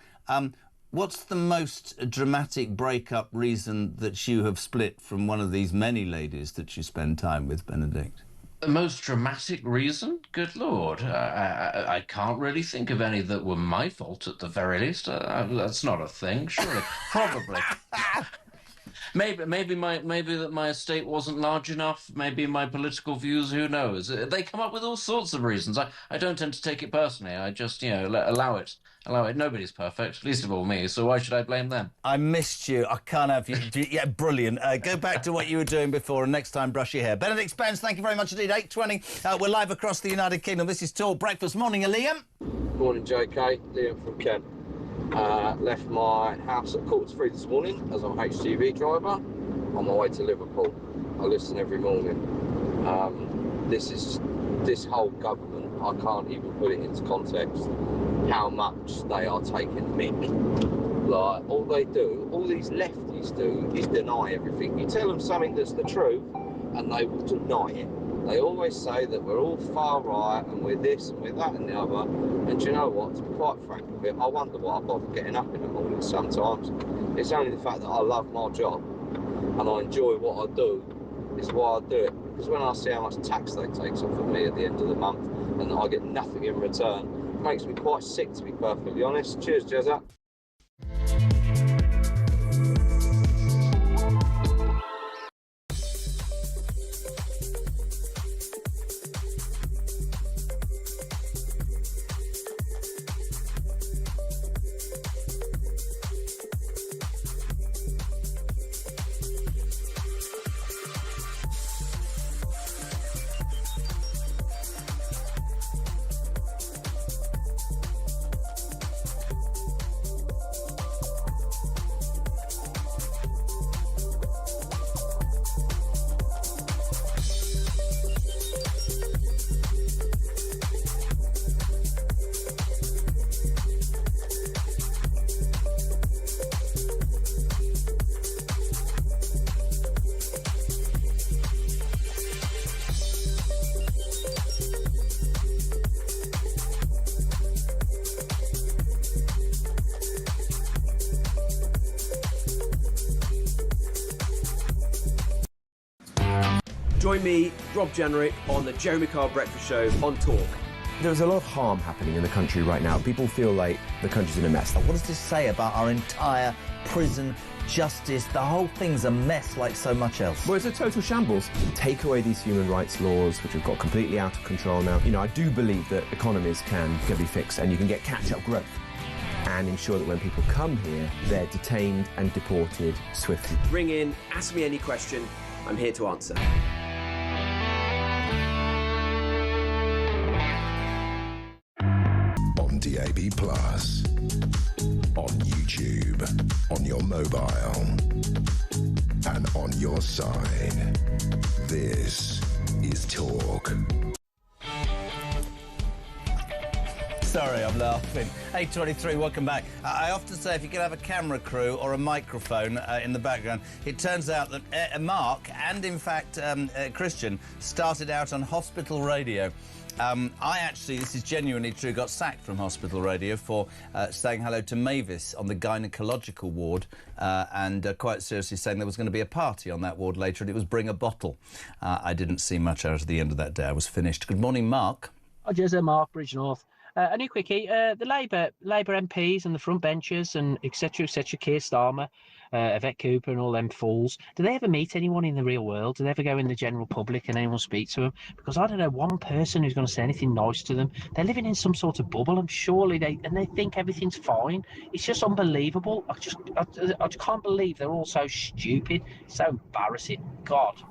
what's the most dramatic breakup reason that you have split from one of these many ladies that you spend time with, Benedict? The most dramatic reason? Good Lord. I can't really think of any that were my fault at the very least. That's not a thing, surely. Probably. Maybe that my estate wasn't large enough. Maybe my political views. Who knows? They come up with all sorts of reasons. I don't tend to take it personally. I just allow it. Nobody's perfect, least of all me. So why should I blame them? I missed you. I can't have you. Yeah, brilliant. Go back to what you were doing before, and next time brush your hair. Benedict Spence, thank you very much indeed. 8:20. We're live across the United Kingdom. This is Talk Breakfast. Morning, Liam. Morning, JK. Liam from Kent. Left my house at 2:45 this morning as I'm a HGV driver on my way to Liverpool. I listen every morning. This whole government, I can't even put it into context how much they are taking the mick. Like, all they do, all these lefties do, is deny everything. You tell them something that's the truth, and they will deny it. They always say that we're all far right, and we're this, and we're that, and the other. And do you know what? To be quite frank with it, I wonder why I bother getting up in the morning sometimes. It's only the fact that I love my job, and I enjoy what I do, is why I do it. Because when I see how much tax they take off of me at the end of the month, and I get nothing in return, it makes me quite sick, to be perfectly honest. Cheers, Jezza. Join me, Rob Jenrick, on the Jeremy Carr Breakfast Show on Talk. There's a lot of harm happening in the country right now. People feel like the country's in a mess. What does this say about our entire prison, justice? The whole thing's a mess like so much else. Well, it's a total shambles. Take away these human rights laws, which have got completely out of control now. You know, I do believe that economies can be fixed and you can get catch-up growth and ensure that when people come here, they're detained and deported swiftly. Ring in, ask me any question. I'm here to answer. On DAB+, on YouTube, on your mobile, and on your side. This is Talk. Sorry, I'm laughing. 8:23, welcome back. I often say if you could have a camera crew or a microphone in the background, it turns out that Mark and, in fact, Christian started out on hospital radio. I actually, this is genuinely true, got sacked from hospital radio for saying hello to Mavis on the gynecological ward and quite seriously saying there was going to be a party on that ward later and it was bring a bottle. I didn't see much out of the end of that day. I was finished. Good morning, Mark. Hi, Jezza, Mark, Bridge North. A new quickie, the Labour MPs and the front benchers and etc., Keir Starmer, Yvette Cooper and all them fools, do they ever meet anyone in the real world? Do they ever go in the general public and anyone speak to them? Because I don't know one person who's going to say anything nice to them. They're living in some sort of bubble, and surely they think everything's fine. It's just unbelievable. I just can't believe they're all so stupid. It's so embarrassing. God.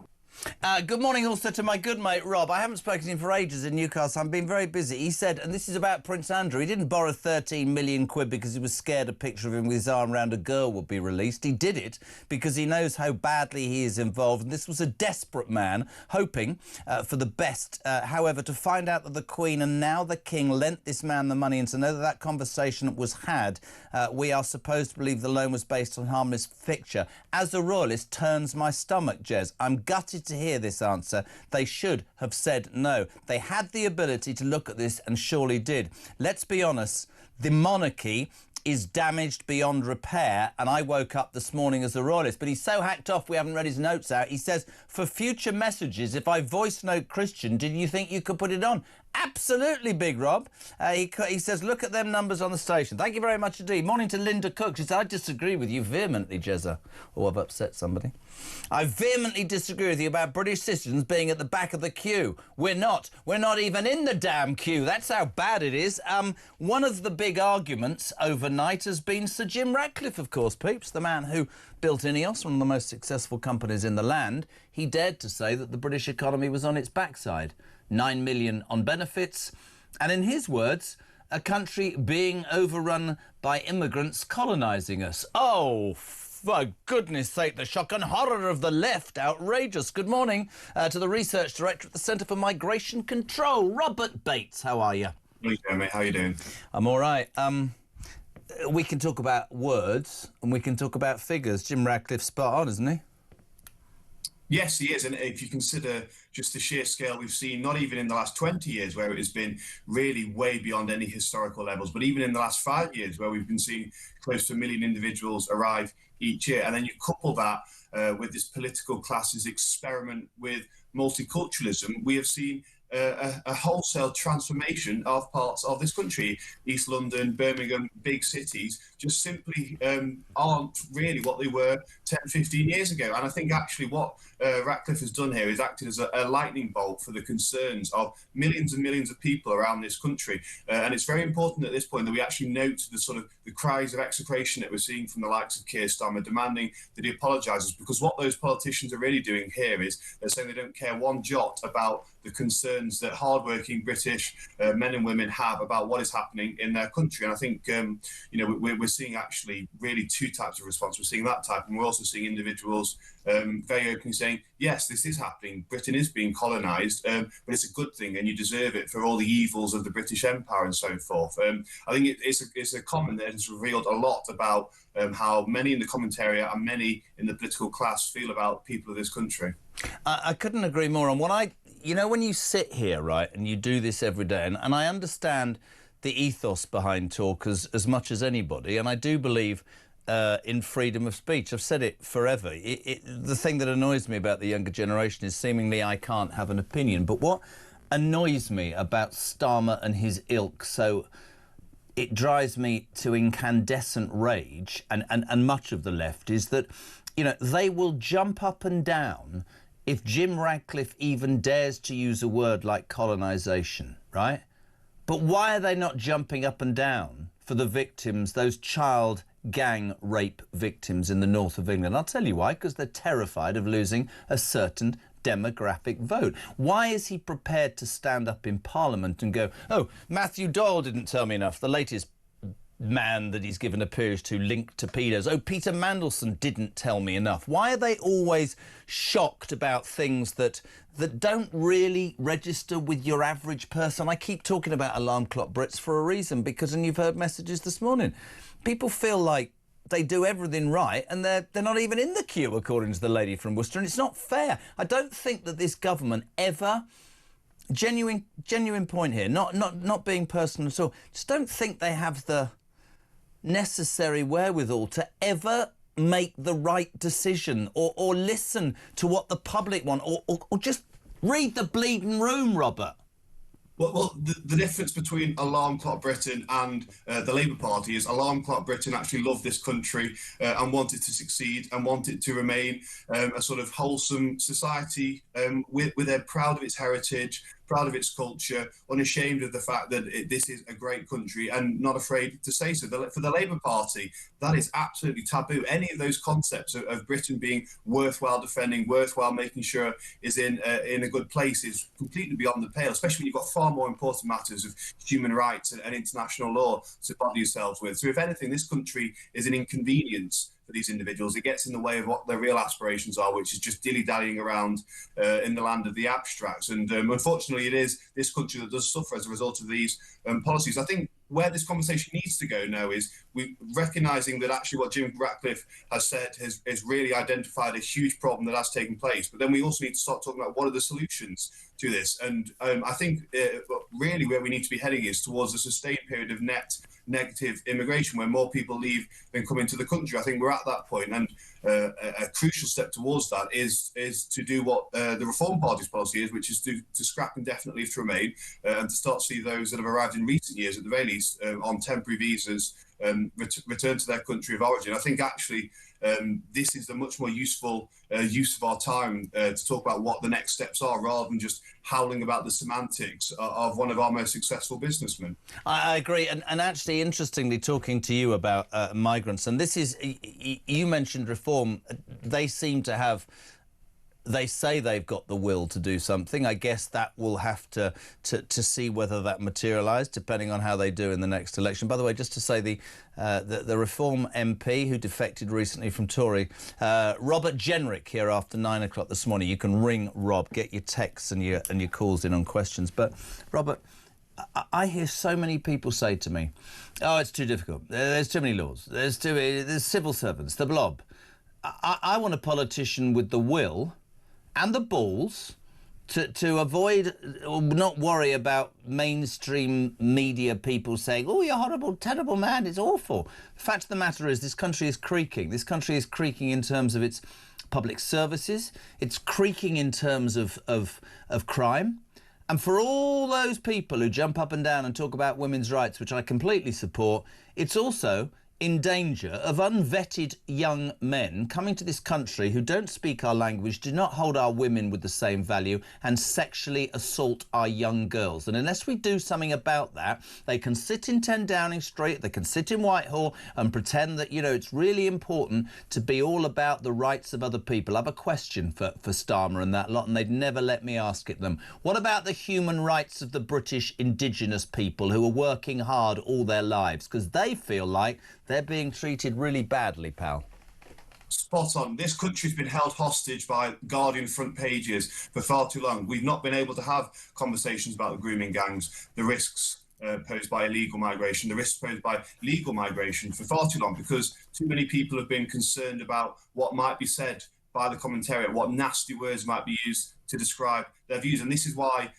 Good morning also to my good mate Rob. I haven't spoken to him for ages in Newcastle. I've been very busy. He said, and this is about Prince Andrew, he didn't borrow 13 million quid because he was scared a picture of him with his arm around a girl would be released. He did it because he knows how badly he is involved. And this was a desperate man hoping for the best. However, to find out that the Queen and now the King lent this man the money and to know that that conversation was had, we are supposed to believe the loan was based on harmless fiction. As a royalist, turns my stomach, Jez. I'm gutted to hear this answer. They should have said no. They had the ability to look at this and surely did. Let's be honest, the monarchy is damaged beyond repair, and I woke up this morning as a royalist, but he's so hacked off we haven't read his notes out. He says, for future messages, if I voice note Christian, did you think you could put it on? Absolutely, Big Rob. He says, look at them numbers on the station. Thank you very much indeed. Morning to Linda Cook. She says, I disagree with you vehemently, Jezza. Oh, I've upset somebody. I vehemently disagree with you about British citizens being at the back of the queue. We're not. We're not even in the damn queue. That's how bad it is. One of the big arguments overnight has been Sir Jim Ratcliffe, of course, peeps, the man who built Ineos, one of the most successful companies in the land. He dared to say that the British economy was on its backside. 9 million on benefits, and in his words, a country being overrun by immigrants colonising us. Oh, for goodness sake, the shock and horror of the left, outrageous. Good morning to the Research Director at the Centre for Migration Control, Robert Bates. How are you? Morning, Jeremy. How are you doing? I'm all right. we can talk about words and we can talk about figures. Jim Ratcliffe's spot on, isn't he? Yes, he is. And if you consider just the sheer scale we've seen, not even in the last 20 years where it has been really way beyond any historical levels, but even in the last 5 years where we've been seeing close to 1 million individuals arrive each year. And then you couple that with this political classes experiment with multiculturalism, we have seen a wholesale transformation of parts of this country. East London, Birmingham, big cities just simply aren't really what they were 10, 15 years ago. And I think actually what Ratcliffe has done here is acted as a lightning bolt for the concerns of millions and millions of people around this country. And it's very important at this point that we actually note the sort of the cries of execration that we're seeing from the likes of Keir Starmer demanding that he apologises, because what those politicians are really doing here is they're saying they don't care one jot about the concerns that hardworking British men and women have about what is happening in their country. And I think, we're seeing actually really two types of response. We're seeing that type, and we're also seeing individuals very openly saying, yes, this is happening. Britain is being colonised, but it's a good thing, and you deserve it for all the evils of the British Empire and so forth. I think it's a comment that has revealed a lot about how many in the commentariat and many in the political class feel about the people of this country. I couldn't agree more on what when you sit here, right, and you do this every day, and I understand the ethos behind talk as much as anybody, and I do believe in freedom of speech. I've said it forever. The thing that annoys me about the younger generation is seemingly I can't have an opinion. But what annoys me about Starmer and his ilk, so it drives me to incandescent rage, and much of the left, is that, they will jump up and down if Jim Ratcliffe even dares to use a word like colonisation, right? But why are they not jumping up and down for the victims, those child gang rape victims in the north of England? I'll tell you why, because they're terrified of losing a certain demographic vote. Why is he prepared to stand up in Parliament and go, oh, Matthew Doyle didn't tell me enough, the latest man that he's given a peerage to linked to pedos. Oh, Peter Mandelson didn't tell me enough. Why are they always shocked about things that don't really register with your average person? I keep talking about alarm clock Brits for a reason, because, and you've heard messages this morning, people feel like they do everything right and they're not even in the queue, according to the lady from Worcester, and it's not fair. I don't think that this government ever, genuine point here, not being personal at all, just don't think they have the necessary wherewithal to ever make the right decision or listen to what the public want or just read the bleeding room, Robert. Well, the difference between Alarm Clock Britain and the Labour Party is Alarm Clock Britain actually love this country and want it to succeed and want it to remain a sort of wholesome society where they're proud of its heritage, proud of its culture, unashamed of the fact that this is a great country and not afraid to say so. For the Labour Party, that is absolutely taboo. Any of those concepts of Britain being worthwhile defending, worthwhile making sure is in a good place is completely beyond the pale, especially when you've got far more important matters of human rights and international law to bother yourselves with. So if anything, this country is an inconvenience for these individuals. It gets in the way of what their real aspirations are, which is just dilly-dallying around in the land of the abstracts. And unfortunately, it is this country that does suffer as a result of these policies. I think where this conversation needs to go now is we recognising that actually what Jim Ratcliffe has said has really identified a huge problem that has taken place. But then we also need to start talking about what are the solutions to this. And I think really where we need to be heading is towards a sustained period of net negative immigration, where more people leave than come into the country. I think we're at that point, and a crucial step towards that is to do what the Reform Party's policy is, which is to scrap indefinite leave to remain and to start to see those that have arrived in recent years, at the very least, on temporary visas, return to their country of origin. I think actually this is a much more useful use of our time to talk about what the next steps are, rather than just howling about the semantics of one of our most successful businessmen. I agree. And actually, interestingly, talking to you about migrants, and this is, you mentioned Reform, they seem to have, they say they've got the will to do something. I guess that will have to see whether that materialised, depending on how they do in the next election. By the way, just to say the Reform MP who defected recently from Tory, Robert Jenrick, here after 9 o'clock this morning. You can ring Rob, get your texts and your calls in on questions. But Robert, I hear so many people say to me, oh, it's too difficult. There's too many laws. There's civil servants, the blob. I want a politician with the will and the balls to avoid or not worry about mainstream media people saying, oh, you're horrible, terrible man, it's awful. The fact of the matter is this country is creaking. This country is creaking in terms of its public services. It's creaking in terms of crime. And for all those people who jump up and down and talk about women's rights, which I completely support, it's also in danger of unvetted young men coming to this country who don't speak our language, do not hold our women with the same value, and sexually assault our young girls. And unless we do something about that, they can sit in 10 Downing Street, they can sit in Whitehall and pretend that, you know, it's really important to be all about the rights of other people. I have a question for Starmer and that lot, and they'd never let me ask it them. What about the human rights of the British indigenous people who are working hard all their lives? Because they feel like they're being treated really badly, pal. Spot on. This country's been held hostage by Guardian front pages for far too long. We've not been able to have conversations about the grooming gangs, the risks posed by illegal migration, the risks posed by legal migration for far too long, because too many people have been concerned about what might be said by the commentariat, what nasty words might be used to describe their views. And this is why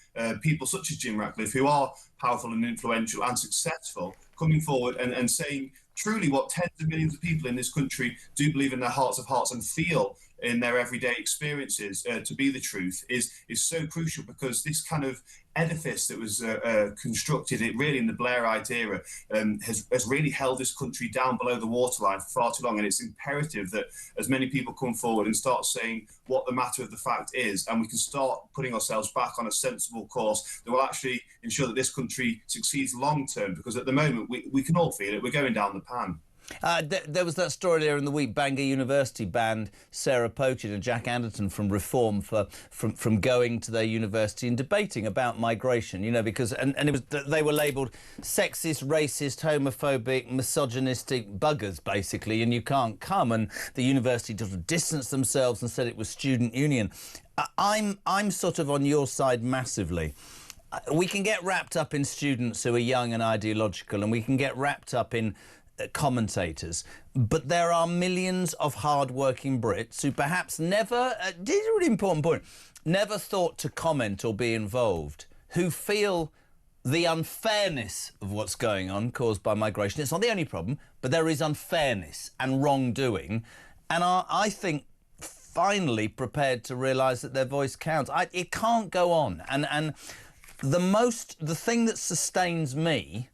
people such as Jim Ratcliffe, who are powerful and influential and successful, coming forward and saying truly what tens of millions of people in this country do believe in their hearts of hearts and feel in their everyday experiences to be the truth is so crucial, because this kind of edifice that was constructed really in the Blairite era has really held this country down below the waterline for far too long. And it's imperative that as many people come forward and start saying what the matter of the fact is, and we can start putting ourselves back on a sensible course that will actually ensure that this country succeeds long term, because at the moment we can all feel it, we're going down the pan. There was that story earlier in the week. Bangor University banned Sarah Pochard and Jack Anderton from Reform from going to their university and debating about migration. You know, because and it was they were labelled sexist, racist, homophobic, misogynistic buggers, basically, and you can't come. And the university just distanced themselves and said it was student union. I'm sort of on your side massively. We can get wrapped up in students who are young and ideological, and we can get wrapped up in commentators, but there are millions of hard-working Brits who perhaps never, this is a really important point, never thought to comment or be involved, who feel the unfairness of what's going on caused by migration. It's not the only problem, but there is unfairness and wrongdoing, and I think finally prepared to realise that their voice counts. It can't go on, and the thing that sustains me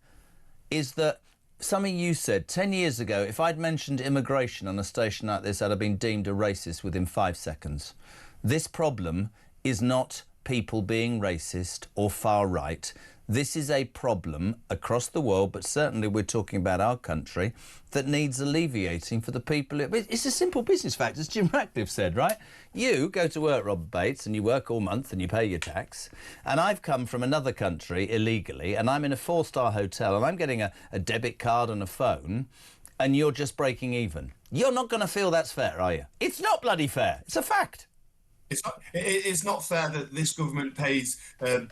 is that something you said 10 years ago, if I'd mentioned immigration on a station like this, I'd have been deemed a racist within 5 seconds. This problem is not people being racist or far right. This is a problem across the world, but certainly we're talking about our country, that needs alleviating for the people. It's a simple business fact, as Jim Ratcliffe said, right? You go to work, Robert Bates, and you work all month and you pay your tax. And I've come from another country illegally, and I'm in a 4-star hotel, and I'm getting a debit card and a phone, and you're just breaking even. You're not going to feel that's fair, are you? It's not bloody fair. It's a fact. It's not fair that this government pays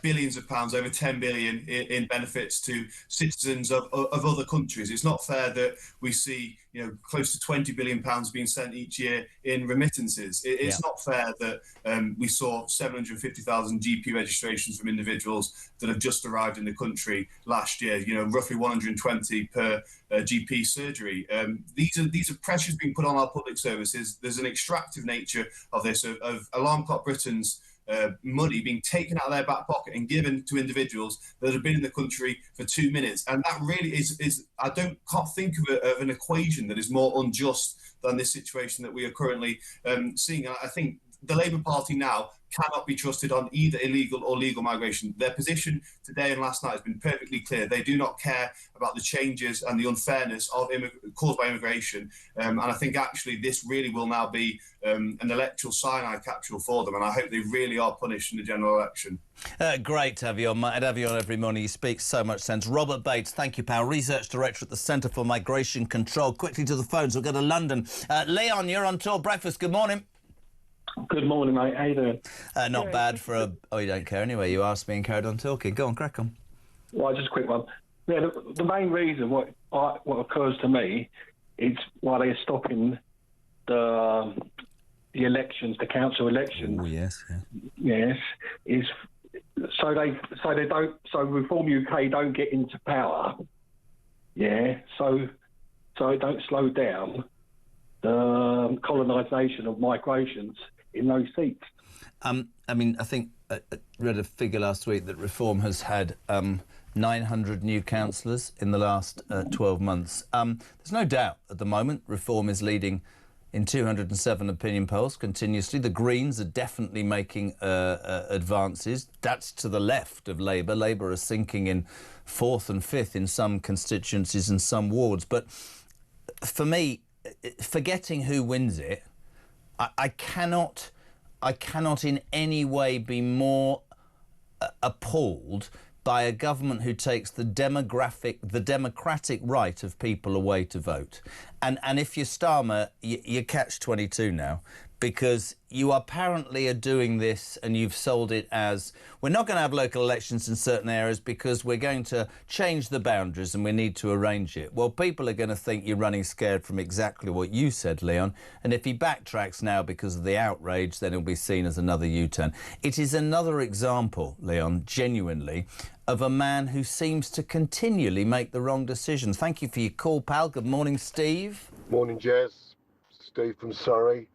billions of pounds, over 10 billion in benefits to citizens of other countries. It's not fair that we see, you know, close to 20 billion pounds being sent each year in remittances. It's not fair that we saw 750,000 GP registrations from individuals that have just arrived in the country last year. You know, roughly 120 per GP surgery. These are pressures being put on our public services. There's an extractive nature of this, of Alarm Clock Britain's money being taken out of their back pocket and given to individuals that have been in the country for 2 minutes. And that really is I can't think of an equation that is more unjust than this situation that we are currently seeing. And I think the Labour Party now cannot be trusted on either illegal or legal migration. Their position today and last night has been perfectly clear. They do not care about the changes and the unfairness caused by immigration. And I think actually this really will now be an electoral cyanide capsule for them. And I hope they really are punished in the general election. Great to have you on. I'd have you on every morning. You speak so much sense. Robert Bates, thank you, pal. Research Director at the Centre for Migration Control. Quickly to the phones. We'll go to London. Leon, you're on Tour Breakfast. Good morning. Good morning, mate. How you doing? Not bad for a... Oh, you don't care anyway. You asked me and carried on talking. Go on, crack on. Well, just a quick one. Yeah, the main reason what occurs to me is why they're stopping the elections, the council elections. Oh yes, Yes, is so Reform UK don't get into power. Yeah, so it don't slow down the colonisation of migrations in those seats. I mean, I think I read a figure last week that Reform has had 900 new councillors in the last 12 months. There's no doubt at the moment Reform is leading in 207 opinion polls continuously. The Greens are definitely making advances. That's to the left of Labour. Labour are sinking in 4th and 5th in some constituencies and some wards. But for me, forgetting who wins it, I cannot in any way be more appalled by a government who takes the democratic right of people away to vote. And if you're Starmer, you catch 22 now, because you apparently are doing this and you've sold it as, we're not going to have local elections in certain areas because we're going to change the boundaries and we need to arrange it. Well, people are going to think you're running scared from exactly what you said, Leon. And if he backtracks now because of the outrage, then he'll be seen as another U-turn. It is another example, Leon, genuinely, of a man who seems to continually make the wrong decisions. Thank you for your call, pal. Good morning, Steve. Morning, Jez. Steve from Surrey.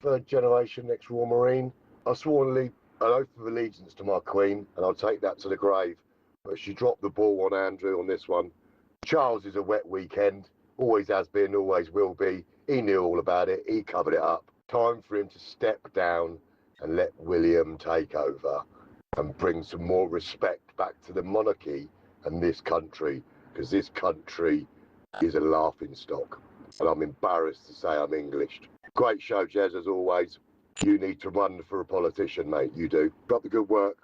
Third generation ex-Royal Marine. I swore an oath of allegiance to my Queen, and I'll take that to the grave. But she dropped the ball on Andrew on this one. Charles is a wet weekend. Always has been, always will be. He knew all about it. He covered it up. Time for him to step down and let William take over and bring some more respect back to the monarchy and this country, because this country is a laughingstock. And I'm embarrassed to say I'm English. Great show, Jez, as always. You need to run for a politician, mate. You do. Got the good work.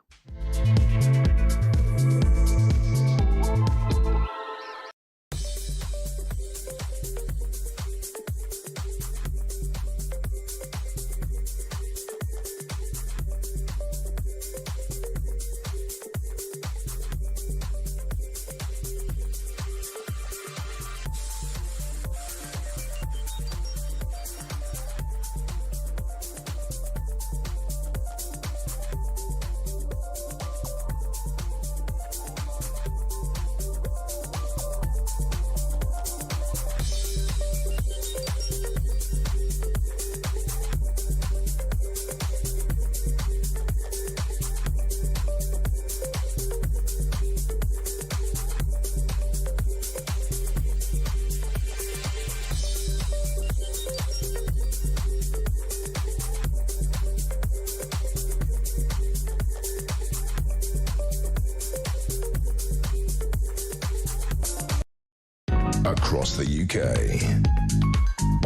Across the UK,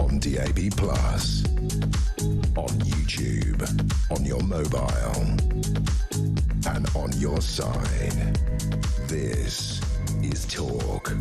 on DAB+, on YouTube, on your mobile, and on your side. This is Talk.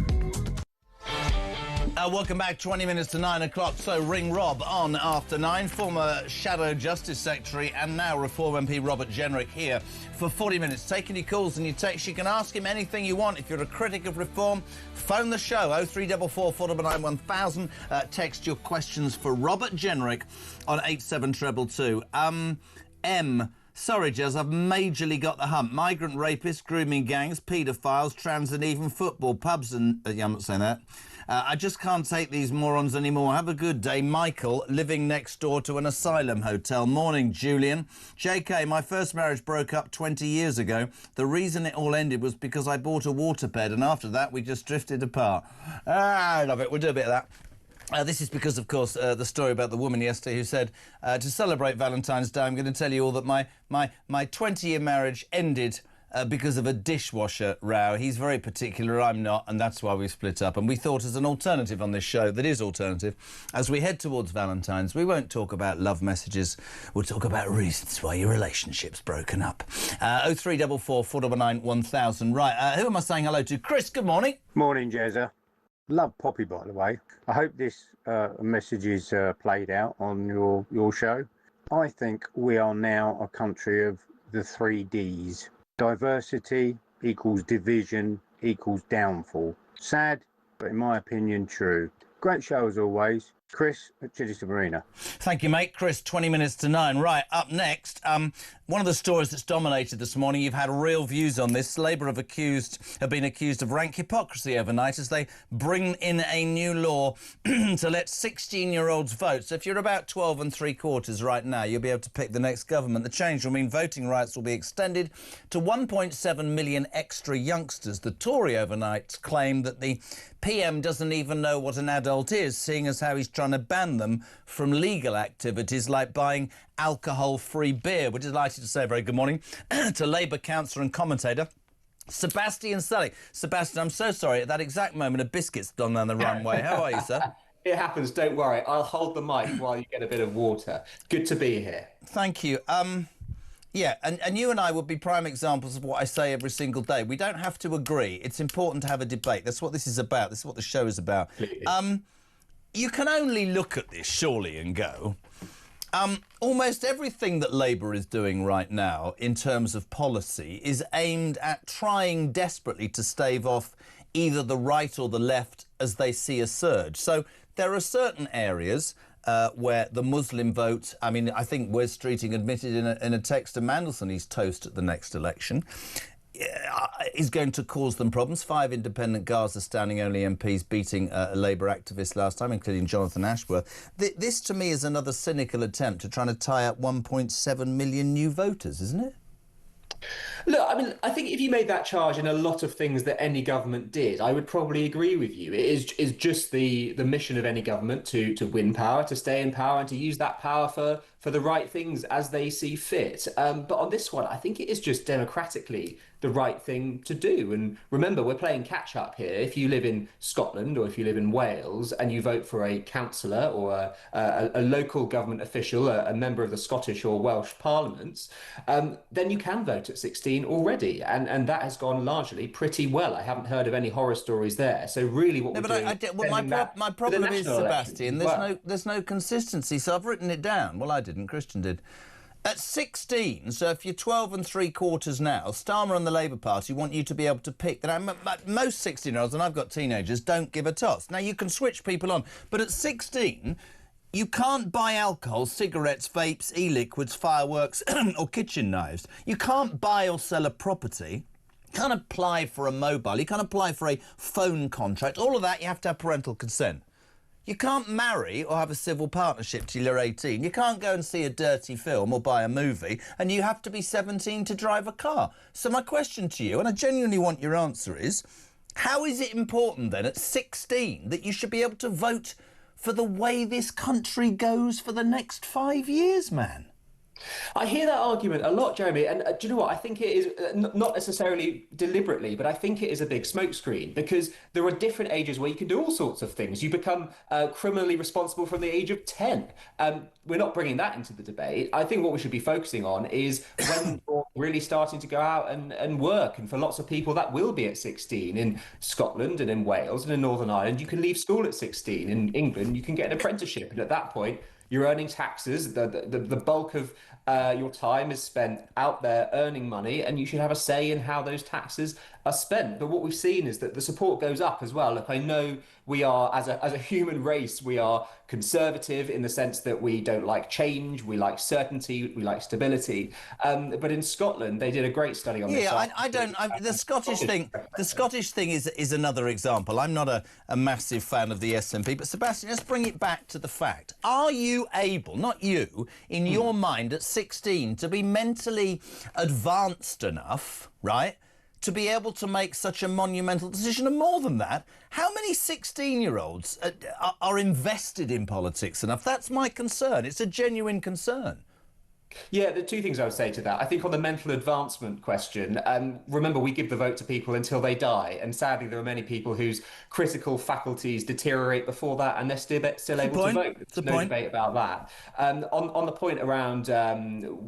Welcome back, 20 minutes to 9 o'clock. So ring Rob on after 9, former Shadow Justice Secretary and now Reform MP Robert Jenrick here for 40 minutes. Taking your calls and your texts. You can ask him anything you want. If you're a critic of Reform, phone the show, 0344 499 1000. Text your questions for Robert Jenrick on 87222. Sorry, Jez, I've majorly got the hump. Migrant rapists, grooming gangs, paedophiles, trans and even football pubs and... yeah, I'm not saying that. I just can't take these morons anymore. Have a good day. Michael, living next door to an asylum hotel. Morning, Julian. JK, my first marriage broke up 20 years ago. The reason it all ended was because I bought a waterbed, and after that we just drifted apart. I love it. We'll do a bit of that. This is because, of course, the story about the woman yesterday who said, to celebrate Valentine's Day, I'm going to tell you all that my 20-year marriage ended because of a dishwasher row. He's very particular, I'm not, and that's why we split up. And we thought as an alternative on this show that is alternative, as we head towards Valentine's, we won't talk about love messages, we'll talk about reasons why your relationship's broken up. 0344 499 1000. Right, who am I saying hello to? Chris, good morning. Morning, Jezza. Love Poppy, by the way. I hope this message is played out on your show. I think we are now a country of the 3 Ds. Diversity equals division equals downfall. Sad, but in my opinion, true. Great show as always. Chris at Chichester Marina. Thank you, mate. Chris, 20 minutes to 9. Right, up next, one of the stories that's dominated this morning, you've had real views on this. Labour have been accused of rank hypocrisy overnight as they bring in a new law to let 16-year-olds vote. So if you're about 12 and 3/4 right now, you'll be able to pick the next government. The change will mean voting rights will be extended to 1.7 million extra youngsters. The Tory overnight claimed that the PM doesn't even know what an adult is, seeing as how he's trying to ban them from legal activities like buying alcohol-free beer. We're delighted to say a very good morning to Labour councillor and commentator Sebastian Sully. Sebastian, I'm so sorry, at that exact moment a biscuit's gone down the runway. How are you, sir? It happens, don't worry. I'll hold the mic while you get a bit of water. Good to be here. Thank you. Yeah, and you and I would be prime examples of what I say every single day. We don't have to agree. It's important to have a debate. That's what this is about. This is what the show is about. You can only look at this, surely, and go, almost everything that Labour is doing right now in terms of policy is aimed at trying desperately to stave off either the right or the left as they see a surge. So there are certain areas where the Muslim vote, I mean, I think Wes Streeting admitted in a text to Mandelson he's toast at the next election, is going to cause them problems. 5 independent Gaza standing only MPs beating a Labour activist last time, including Jonathan Ashworth. This, to me, is another cynical attempt to try to tie up 1.7 million new voters, isn't it? Look, I mean, I think if you made that charge in a lot of things that any government did, I would probably agree with you. It is just the mission of any government to win power, to stay in power, and to use that power for the right things as they see fit. But on this one, I think it is just democratically the right thing to do. And remember, we're playing catch up here. If you live in Scotland or if you live in Wales and you vote for a councillor or a local government official, a member of the Scottish or Welsh parliaments, then you can vote at 16 already. And that has gone largely pretty well. I haven't heard of any horror stories there. So really what we're doing... my problem is, Sebastian, there's no consistency. So I've written it down. Well, I didn't. Christian did. At 16, so if you're 12 and 3/4 now, Starmer and the Labour Party want you to be able to pick. Most 16-year-olds, and I've got teenagers, don't give a toss. Now, you can switch people on, but at 16, you can't buy alcohol, cigarettes, vapes, e-liquids, fireworks or kitchen knives. You can't buy or sell a property. You can't apply for a mobile. You can't apply for a phone contract. All of that, you have to have parental consent. You can't marry or have a civil partnership till you're 18. You can't go and see a dirty film or buy a movie, and you have to be 17 to drive a car. So my question to you, and I genuinely want your answer, is how is it important then at 16 that you should be able to vote for the way this country goes for the next 5 years, man? I hear that argument a lot, Jeremy, and do you know what? I think it is not necessarily deliberately, but I think it is a big smokescreen because there are different ages where you can do all sorts of things. You become criminally responsible from the age of 10. We're not bringing that into the debate. I think what we should be focusing on is when you're really starting to go out and work. And for lots of people, that will be at 16. In Scotland and in Wales and in Northern Ireland, you can leave school at 16. In England, you can get an apprenticeship. And at that point, you're earning taxes. The bulk of your time is spent out there earning money, and you should have a say in how those taxes are spent. But what we've seen is that the support goes up as well. Look, I know we are, as a human race, we are conservative in the sense that we don't like change, we like certainty, we like stability. But in Scotland, they did a great study on this. Yeah, the Scottish thing is another example. I'm not a massive fan of the SNP, but Sebastian, let's bring it back to the fact. Are you able, not you, in your mind at 16, to be mentally advanced enough, right, to be able to make such a monumental decision? And more than that, how many 16-year-olds are invested in politics enough? That's my concern. It's a genuine concern. Yeah, the two things I would say to that. I think on the mental advancement question, remember, we give the vote to people until they die. And sadly, there are many people whose critical faculties deteriorate before that, and they're still able to vote. There's no debate about that. On the point around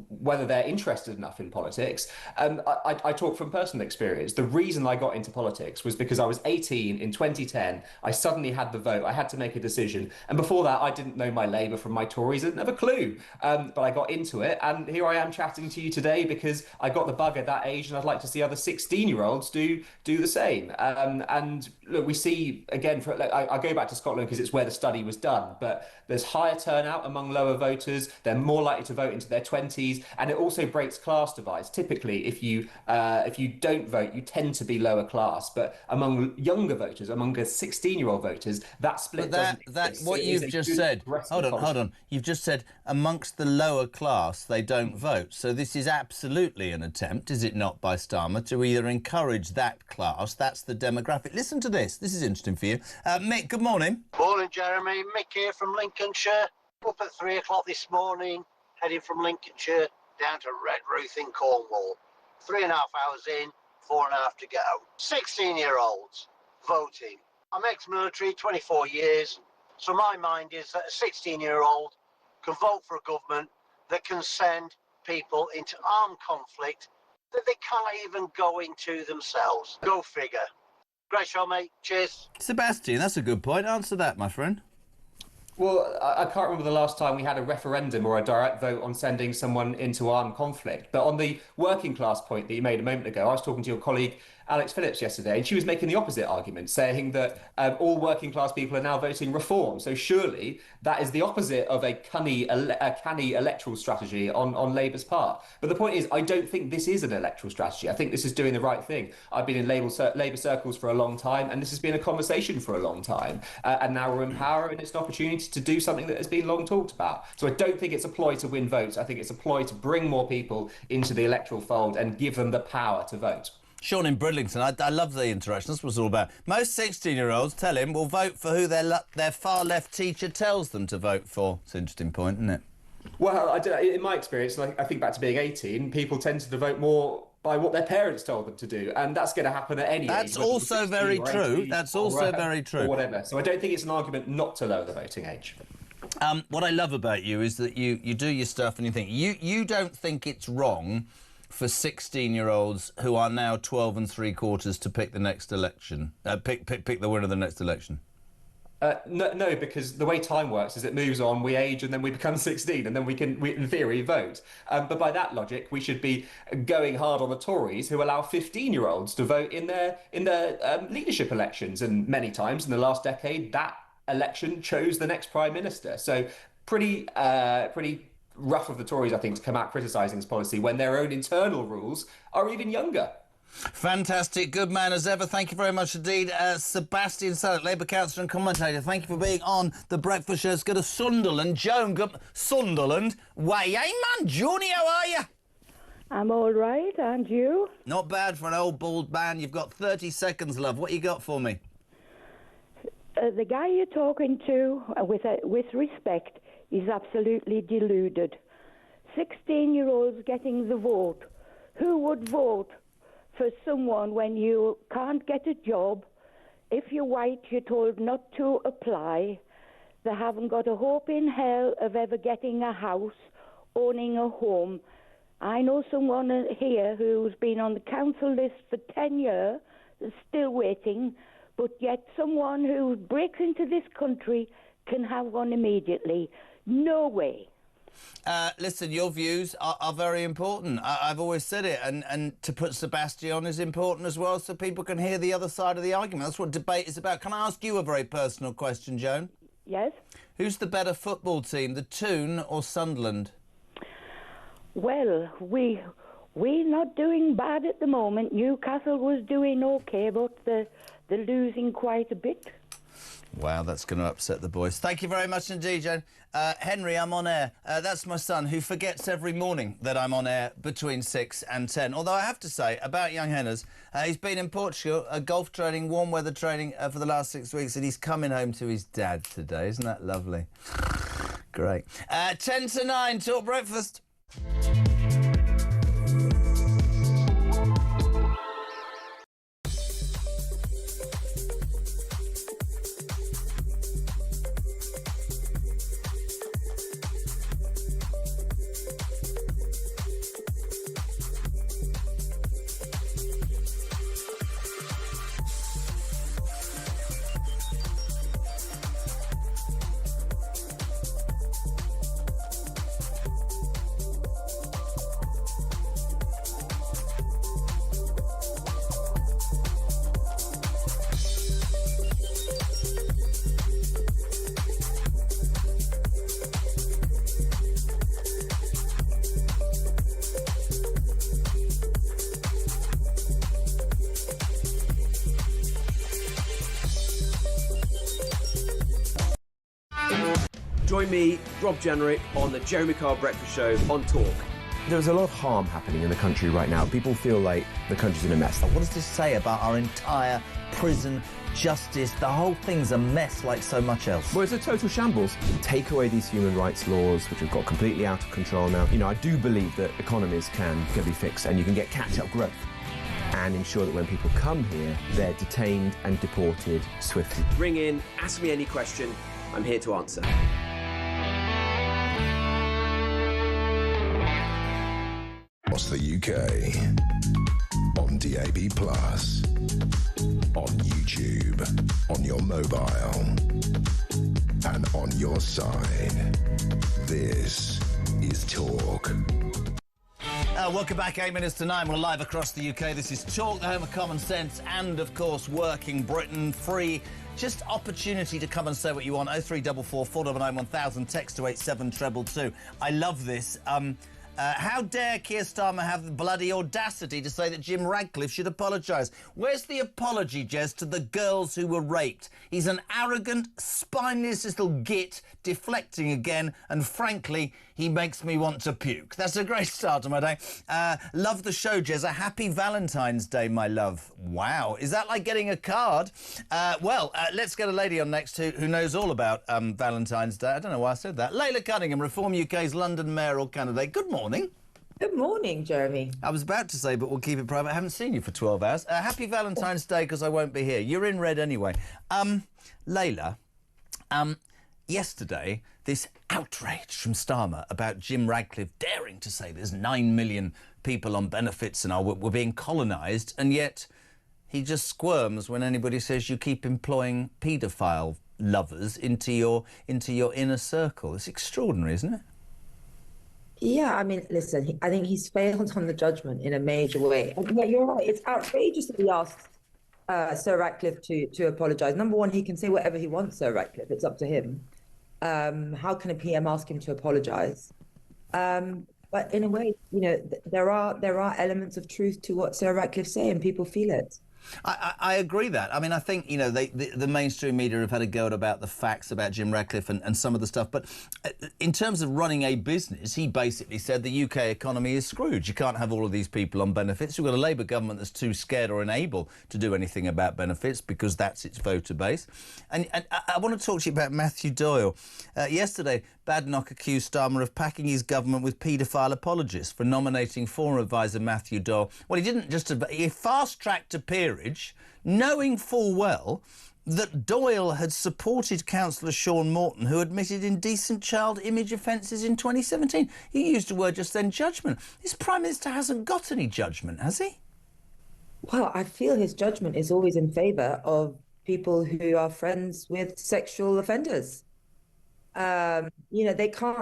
whether they're interested enough in politics, I talk from personal experience. The reason I got into politics was because I was 18 in 2010. I suddenly had the vote. I had to make a decision. And before that, I didn't know my Labour from my Tories. I didn't have a clue. But I got into it. it, and here I am chatting to you today because I got the bug at that age, and I'd like to see other 16-year-olds do the same. And look, we see again. I go back to Scotland because it's where the study was done, but there's higher turnout among lower voters. They're more likely to vote into their 20s, and it also breaks class divides. Typically, if you don't vote, you tend to be lower class, but among younger voters, among 16-year-old voters, that split doesn't exist. What So it you've is a just good said. progressive Hold on. You've just said amongst the lower class they don't vote. So this is absolutely an attempt, is it not, by Starmer to either encourage that class? That's the demographic. Listen to this. This is interesting for you, Mick. Good morning. Morning, Jeremy. Mick here from Lincolnshire. Up at 3 o'clock this morning, heading from Lincolnshire down to Redruth in Cornwall. 3.5 hours in, 4.5 to go. 16-year-olds voting. I'm ex-military, 24 years. So my mind is that a 16-year-old can vote for a government that can send people into armed conflict that they can't even go into themselves. Go figure. Great show, mate. Cheers. Sebastian, that's a good point. Answer that, my friend. Well, I can't remember the last time we had a referendum or a direct vote on sending someone into armed conflict. But on the working class point that you made a moment ago, I was talking to your colleague Alex Phillips yesterday, and she was making the opposite argument, saying that all working class people are now voting reform. So surely that is the opposite of a canny electoral strategy on Labour's part. But the point is, I don't think this is an electoral strategy. I think this is doing the right thing. I've been in Labour circles for a long time, and this has been a conversation for a long time. And now we're in power, and it's an opportunity to do something that has been long talked about. So I don't think it's a ploy to win votes. I think it's a ploy to bring more people into the electoral fold and give them the power to vote. Sean in Bridlington, I love the interaction. That's what it's all about. Most 16-year-olds, tell him, will vote for who their far-left teacher tells them to vote for. It's an interesting point, isn't it? Well, in my experience, and I think back to being 18, people tended to vote more by what their parents told them to do, and that's going to happen at any age. That's also very true. That's also very true. Or whatever. So I don't think it's an argument not to lower the voting age. What I love about you is that you do your stuff and you think. You don't think it's wrong for 16-year-olds who are now 12 3/4 to pick the next election, pick the winner of the next election? No, because the way time works is it moves on, we age, and then we become 16, and then we in theory, vote. But by that logic, we should be going hard on the Tories who allow 15-year-olds to vote in their leadership elections. And many times in the last decade, that election chose the next Prime Minister. So pretty rough of the Tories, I think, to come out criticising this policy when their own internal rules are even younger. Fantastic. Good man as ever. Thank you very much indeed. Sebastian Sallet, Labour councillor and commentator. Thank you for being on The Breakfast Show. Let's go to Sunderland. Joan, Sunderland. Way, hey man, Johnny, how are you? I'm all right, and you? Not bad for an old bald man. You've got 30 seconds, love. What you got for me? The guy you're talking to, with respect, is absolutely deluded. 16-year-olds getting the vote. Who would vote for someone when you can't get a job? If you're white, you're told not to apply. They haven't got a hope in hell of ever getting a house, owning a home. I know someone here who's been on the council list for 10 years, still waiting, but yet someone who breaks into this country can have one immediately. No way. Listen, your views are very important. I've always said it, and to put Sebastian on is important as well, so people can hear the other side of the argument. That's what debate is about. Can I ask you a very personal question, Joan? Yes? Who's the better football team, the Toon or Sunderland? Well, we're not doing bad at the moment. Newcastle was doing okay, but they're losing quite a bit. Wow, that's going to upset the boys. Thank you very much indeed, Joan. Henry, I'm on air. That's my son, who forgets every morning that I'm on air between 6 and 10. Although I have to say, about young Henners, he's been in Portugal, golf training, warm weather training for the last 6 weeks, and he's coming home to his dad today. Isn't that lovely? Great. 10 to 9, Talk Breakfast. Join me, Rob Jenrick, on the Jeremy Carr Breakfast Show on Talk. There's a lot of harm happening in the country right now. People feel like the country's in a mess. What does this say about our entire prison justice? The whole thing's a mess like so much else. Well, it's a total shambles. Take away these human rights laws, which have got completely out of control now. You know, I do believe that economies can be fixed and you can get catch-up growth and ensure that when people come here, they're detained and deported swiftly. Ring in, ask me any question. I'm here to answer. Across the UK, on DAB+, on YouTube, on your mobile, and on your side. This is Talk. Welcome back, 8 minutes to 9. We're live across the UK. This is Talk, the home of common sense and, of course, Working Britain. Free, just opportunity to come and say what you want. 0344 499 1000, text to 87222. I love this. How dare Keir Starmer have the bloody audacity to say that Jim Radcliffe should apologise? Where's the apology, Jez, to the girls who were raped? He's an arrogant, spineless little git, deflecting again, and frankly, he makes me want to puke. That's a great start to my day. Love the show, Jez. A happy Valentine's Day, my love. Wow. Is that like getting a card? Let's get a lady on next who knows all about Valentine's Day. I don't know why I said that. Layla Cunningham, Reform UK's London mayoral candidate. Good morning. Good morning, Jeremy. I was about to say, but we'll keep it private. I haven't seen you for 12 hours. Happy Valentine's Day, because I won't be here. You're in red anyway. Layla, yesterday, this outrage from Starmer about Jim Radcliffe daring to say there's 9 million people on benefits and we're being colonised, and yet he just squirms when anybody says you keep employing paedophile lovers into your inner circle. It's extraordinary, isn't it? Yeah, I mean, listen, I think he's failed on the judgment in a major way. Yeah, you're right. It's outrageous that he asked Sir Ratcliffe to apologise. Number one, he can say whatever he wants, Sir Ratcliffe. It's up to him. How can a PM ask him to apologise? But in a way, you know, there are elements of truth to what Sir Ratcliffe say, and people feel it. I agree that. I mean, I think, you know, the mainstream media have had a go about the facts about Jim Radcliffe and some of the stuff. But in terms of running a business, he basically said the UK economy is screwed. You can't have all of these people on benefits. We've got a Labour government that's too scared or unable to do anything about benefits because that's its voter base. And I want to talk to you about Matthew Doyle. Yesterday, Badenoch accused Starmer of packing his government with paedophile apologists for nominating former adviser Matthew Doyle. Well, he didn't just... He fast-tracked a peerage, knowing full well that Doyle had supported Councillor Sean Morton, who admitted indecent child image offences in 2017. He used the word just then, judgment. This Prime Minister hasn't got any judgment, has he? Well, I feel his judgment is always in favour of people who are friends with sexual offenders. You know,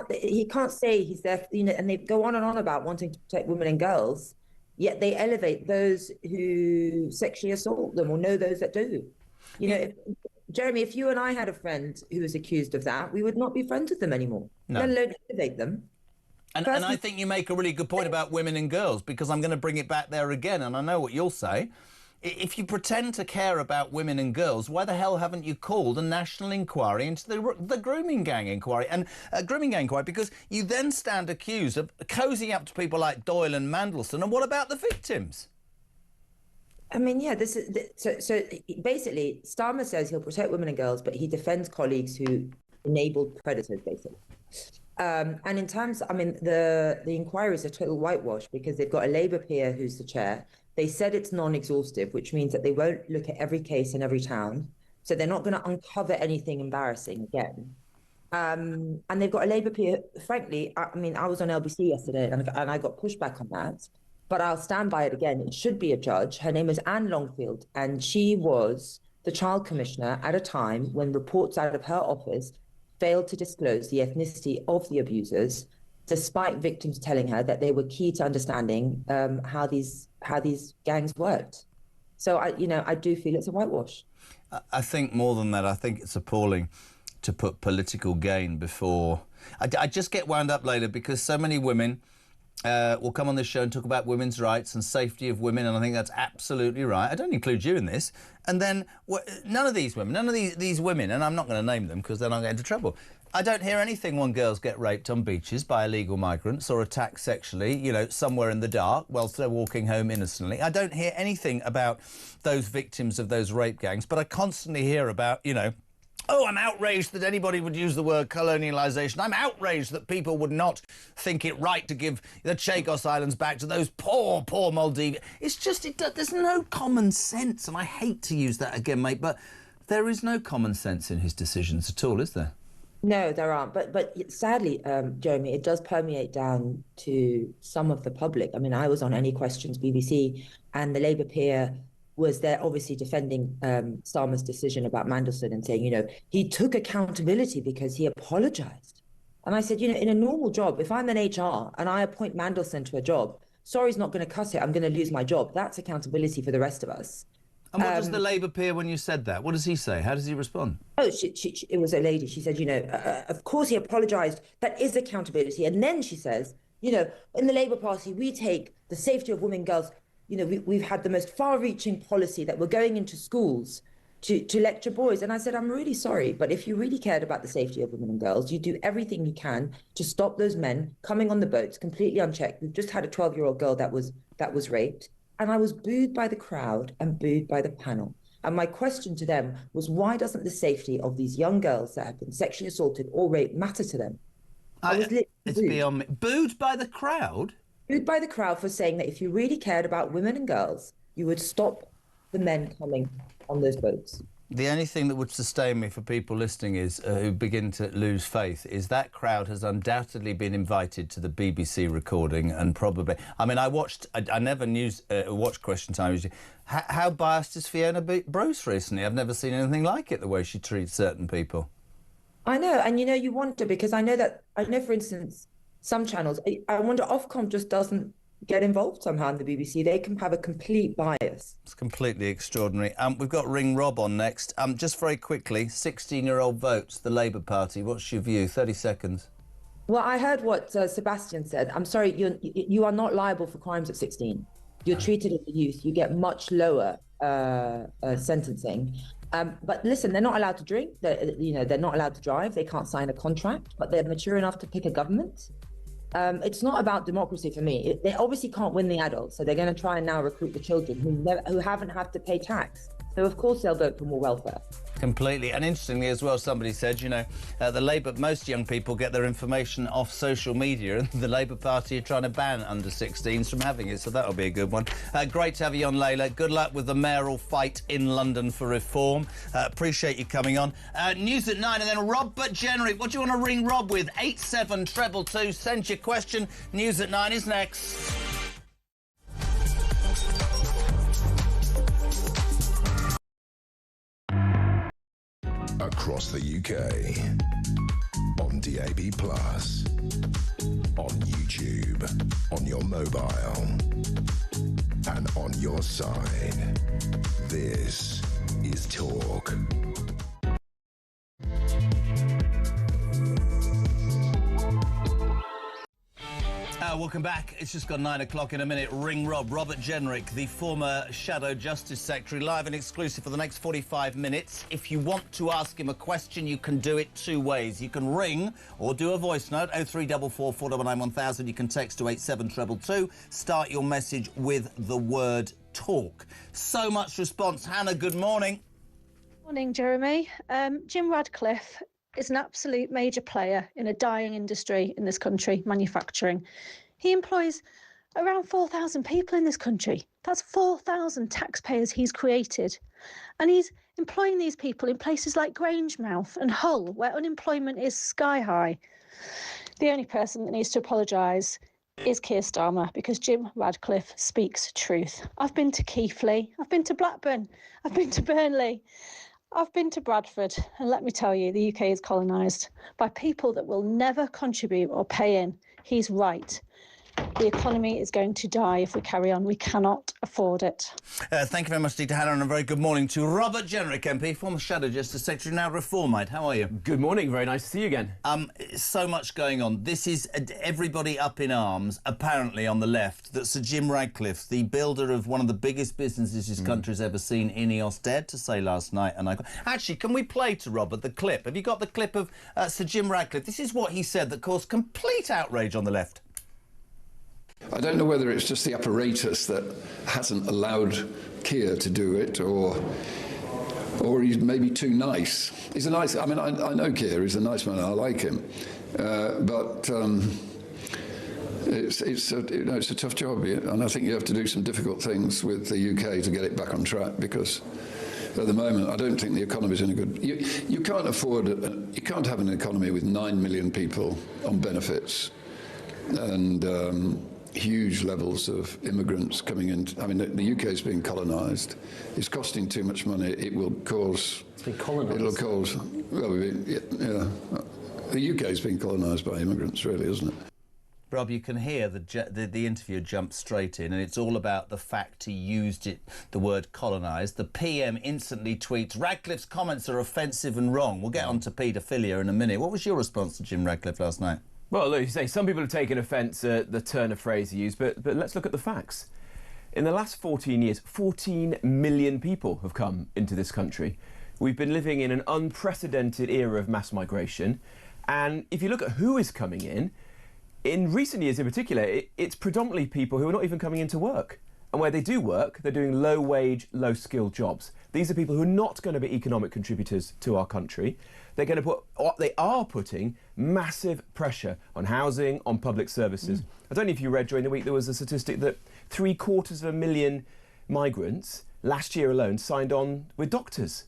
he can't say he's there, you know, and they go on and on about wanting to protect women and girls, yet they elevate those who sexually assault them or know those that do. You know, Jeremy, if you and I had a friend who was accused of that, we would not be friends with them anymore, let alone elevate them. And I think you make a really good point about women and girls, because I'm going to bring it back there again, and I know what you'll say. If you pretend to care about women and girls, why the hell haven't you called a national inquiry into the grooming gang inquiry? And grooming gang inquiry, because you then stand accused of cozying up to people like Doyle and Mandelson. And what about the victims? I mean, yeah, this is so basically, Starmer says he'll protect women and girls, but he defends colleagues who enabled predators, basically. And in terms, I mean, the inquiry is a total whitewash because they've got a Labour peer who's the chair. They said it's non-exhaustive, which means that they won't look at every case in every town. So they're not going to uncover anything embarrassing again. And they've got a Labour peer, frankly, I mean, I was on LBC yesterday and I got pushback on that, but I'll stand by it again. It should be a judge. Her name is Anne Longfield, and she was the child commissioner at a time when reports out of her office failed to disclose the ethnicity of the abusers, despite victims telling her that they were key to understanding how these gangs worked. So I do feel it's a whitewash. I think more than that, I think it's appalling to put political gain before. I just get wound up later because so many women will come on this show and talk about women's rights and safety of women, and I think that's absolutely right. I don't include you in this. And then none of these women, and I'm not going to name them because then I'll get into trouble. I don't hear anything when girls get raped on beaches by illegal migrants or attacked sexually, you know, somewhere in the dark whilst they're walking home innocently. I don't hear anything about those victims of those rape gangs, but I constantly hear about, you know, oh, I'm outraged that anybody would use the word colonialisation. I'm outraged that people would not think it right to give the Chagos Islands back to those poor, poor Maldives. It's just, there's no common sense, and I hate to use that again, mate, but there is no common sense in his decisions at all, is there? No, there aren't. But sadly, Jeremy, it does permeate down to some of the public. I mean, I was on Any Questions BBC, and the Labour peer was there obviously defending Starmer's decision about Mandelson and saying, you know, he took accountability because he apologised. And I said, you know, in a normal job, if I'm an HR and I appoint Mandelson to a job, sorry's not going to cut it, I'm going to lose my job. That's accountability for the rest of us. And what does the Labour peer, when you said that, what does he say? How does he respond? Oh, it was a lady. She said, you know, of course he apologised. That is accountability. And then she says, you know, in the Labour Party, we take the safety of women and girls. You know, we've had the most far-reaching policy that we're going into schools to lecture boys. And I said, I'm really sorry, but if you really cared about the safety of women and girls, you do everything you can to stop those men coming on the boats completely unchecked. We've just had a 12-year-old girl that was raped. And I was booed by the crowd and booed by the panel. And my question to them was, why doesn't the safety of these young girls that have been sexually assaulted or raped matter to them? I was literally It's beyond me. Booed by the crowd? Booed by the crowd for saying that if you really cared about women and girls, you would stop the men coming on those boats. The only thing that would sustain me for people listening is who begin to lose faith is that crowd has undoubtedly been invited to the BBC recording and probably... I mean, I never watched Question Time. How biased is Fiona Bruce recently? I've never seen anything like it, the way she treats certain people. I know, and you know, you wonder, because I know, for instance, some channels, I wonder, Ofcom just doesn't get involved somehow in the BBC. They can have a complete bias. It's completely extraordinary. We've got Ring Rob on next. Just very quickly, 16-year-old votes, the Labour Party. What's your view? 30 seconds. Well, I heard what Sebastian said. I'm sorry, you are not liable for crimes at 16. You're treated as a youth. You get much lower sentencing. But listen, they're not allowed to drink. They're not allowed to drive. They can't sign a contract, but they're mature enough to pick a government. It's not about democracy for me. They obviously can't win the adults, so they're going to try and now recruit the children who haven't had to pay tax. So of course they'll vote for more welfare. Completely. And interestingly as well, somebody said, you know, most young people get their information off social media, and the Labour Party are trying to ban under 16s from having it, so that'll be a good one. Great to have you on, Layla. Good luck with the mayoral fight in London for reform. Appreciate you coming on. News at 9, and then Robert Jenrick. What do you want to ring Rob with? 87222. Send your question. News at 9 is next. Across the UK, on DAB+, on YouTube, on your mobile, and on your side. This is Talk. Welcome back. It's just gone 9 o'clock in a minute. Ring Rob, Robert Jenrick, the former Shadow Justice Secretary, live and exclusive for the next 45 minutes. If you want to ask him a question, you can do it two ways. You can ring or do a voice note, 0344 499 1000. You can text to 87222. Start your message with the word talk. So much response. Hannah, good morning. Morning, Jeremy. Jim Radcliffe is an absolute major player in a dying industry in this country, manufacturing. He employs around 4,000 people in this country. That's 4,000 taxpayers he's created. And he's employing these people in places like Grangemouth and Hull, where unemployment is sky high. The only person that needs to apologise is Keir Starmer, because Jim Radcliffe speaks truth. I've been to Keighley, I've been to Blackburn, I've been to Burnley, I've been to Bradford, and let me tell you, the UK is colonised by people that will never contribute or pay in. He's right. The economy is going to die if we carry on. We cannot afford it. Thank you very much, Dita Hannah, and a very good morning to Robert Jenrick, MP, former Shadow Justice Secretary, now Reformite. How are you? Good morning. Very nice to see you again. So much going on. This is everybody up in arms, apparently, on the left, that Sir Jim Ratcliffe, the builder of one of the biggest businesses this country's ever seen, INEOS, dared to say last night, and actually, can we play to Robert the clip? Have you got the clip of Sir Jim Ratcliffe? This is what he said that caused complete outrage on the left. I don't know whether it's just the apparatus that hasn't allowed Keir to do it, or he's maybe too nice. He's a nice. I mean, I know Keir. He's a nice man. I like him, but it's a tough job, and I think you have to do some difficult things with the UK to get it back on track, because at the moment, I don't think the economy is in a good. You can't afford. You can't have an economy with 9 million people on benefits, and huge levels of immigrants coming in. I mean, the UK is being colonised. It's costing too much money. It will cause. It's been colonised. It'll cause. Well, yeah. The UK is being colonised by immigrants, really, isn't it? Rob, you can hear the interviewer jump straight in, and it's all about the fact he used the word colonised. The PM instantly tweets, Ratcliffe's comments are offensive and wrong. We'll get on to paedophilia in a minute. What was your response to Jim Ratcliffe last night? Well, look, you say some people have taken offence at the turn of phrase he used, but let's look at the facts. In the last 14 years, 14 million people have come into this country. We've been living in an unprecedented era of mass migration, and if you look at who is coming in recent years in particular, it's predominantly people who are not even coming into work. And where they do work, they're doing low-wage, low-skilled jobs. These are people who are not going to be economic contributors to our country. They are putting massive pressure on housing, on public services. I don't know if you read during the week, there was a statistic that 750,000 migrants last year alone signed on with doctors.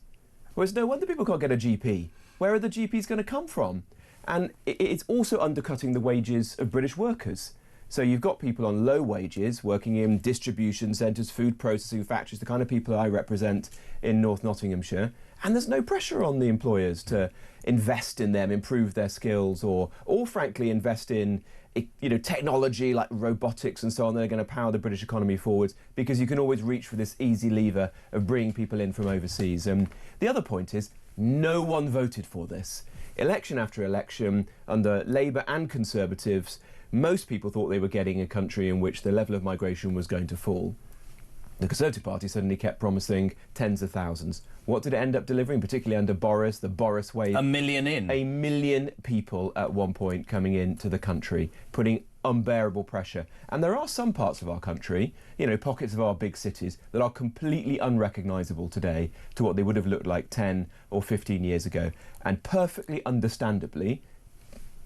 Whereas no wonder people can't get a GP. Where are the GPs going to come from? And it's also undercutting the wages of British workers. So you've got people on low wages working in distribution centres, food processing factories, the kind of people I represent in North Nottinghamshire. And there's no pressure on the employers to invest in them, improve their skills, or frankly invest in technology like robotics and so on that are going to power the British economy forwards, because you can always reach for this easy lever of bringing people in from overseas. The other point is no one voted for this. Election after election, under Labour and Conservatives, most people thought they were getting a country in which the level of migration was going to fall. The Conservative Party suddenly kept promising tens of thousands. What did it end up delivering, particularly under Boris, the Boris wave? 1 million in. 1 million people at one point coming into the country, putting unbearable pressure. And there are some parts of our country, pockets of our big cities, that are completely unrecognisable today to what they would have looked like 10 or 15 years ago. And perfectly understandably,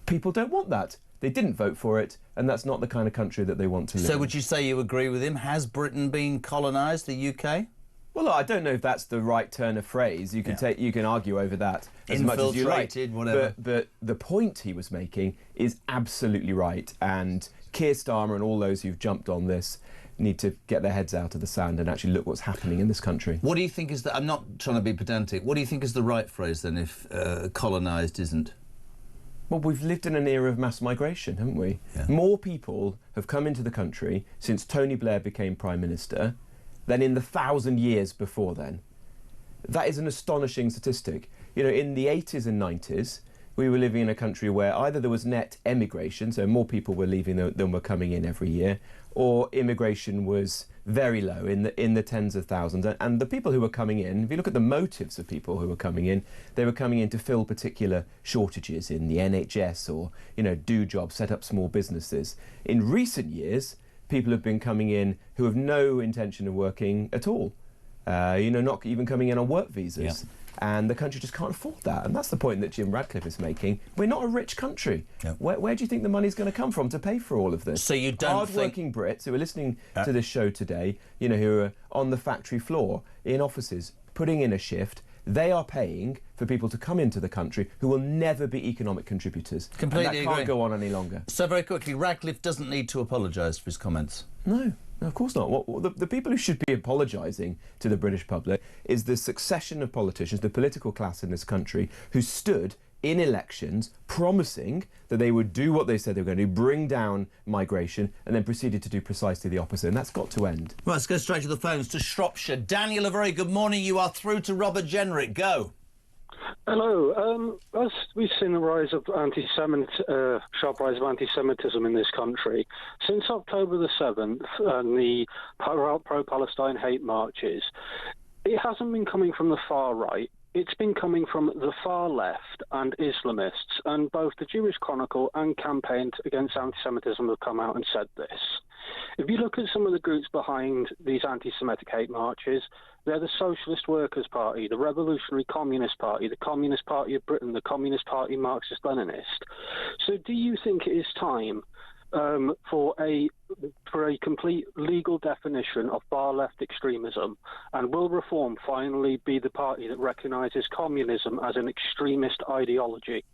people don't want that. They didn't vote for it, and that's not the kind of country that they want to live in. So would you say you agree with him? Has Britain been colonised, the UK? Well, I don't know if that's the right turn of phrase. You can argue over that as much as you like. Whatever. But the point he was making is absolutely right, and Keir Starmer and all those who've jumped on this need to get their heads out of the sand and actually look what's happening in this country. What do you think is I'm not trying to be pedantic. What do you think is the right phrase then if colonised isn't? Well, we've lived in an era of mass migration, haven't we? Yeah. More people have come into the country since Tony Blair became Prime Minister than in the 1,000 years before then. That is an astonishing statistic. In the 80s and 90s, we were living in a country where either there was net emigration, so more people were leaving than were coming in every year, or immigration was very low, in the tens of thousands. And the people who were coming in, if you look at the motives of people who were coming in, they were coming in to fill particular shortages in the NHS or, do jobs, set up small businesses. In recent years, people have been coming in who have no intention of working at all, not even coming in on work visas. Yeah. And the country just can't afford that. And that's the point that Jim Ratcliffe is making. We're not a rich country. Yeah. Where do you think the money's going to come from to pay for all of this? So you don't Hard-working Brits who are listening to this show today, who are on the factory floor, in offices, putting in a shift, they are paying for people to come into the country who will never be economic contributors. Completely and that can't go on any longer. So very quickly, Ratcliffe doesn't need to apologise for his comments. No, of course not. The people who should be apologising to the British public is the succession of politicians, the political class in this country, who stood in elections, promising that they would do what they said they were going to do, bring down migration, and then proceeded to do precisely the opposite. And that's got to end. Right, let's go straight to the phones to Shropshire. Daniel, a very good morning. You are through to Robert Jenrick. Go. Hello. As we've seen the rise of sharp rise of anti-Semitism in this country, since October the 7th and the pro-Palestine hate marches, it hasn't been coming from the far right. It's been coming from the far left and Islamists, and both the Jewish Chronicle and Campaign Against Anti-Semitism have come out and said this. If you look at some of the groups behind these anti-Semitic hate marches, they're the Socialist Workers' Party, the Revolutionary Communist Party, the Communist Party of Britain, the Communist Party Marxist-Leninist. So do you think it is time for a complete legal definition of far-left extremism, and will Reform finally be the party that recognises communism as an extremist ideology?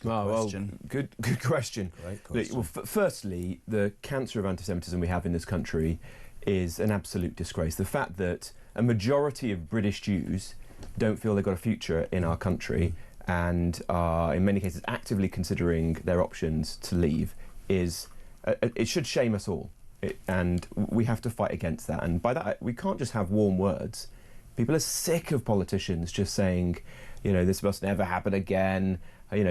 Well, good question. Great question. Well, firstly, the cancer of anti-Semitism we have in this country is an absolute disgrace. The fact that a majority of British Jews don't feel they've got a future in our country and are, in many cases, actively considering their options to leave it should shame us all. And we have to fight against that. And by that, we can't just have warm words. People are sick of politicians just saying, this must never happen again,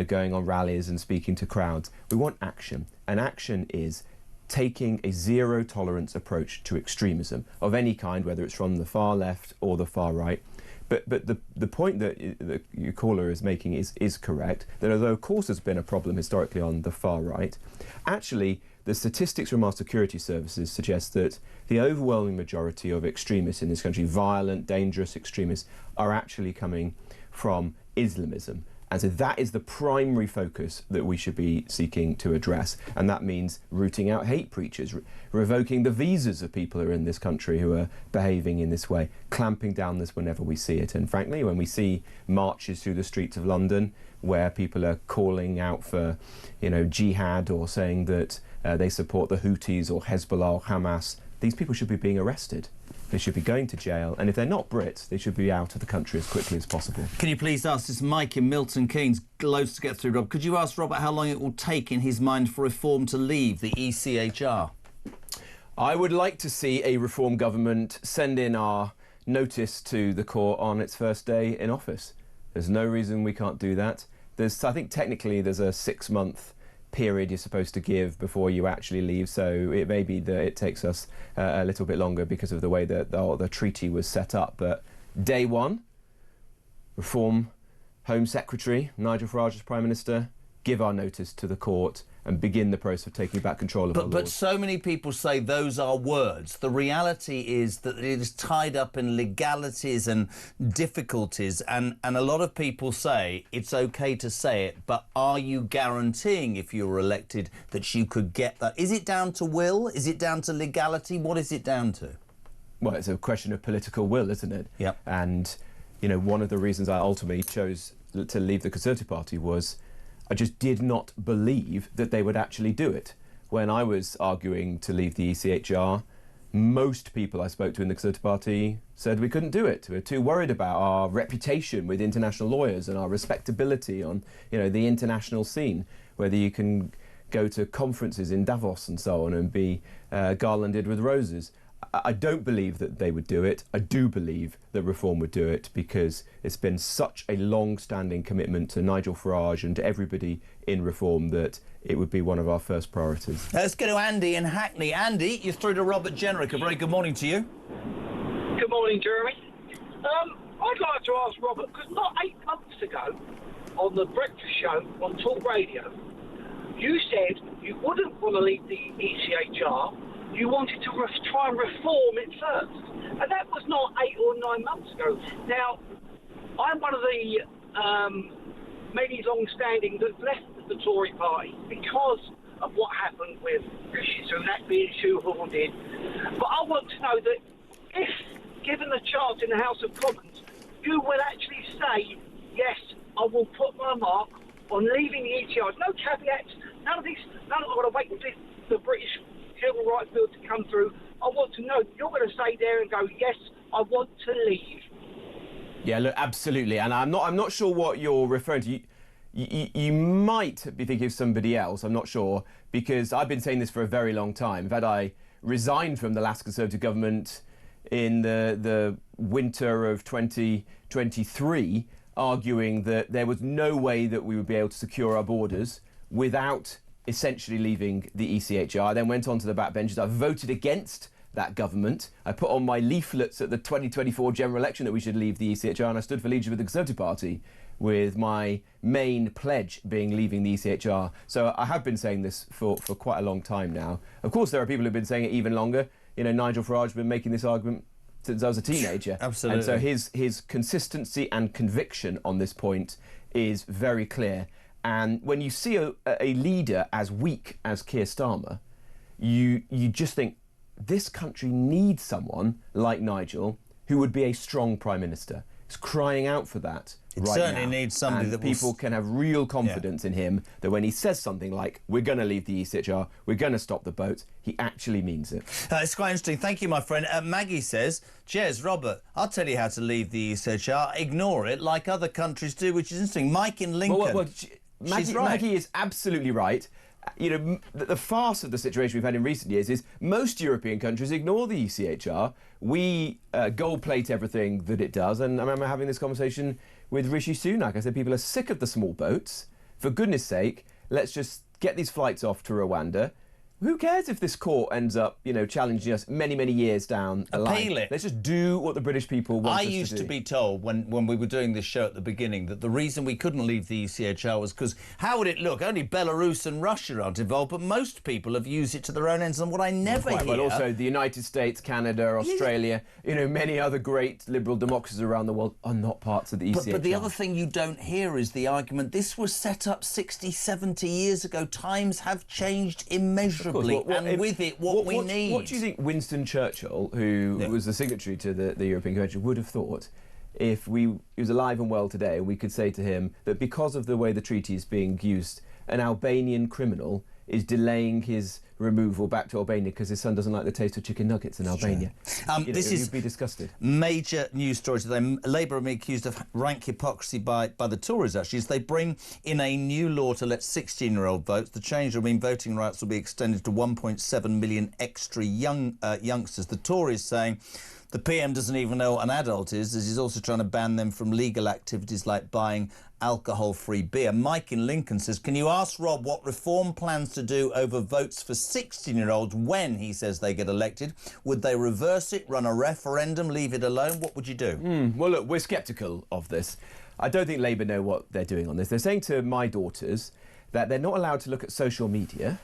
going on rallies and speaking to crowds. We want action. And action is taking a zero-tolerance approach to extremism of any kind, whether it's from the far left or the far right. But the point that your caller is making is correct, that although, of course, there's been a problem historically on the far right, actually, the statistics from our security services suggest that the overwhelming majority of extremists in this country, violent, dangerous extremists, are actually coming from Islamism. And so that is the primary focus that we should be seeking to address. And that means rooting out hate preachers, revoking the visas of people who are in this country who are behaving in this way, clamping down this whenever we see it. And frankly, when we see marches through the streets of London where people are calling out for, jihad or saying that they support the Houthis or Hezbollah or Hamas, these people should be being arrested. They should be going to jail, and if they're not Brits, they should be out of the country as quickly as possible. Can you please ask this Mike in Milton Keynes? Loads to get through, Rob. Could you ask Robert how long it will take, in his mind, for Reform to leave the ECHR? I would like to see a Reform government send in our notice to the court on its first day in office. There's no reason we can't do that. I think technically there's a 6-month period you're supposed to give before you actually leave, so it may be that it takes us a little bit longer because of the way that the treaty was set up. But day one, Reform Home Secretary Nigel Farage as Prime Minister, give our notice to the court and begin the process of taking back control of our laws. But so many people say those are words. The reality is that it is tied up in legalities and difficulties, and a lot of people say it's okay to say it, but are you guaranteeing, if you were elected, that you could get that? Is it down to will? Is it down to legality? What is it down to? Well, it's a question of political will, isn't it? Yeah. And, one of the reasons I ultimately chose to leave the Conservative Party was I just did not believe that they would actually do it. When I was arguing to leave the ECHR, most people I spoke to in the Conservative Party said we couldn't do it. We're too worried about our reputation with international lawyers and our respectability on, the international scene, whether you can go to conferences in Davos and so on and be garlanded with roses. I don't believe that they would do it. I do believe that Reform would do it because it's been such a long-standing commitment to Nigel Farage and to everybody in Reform that it would be one of our first priorities. Let's go to Andy in Hackney. Andy, you're through to Robert Jenrick. A very good morning to you. Good morning, Jeremy. I'd like to ask Robert, because not 8 months ago on the breakfast show on Talk Radio, you said you wouldn't want to leave the ECHR. You wanted to try and reform it first. And that was not 8 or 9 months ago. Now, I'm one of the many long-standing that left the Tory party because of what happened with Rishi Sunak being shoehorned in. But I want to know that if, given the chance in the House of Commons, you will actually say, yes, I will put my mark on leaving the ECR. No caveats, none of I've got to wait for the British Civil Rights Bill to come through. I want to know you're going to stay there and go, yes, I want to leave. Yeah, look, absolutely. And I'm not sure what you're referring to. you might be thinking of somebody else, I'm not sure, because I've been saying this for a very long time. In fact, I resigned from the last Conservative government in the winter of 2023, arguing that there was no way that we would be able to secure our borders without essentially leaving the ECHR. I then went on to the backbenches. I voted against that government. I put on my leaflets at the 2024 general election that we should leave the ECHR, and I stood for leadership of the Conservative Party, with my main pledge being leaving the ECHR. So I have been saying this for quite a long time now. Of course, there are people who've been saying it even longer. You know, Nigel Farage has been making this argument since I was a teenager. Absolutely. And so his consistency and conviction on this point is very clear. And when you see a leader as weak as Keir Starmer, you just think, this country needs someone like Nigel who would be a strong Prime Minister. It's crying out for that It right certainly now. needs somebody and that will people can have real confidence in him, that when he says something like, we're going to leave the ECHR, we're going to stop the boats, he actually means it. It's quite interesting. Thank you, my friend. Maggie says, cheers, Robert. I'll tell you how to leave the ECHR. Ignore it like other countries do, which is interesting. Mike in Lincoln. She's right. Maggie is absolutely right. You know, the farce of the situation we've had in recent years is most European countries ignore the ECHR. We gold plate everything that it does. And I remember having this conversation with Rishi Sunak. I said, people are sick of the small boats. For goodness sake, let's just get these flights off to Rwanda. Who cares if this court ends up, you know, challenging us many, many years down the line? Appeal it. Let's just do what the British people want us to do. I used to be told when we were doing this show at the beginning that the reason we couldn't leave the ECHR was because how would it look? Only Belarus and Russia aren't involved, but most people have used it to their own ends. And what I never hear... But also the United States, Canada, Australia, you know, many other great liberal democracies around the world are not parts of the ECHR. But the other thing you don't hear is the argument, this was set up 60, 70 years ago. Times have changed immeasurably. With it, what we need. What do you think Winston Churchill, who was the signatory to the European Convention, would have thought if he was alive and well today and we could say to him that because of the way the treaty is being used, an Albanian criminal is delaying his removal back to Albania because his son doesn't like the taste of chicken nuggets in Albania? This is you'd be disgusted. Major news story today. Labour are being accused of rank hypocrisy by the Tories, actually, as they bring in a new law to let 16-year-old vote. The change will mean voting rights will be extended to 1.7 million extra youngsters. The Tories saying the PM doesn't even know what an adult is, as he's also trying to ban them from legal activities like buying alcohol-free beer. Mike in Lincoln says, can you ask Rob what Reform plans to do over votes for 16-year-olds when he says they get elected? Would they reverse it, run a referendum, leave it alone? What would you do? Well, look, we're sceptical of this. I don't think Labour know what they're doing on this. They're saying to my daughters that they're not allowed to look at social media.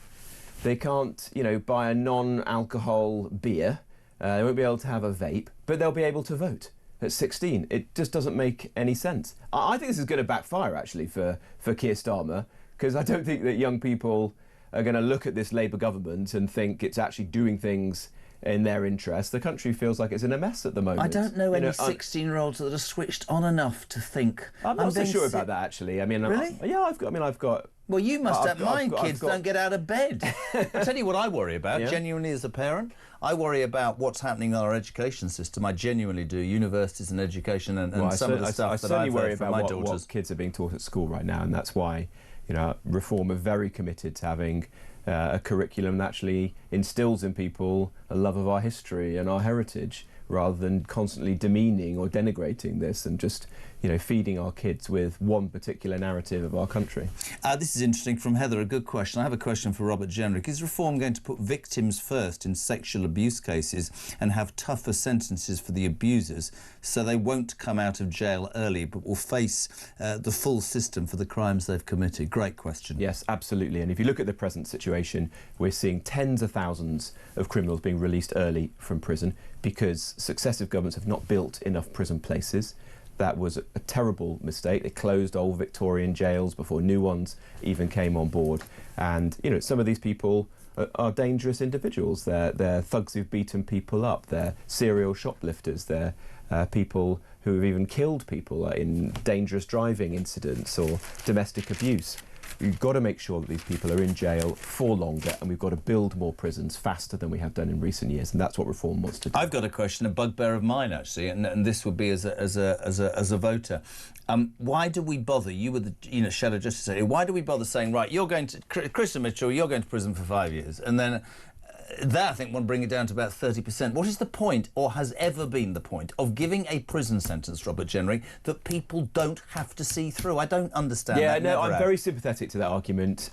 They can't, you know, buy a non-alcohol beer. They won't be able to have a vape, but they'll be able to vote at 16. It just doesn't make any sense. I think this is going to backfire, actually, for Keir Starmer, because I don't think that young people are going to look at this Labour government and think it's actually doing things in their interest. The country feels like it's in a mess at the moment. I don't know any 16-year-olds that are switched on enough to think. I'm not so sure about that, actually. I mean, really? I've got. Well, you must have. My kids don't get out of bed. I'll tell you what I worry about, Yeah. genuinely, as a parent. I worry about what's happening in our education system. I genuinely do. Universities and education and some of the stuff that I've heard from my daughters. What kids are being taught at school right now, and that's why, you know, Reform are very committed to having a curriculum that actually instills in people a love of our history and our heritage, rather than constantly demeaning or denigrating this and just, you know, feeding our kids with one particular narrative of our country. This is interesting from Heather, a good question. I have a question for Robert Jenrick. Is Reform going to put victims first in sexual abuse cases and have tougher sentences for the abusers so they won't come out of jail early but will face the full system for the crimes they've committed? Great question. Yes, absolutely. And if you look at the present situation, we're seeing tens of thousands of criminals being released early from prison because successive governments have not built enough prison places. That was a terrible mistake. They closed old Victorian jails before new ones even came on board. And, you know, some of these people are dangerous individuals. They're thugs who've beaten people up. They're serial shoplifters. They're people who have even killed people in dangerous driving incidents or domestic abuse. We've got to make sure that these people are in jail for longer, and we've got to build more prisons faster than we have done in recent years, and that's what reform wants to do. I've got a question, a bugbear of mine actually, and this would be as a voter. Why do we bother? You were the Shadow Justice Secretary. Why do we bother saying, right, you're going to Christian Mitchell, you're going to prison for 5 years, and then that, I think, will bring it down to about 30%. What is the point, or has ever been the point, of giving a prison sentence, Robert Jennery, that people don't have to see through? I don't understand that. Yeah, no, Never I'm have. very sympathetic to that argument.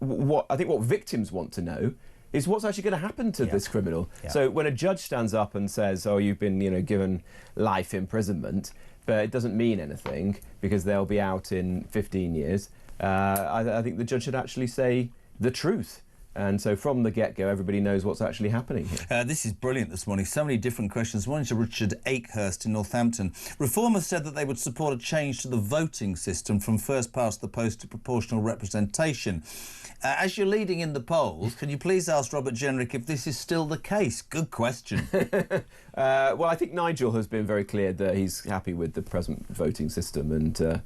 What victims want to know is what's actually going to happen to this criminal. Yeah. So when a judge stands up and says, oh, you've been given life imprisonment, but it doesn't mean anything because they'll be out in 15 years, I think the judge should actually say the truth. And so from the get-go, everybody knows what's actually happening here. This is brilliant this morning. So many different questions. One to Richard Akehurst in Northampton. Reformers said that they would support a change to the voting system from first past the post to proportional representation. As you're leading in the polls, can you please ask Robert Jenrick if this is still the case? Good question. Well, I think Nigel has been very clear that he's happy with the present voting system, and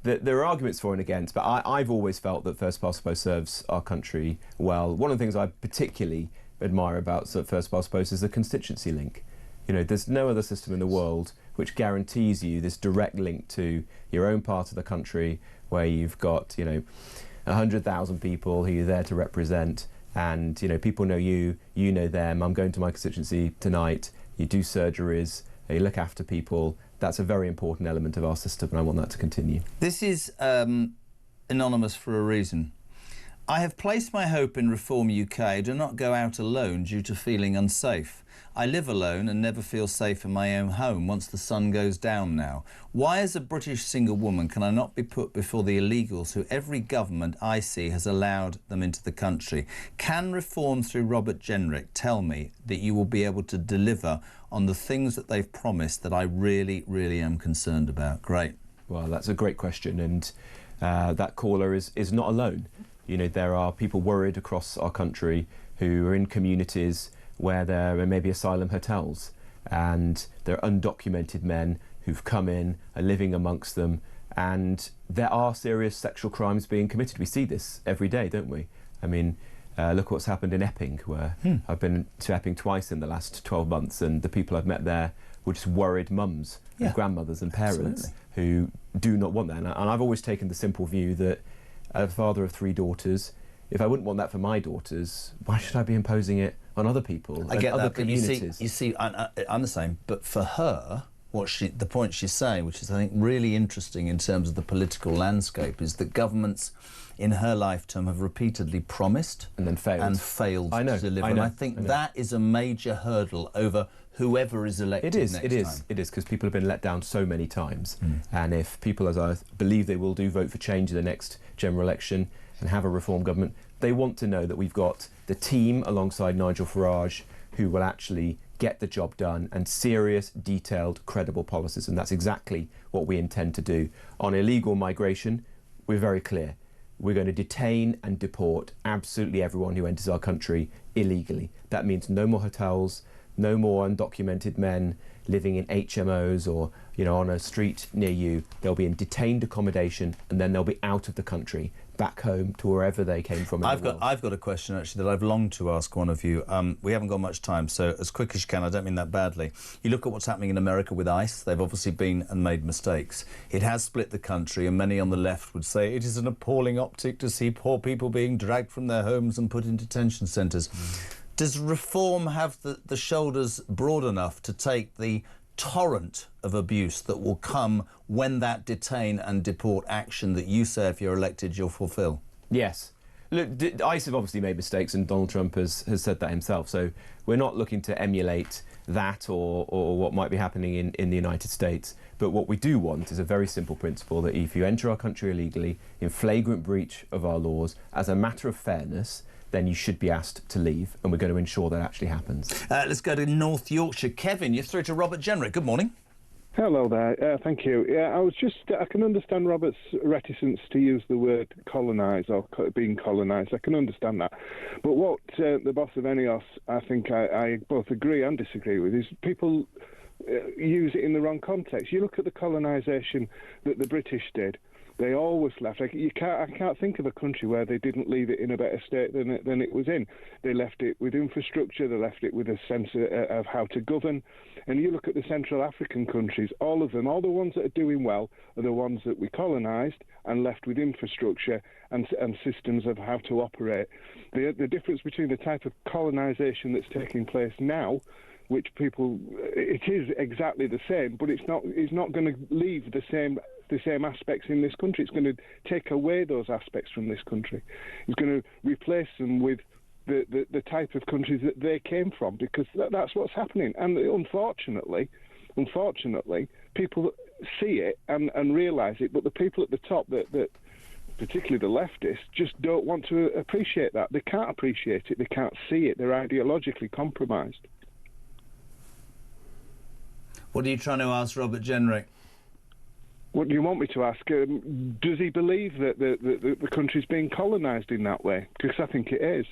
there are arguments for and against, but I've always felt that first past the post serves our country well. One of the things I particularly admire about first past the post is the constituency link. There's no other system in the world which guarantees you this direct link to your own part of the country, where you've got 100,000 people who you're there to represent, and people know you, you know them. I'm going to my constituency tonight. You do surgeries, you look after people. That's a very important element of our system, and I want that to continue. This is anonymous for a reason. I have placed my hope in Reform UK. I do not go out alone due to feeling unsafe. I live alone and never feel safe in my own home once the sun goes down now. Why, as a British single woman, can I not be put before the illegals who every government I see has allowed them into the country? Can reform through Robert Jenrick tell me that you will be able to deliver on the things that they've promised that I really, really am concerned about? Great. Well, that's a great question, and that caller is not alone. There are people worried across our country who are in communities where there may be asylum hotels, and there are undocumented men who've come in, are living amongst them, and there are serious sexual crimes being committed. We see this every day, don't we? I mean, look what's happened in Epping, where I've been to Epping twice in the last 12 months, and the people I've met there were just worried mums and grandmothers and parents who do not want that. And I've always taken the simple view that, as a father of 3 daughters, if I wouldn't want that for my daughters, why should I be imposing it on other people I get and other that, but communities? you see, I'm the same. But for her, the point she's saying, which is I think really interesting in terms of the political landscape, is that governments in her lifetime have repeatedly promised and then failed to deliver. And I think that is a major hurdle over whoever is elected next time. It is, because people have been let down so many times. And if people, as I believe they will do, vote for change in the next general election and have a reform government, they want to know that we've got the team alongside Nigel Farage who will actually get the job done, and serious, detailed, credible policies. And that's exactly what we intend to do. On illegal migration, we're very clear. We're going to detain and deport absolutely everyone who enters our country illegally. That means no more hotels, no more undocumented men living in HMOs or on a street near you. They'll be in detained accommodation, and then they'll be out of the country, back home to wherever they came from. I've got a question actually that I've longed to ask one of you. We haven't got much time, so as quick as you can. I don't mean that badly. You look at what's happening in America with ICE. They've obviously been and made mistakes. It has split the country, and many on the left would say it is an appalling optic to see poor people being dragged from their homes and put in detention centres. Does reform have the shoulders broad enough to take the torrent of abuse that will come when that detain and deport action that you say, if you're elected, you'll fulfil? Yes. Look, ICE have obviously made mistakes, and Donald Trump has said that himself. So we're not looking to emulate that or what might be happening in the United States. But what we do want is a very simple principle that if you enter our country illegally in flagrant breach of our laws, as a matter of fairness, then you should be asked to leave, and we're going to ensure that actually happens. Let's go to North Yorkshire. Kevin, you're through to Robert Jenrick. Good morning. Hello there. Thank you. Yeah, I can understand Robert's reticence to use the word colonise or being colonised. I can understand that. But what the boss of ENEOS, I think I both agree and disagree with, is people use it in the wrong context. You look at the colonisation that the British did. They always left. I can't think of a country where they didn't leave it in a better state than it was in. They left it with infrastructure. They left it with a sense of how to govern. And you look at the Central African countries, all of them, all the ones that are doing well are the ones that we colonised and left with infrastructure and systems of how to operate. The difference between the type of colonisation that's taking place now, which it is exactly the same, but it's not going to leave the same aspects in this country. It's going to take away those aspects from this country. It's going to replace them with the type of countries that they came from, because that's what's happening. And unfortunately, people see it and realise it, but the people at the top, that particularly the leftists, just don't want to appreciate that. They can't appreciate it. They can't see it. They're ideologically compromised. What are you trying to ask Robert Jenrick? What do you want me to ask? Does he believe that the country's being colonised in that way? Because I think it is.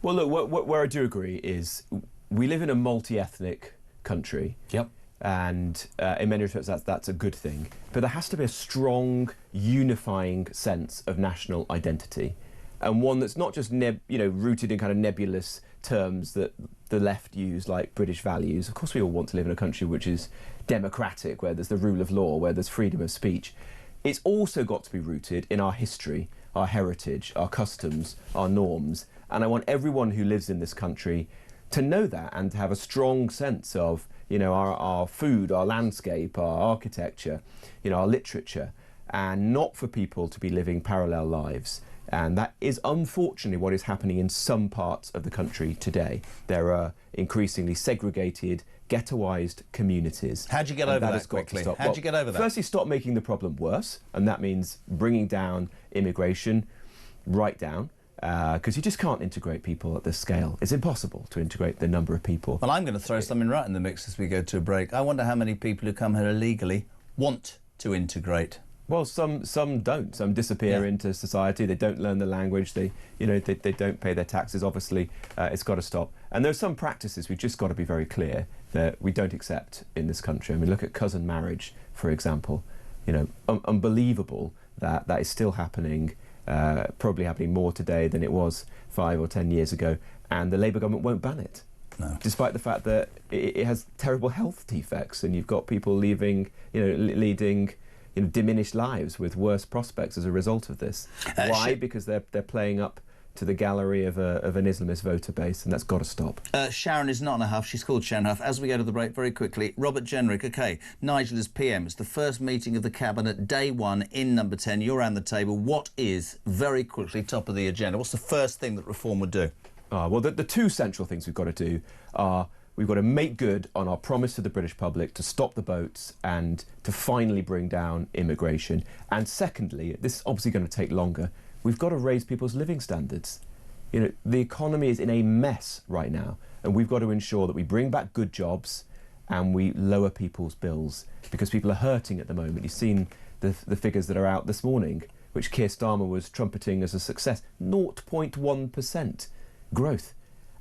Well, look, where I do agree is we live in a multi-ethnic country. Yep. And in many respects, that's a good thing. But there has to be a strong, unifying sense of national identity, and one that's not just rooted in kind of nebulous terms that the left use, like British values. Of course, we all want to live in a country which is democratic, where there's the rule of law, where there's freedom of speech. It's also got to be rooted in our history, our heritage, our customs, our norms. And I want everyone who lives in this country to know that and to have a strong sense of, our food, our landscape, our architecture, our literature, and not for people to be living parallel lives. And that is unfortunately what is happening in some parts of the country today. There are increasingly segregated, ghettoised communities. How'd you get over that quickly? How'd you get over that? Firstly, stop making the problem worse, and that means bringing down immigration right down, because you just can't integrate people at this scale. It's impossible to integrate the number of people. Well, I'm going to throw something right in the mix as we go to a break. I wonder how many people who come here illegally want to integrate. Well, some don't. Some disappear into society. They don't learn the language. They don't pay their taxes. Obviously, it's got to stop. And there are some practices we've just got to be very clear that we don't accept in this country. I mean, look at cousin marriage, for example. Unbelievable that is still happening. Probably happening more today than it was 5 or 10 years ago. And the Labour government won't ban it. No. Despite the fact that it has terrible health defects, and you've got people leading diminished lives with worse prospects as a result of this. Why? Because they're playing up to the gallery of an Islamist voter base, and that's got to stop. Sharon is not in a huff. She's called Sharon Huff. As we go to the break, very quickly, Robert Jenrick. OK, Nigel is PM. It's the first meeting of the Cabinet, day one in number 10. You're around the table. What is, very quickly, top of the agenda? What's the first thing that reform would do? Well, the two central things we've got to do are we've got to make good on our promise to the British public to stop the boats and to finally bring down immigration. And secondly, this is obviously going to take longer, we've got to raise people's living standards. The economy is in a mess right now, and we've got to ensure that we bring back good jobs and we lower people's bills, because people are hurting at the moment. You've seen the figures that are out this morning, which Keir Starmer was trumpeting as a success. 0.1% growth.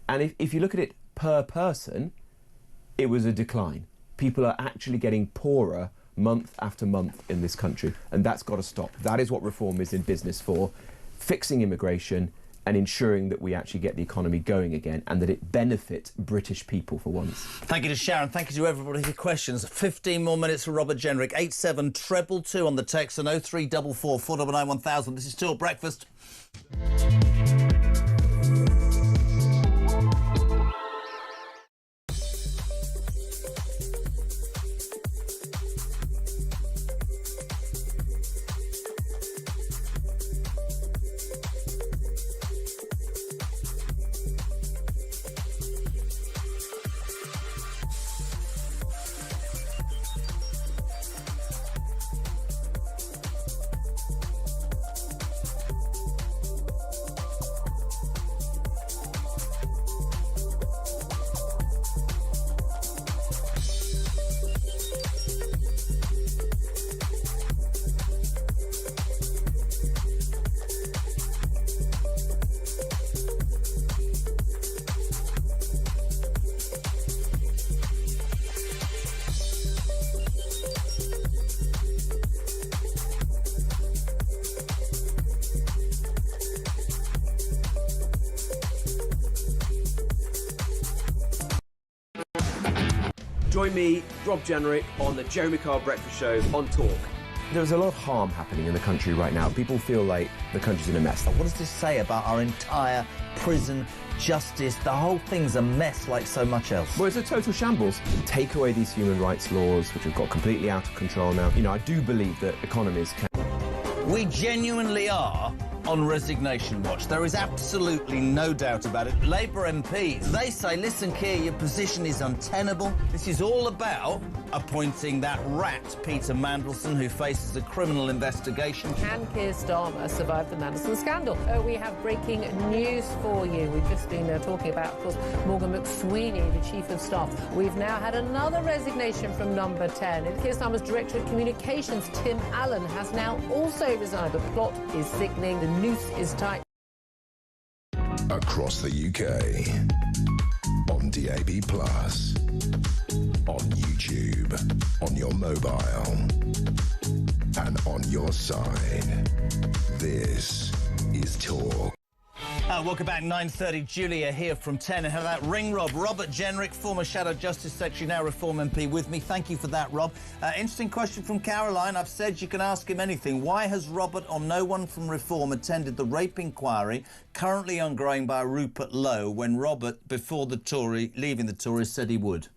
And if you look at it per person, it was a decline. People are actually getting poorer month after month in this country, and that's got to stop. That is what reform is in business for, fixing immigration and ensuring that we actually get the economy going again and that it benefits British people for once. Thank you to Sharon. Thank you to everybody for your questions. 15 more minutes for Robert Jenrick. 87222 on the text and 0344 499 1000. This is Talk Breakfast. Join me, Rob Jenrick, on the Jeremy Carr Breakfast Show on Talk. There's a lot of harm happening in the country right now. People feel like the country's in a mess. What does this say about our entire prison justice? The whole thing's a mess like so much else. Well, it's a total shambles. Take away these human rights laws, which have got completely out of control now. You know, I do believe that economies can... We genuinely are on resignation watch. There is absolutely no doubt about it. Labour MPs, they say, listen, Keir, your position is untenable. This is all about appointing that rat, Peter Mandelson, who faces a criminal investigation. Can Keir Starmer survive the Mandelson scandal? We have breaking news for you. We've just been talking about, of course, Morgan McSweeney, the Chief of Staff. We've now had another resignation from Number 10. And Keir Starmer's Director of Communications, Tim Allen, has now also resigned. The plot is thickening. The noose is tight. Across the UK, on DAB+, on YouTube, on your mobile, and on your side. This is Talk. Welcome back, 9:30. Julia here from 10. And how about Ring Rob? Robert Jenrick, former Shadow Justice Secretary, now Reform MP, with me. Thank you for that, Rob. Interesting question from Caroline. I've said you can ask him anything. Why has Robert or no one from Reform attended the rape inquiry currently ongoing by Rupert Lowe when Robert, before leaving the Tories, said he would?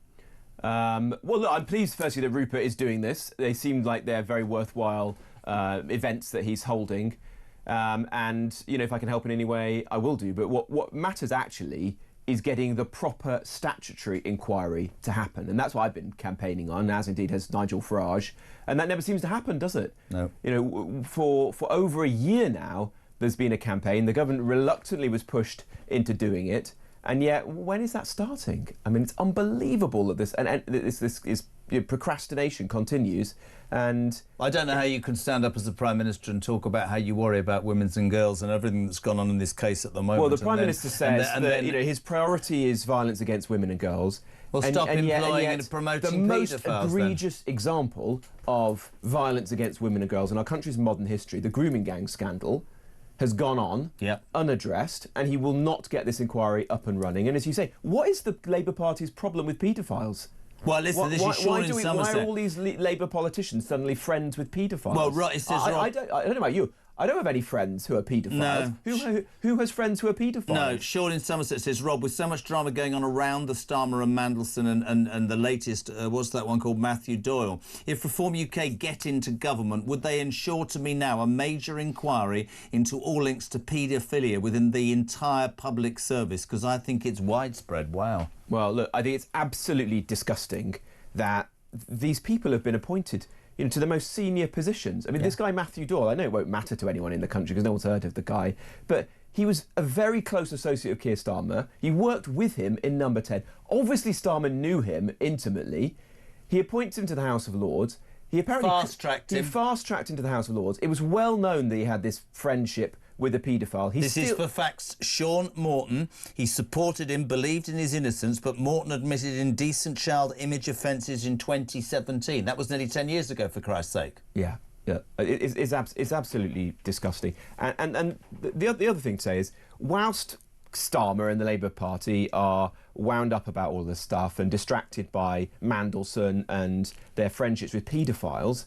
Well, look, I'm pleased, firstly, that Rupert is doing this. They seem like they're very worthwhile events that he's holding. And, you know, if I can help in any way, I will do. But what matters actually is getting the proper statutory inquiry to happen. And that's what I've been campaigning on, as indeed has Nigel Farage. And that never seems to happen, does it? No. You know, for over a year now, there's been a campaign. The government reluctantly was pushed into doing it. And yet, when is that starting? I mean, it's unbelievable that this procrastination continues. And I don't know how you can stand up as the Prime Minister and talk about how you worry about women's and girls and everything that's gone on in this case at the moment. Well, the Prime Minister says that you know, his priority is violence against women and girls. Well, stop employing and promoting the paedophiles, most egregious example of violence against women and girls in our country's modern history, the grooming gang scandal, has gone on unaddressed, and he will not get this inquiry up and running. And as you say, what is the Labour Party's problem with paedophiles? Well, listen, this is Sean in Somerset. Why are all these Labour politicians suddenly friends with paedophiles? Well, right, it says... I don't know about you. I don't have any friends who are paedophiles. No. Who has friends who are paedophiles? No, Sean in Somerset says, Rob, with so much drama going on around the Starmer and Mandelson and the latest, what's that one called, Matthew Doyle, if Reform UK get into government, would they ensure to me now a major inquiry into all links to paedophilia within the entire public service? Because I think it's widespread. Wow. Well, look, I think it's absolutely disgusting that these people have been appointed, you know, to the most senior positions. I mean, this guy, Matthew Doyle, I know it won't matter to anyone in the country because no one's heard of the guy, but he was a very close associate of Keir Starmer. He worked with him in Number 10. Obviously, Starmer knew him intimately. He appoints him to the House of Lords. He apparently fast-tracked him. He fast-tracked into the House of Lords. It was well known that he had this friendship with a paedophile. This is for facts. Sean Morton, he supported him, believed in his innocence, but Morton admitted indecent child image offences in 2017. That was nearly 10 years ago, for Christ's sake. Yeah. It's absolutely disgusting. And the other thing to say is, whilst Starmer and the Labour Party are wound up about all this stuff and distracted by Mandelson and their friendships with paedophiles,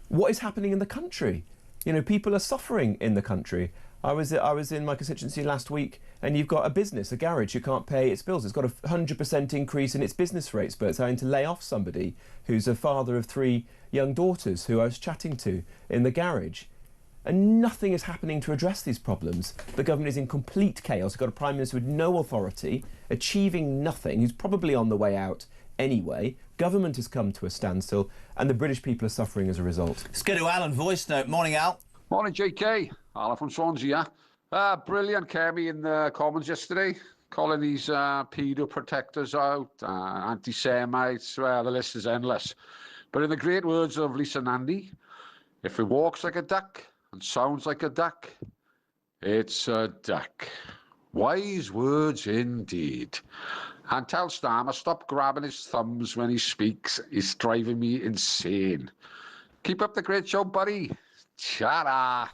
what is happening in the country? You know, people are suffering in the country. I was in my constituency last week, and you've got a business, a garage, who can't pay its bills. It's got a 100% increase in its business rates, but it's having to lay off somebody who's a father of 3 young daughters who I was chatting to in the garage. And nothing is happening to address these problems. The government is in complete chaos. We've got a Prime Minister with no authority, achieving nothing, who's probably on the way out anyway. Government has come to a standstill, and the British people are suffering as a result. Let's go to Alan, voice note. Morning, Al. Morning, JK. Alan from Swansea. Brilliant, Kermie in the Commons yesterday, calling these paedo protectors out, anti-Semites. Well, the list is endless. But in the great words of Lisa Nandy, if it walks like a duck and sounds like a duck, it's a duck. Wise words indeed. And tell Starmer, stop grabbing his thumbs when he speaks. It's driving me insane. Keep up the great job, buddy. Ta-da!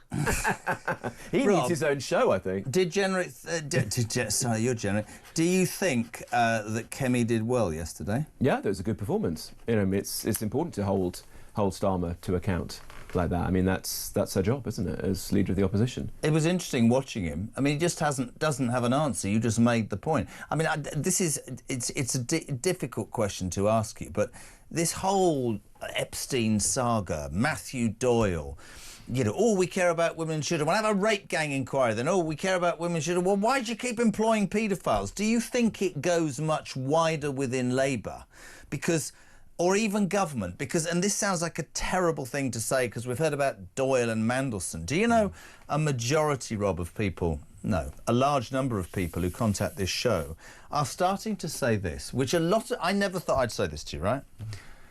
He Rob, needs his own show, I think. Did Jenrick... sorry, you're Jenrick. Do you think that Kemi did well yesterday? Yeah, that was a good performance. You know, it's important to hold Starmer to account like that. I mean, that's her job, isn't it, as leader of the opposition? It was interesting watching him. I mean, he just doesn't have an answer. You just made the point. I mean, it's a difficult question to ask you, but this whole Epstein saga, Matthew Doyle, you know, oh, we care about women and children. We'll have a rape gang inquiry then. Oh, we care about women and children. Well, why do you keep employing paedophiles? Do you think it goes much wider within Labour? Because... or even government, because, and this sounds like a terrible thing to say because we've heard about Doyle and Mandelson. Do you know a majority, Rob, of people, no, a large number of people who contact this show are starting to say this, which I never thought I'd say this to you, right?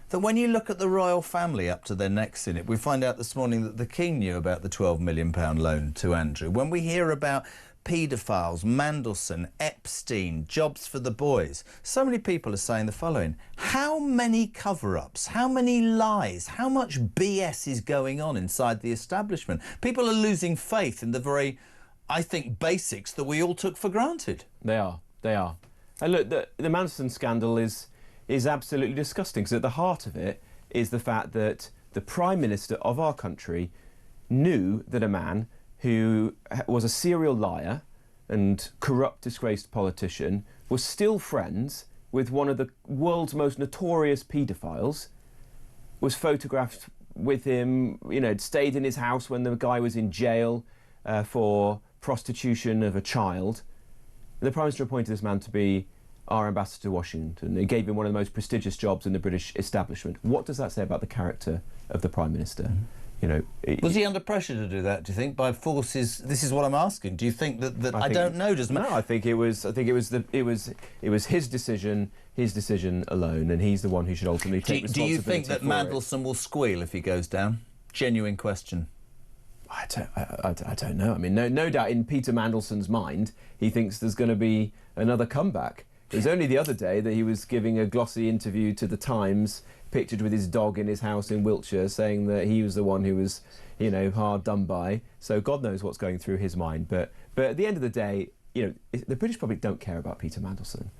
That when you look at the royal family up to their necks in it, we find out this morning that the King knew about the £12 million loan to Andrew. When we hear about paedophiles, Mandelson, Epstein, jobs for the boys. So many people are saying the following. How many cover-ups, how many lies, how much BS is going on inside the establishment? People are losing faith in the very, I think, basics that we all took for granted. They are. And look, the Mandelson scandal is absolutely disgusting, because at the heart of it is the fact that the Prime Minister of our country knew that a man who was a serial liar and corrupt, disgraced politician was still friends with one of the world's most notorious paedophiles, was photographed with him, you know, stayed in his house when the guy was in jail for prostitution of a child. The Prime Minister appointed this man to be our ambassador to Washington. He gave him one of the most prestigious jobs in the British establishment. What does that say about the character of the Prime Minister? You know, was he under pressure to do that? Do you think by forces? This is what I'm asking. Do you think that I don't know? No, I think it was his decision alone, and he's the one who should ultimately take responsibility. Do you think that Mandelson will squeal if he goes down? Genuine question. I don't know. I mean, no doubt in Peter Mandelson's mind, he thinks there's going to be another comeback. It was only the other day that he was giving a glossy interview to the Times, pictured with his dog in his house in Wiltshire, saying that he was the one who was, you know, hard done by. So God knows what's going through his mind. But at the end of the day, you know, the British public don't care about Peter Mandelson.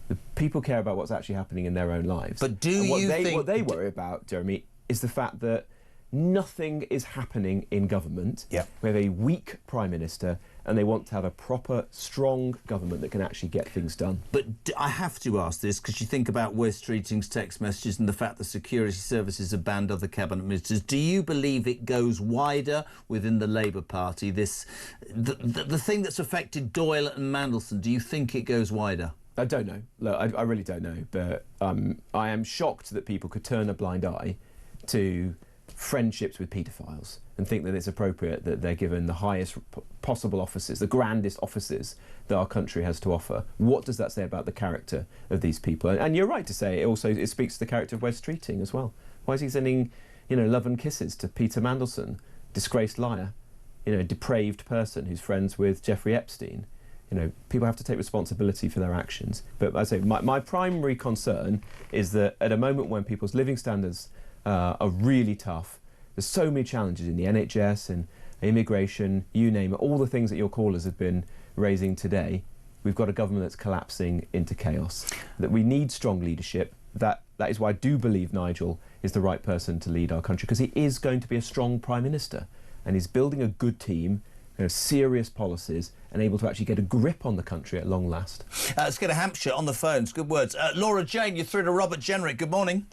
The people care about what's actually happening in their own lives. But what they worry about, Jeremy, is the fact that nothing is happening in government. Yeah. We have a weak Prime Minister, and they want to have a proper, strong government that can actually get things done. But I have to ask this, because you think about Wes Streeting's text messages and the fact that security services have banned other cabinet ministers. Do you believe it goes wider within the Labour Party, the thing that's affected Doyle and Mandelson? Do you think it goes wider? I don't know. Look, I really don't know. But I am shocked that people could turn a blind eye to friendships with paedophiles and think that it's appropriate that they're given the highest possible offices, the grandest offices that our country has to offer. What does that say about the character of these people? And you're right to say it speaks to the character of Wes Streeting as well. Why is he sending, you know, love and kisses to Peter Mandelson, disgraced liar, you know, depraved person who's friends with Jeffrey Epstein? You know, people have to take responsibility for their actions. But as I say, my primary concern is that at a moment when people's living standards are really tough, there's so many challenges in the NHS and immigration, you name it, all the things that your callers have been raising today, we've got a government that's collapsing into chaos. That we need strong leadership. That is why I do believe Nigel is the right person to lead our country, because he is going to be a strong Prime Minister, and he's building a good team, you know, serious policies, and able to actually get a grip on the country at long last. Let's go to Hampshire on the phones. Good words. Laura Jane, you're through to Robert Jenrick. Good morning.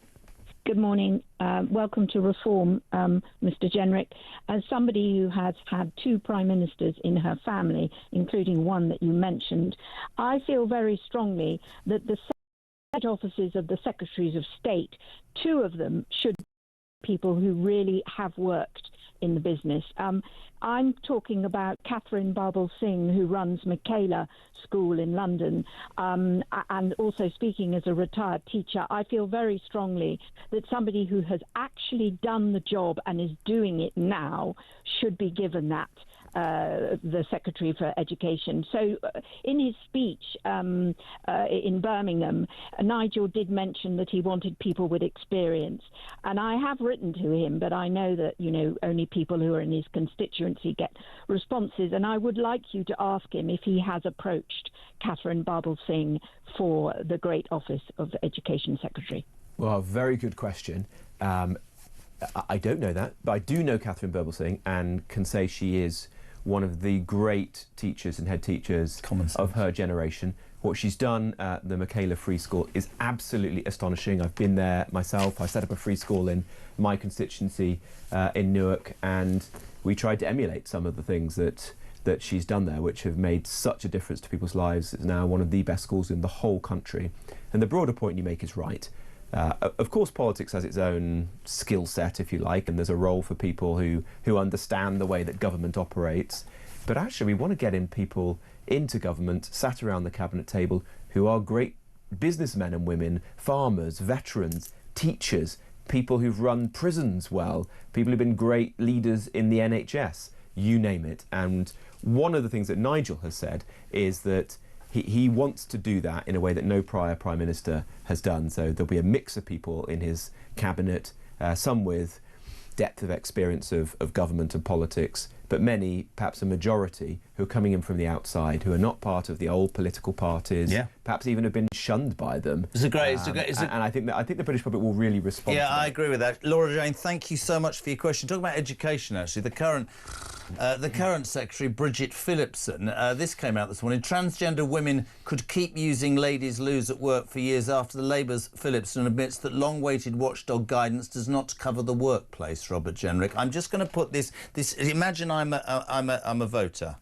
Good morning. Welcome to Reform, Mr. Jenrick. As somebody who has had two Prime Ministers in her family, including one that you mentioned, I feel very strongly that the offices of the Secretaries of State, two of them should be people who really have worked in the business. I'm talking about Catherine Barbel Singh, who runs Michaela School in London, and also speaking as a retired teacher. I feel very strongly that somebody who has actually done the job and is doing it now should be given that the Secretary for Education. So in his speech in Birmingham, Nigel did mention that he wanted people with experience. And I have written to him, but I know that, only people who are in his constituency get responses. And I would like you to ask him if he has approached Catherine Barbel-Singh for the great office of Education Secretary. Well, a very good question. I don't know that, but I do know Catherine Barbel-Singh and can say she is one of the great teachers and head teachers of her generation. What she's done at the Michaela Free School is absolutely astonishing. I've been there myself. I set up a free school in my constituency in Newark, and we tried to emulate some of the things that she's done there, which have made such a difference to people's lives. It's now one of the best schools in the whole country. And the broader point you make is right. Of course, politics has its own skill set, if you like, and there's a role for people who understand the way that government operates. But actually, we want to get in people into government, sat around the cabinet table, who are great businessmen and women, farmers, veterans, teachers, people who've run prisons well, people who've been great leaders in the NHS, you name it. And one of the things that Nigel has said is that he wants to do that in a way that no prior Prime Minister has done. So there'll be a mix of people in his cabinet, some with depth of experience of government and politics, but many, perhaps a majority, who are coming in from the outside, who are not part of the old political parties, perhaps even have been shunned by them. And I think the British public will really respond to that. I agree with that. Laura Jane, thank you so much for your question. Talking about education, actually, the current Secretary, Bridget Phillipson, this came out this morning. Transgender women could keep using ladies' loos at work for years after the Labour's Phillipson admits that long-awaited watchdog guidance does not cover the workplace, Robert Jenrick. I'm just going to put this imagine I'm a voter.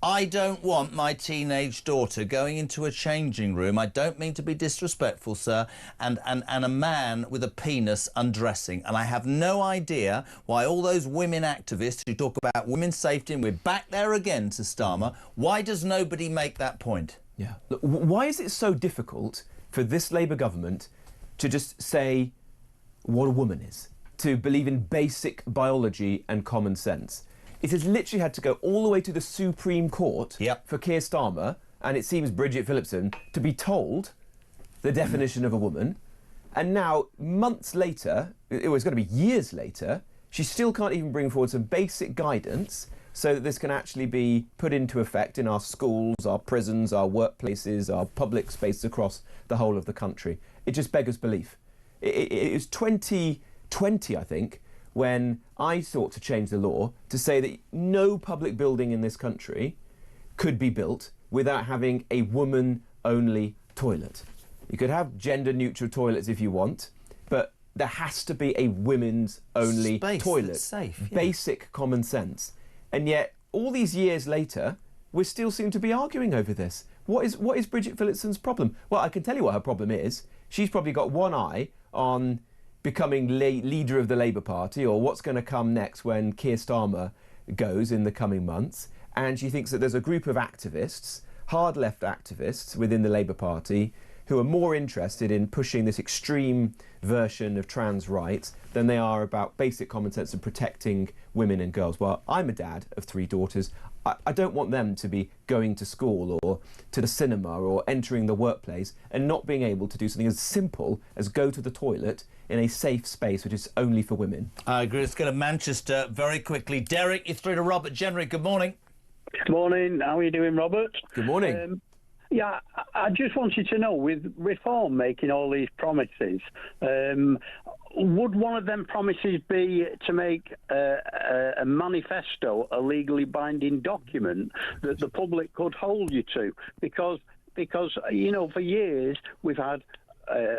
I don't want my teenage daughter going into a changing room, I don't mean to be disrespectful, sir, and a man with a penis undressing. And I have no idea why all those women activists who talk about women's safety, and we're back there again to Starmer, why does nobody make that point? Yeah. Look, why is it so difficult for this Labour government to just say what a woman is, to believe in basic biology and common sense? It has literally had to go all the way to the Supreme Court for Keir Starmer, and it seems Bridget Phillipson, to be told the definition of a woman. And now, months later, it was going to be years later, she still can't even bring forward some basic guidance so that this can actually be put into effect in our schools, our prisons, our workplaces, our public spaces across the whole of the country. It just beggars belief. It was 2020, I think, when I sought to change the law to say that no public building in this country could be built without having a woman-only toilet. You could have gender-neutral toilets if you want, but there has to be a women's-only toilet. That's safe, Basic common sense. And yet, all these years later, we still seem to be arguing over this. What is Bridget Phillipson's problem? Well, I can tell you what her problem is. She's probably got one eye on becoming leader of the Labour Party, or what's going to come next when Keir Starmer goes in the coming months. And she thinks that there's a group of activists, hard left activists within the Labour Party, who are more interested in pushing this extreme version of trans rights than they are about basic common sense and protecting women and girls. Well, I'm a dad of 3 daughters. I don't want them to be going to school or to the cinema or entering the workplace and not being able to do something as simple as go to the toilet in a safe space which is only for women. I agree. Let's go to Manchester very quickly. Derek, you're through to Robert Jenrick. Good morning. Good morning. How are you doing, Robert? Good morning. I just wanted to know, with Reform making all these promises, would one of them promises be to make a manifesto a legally binding document that the public could hold you to? Because you know, for years we've had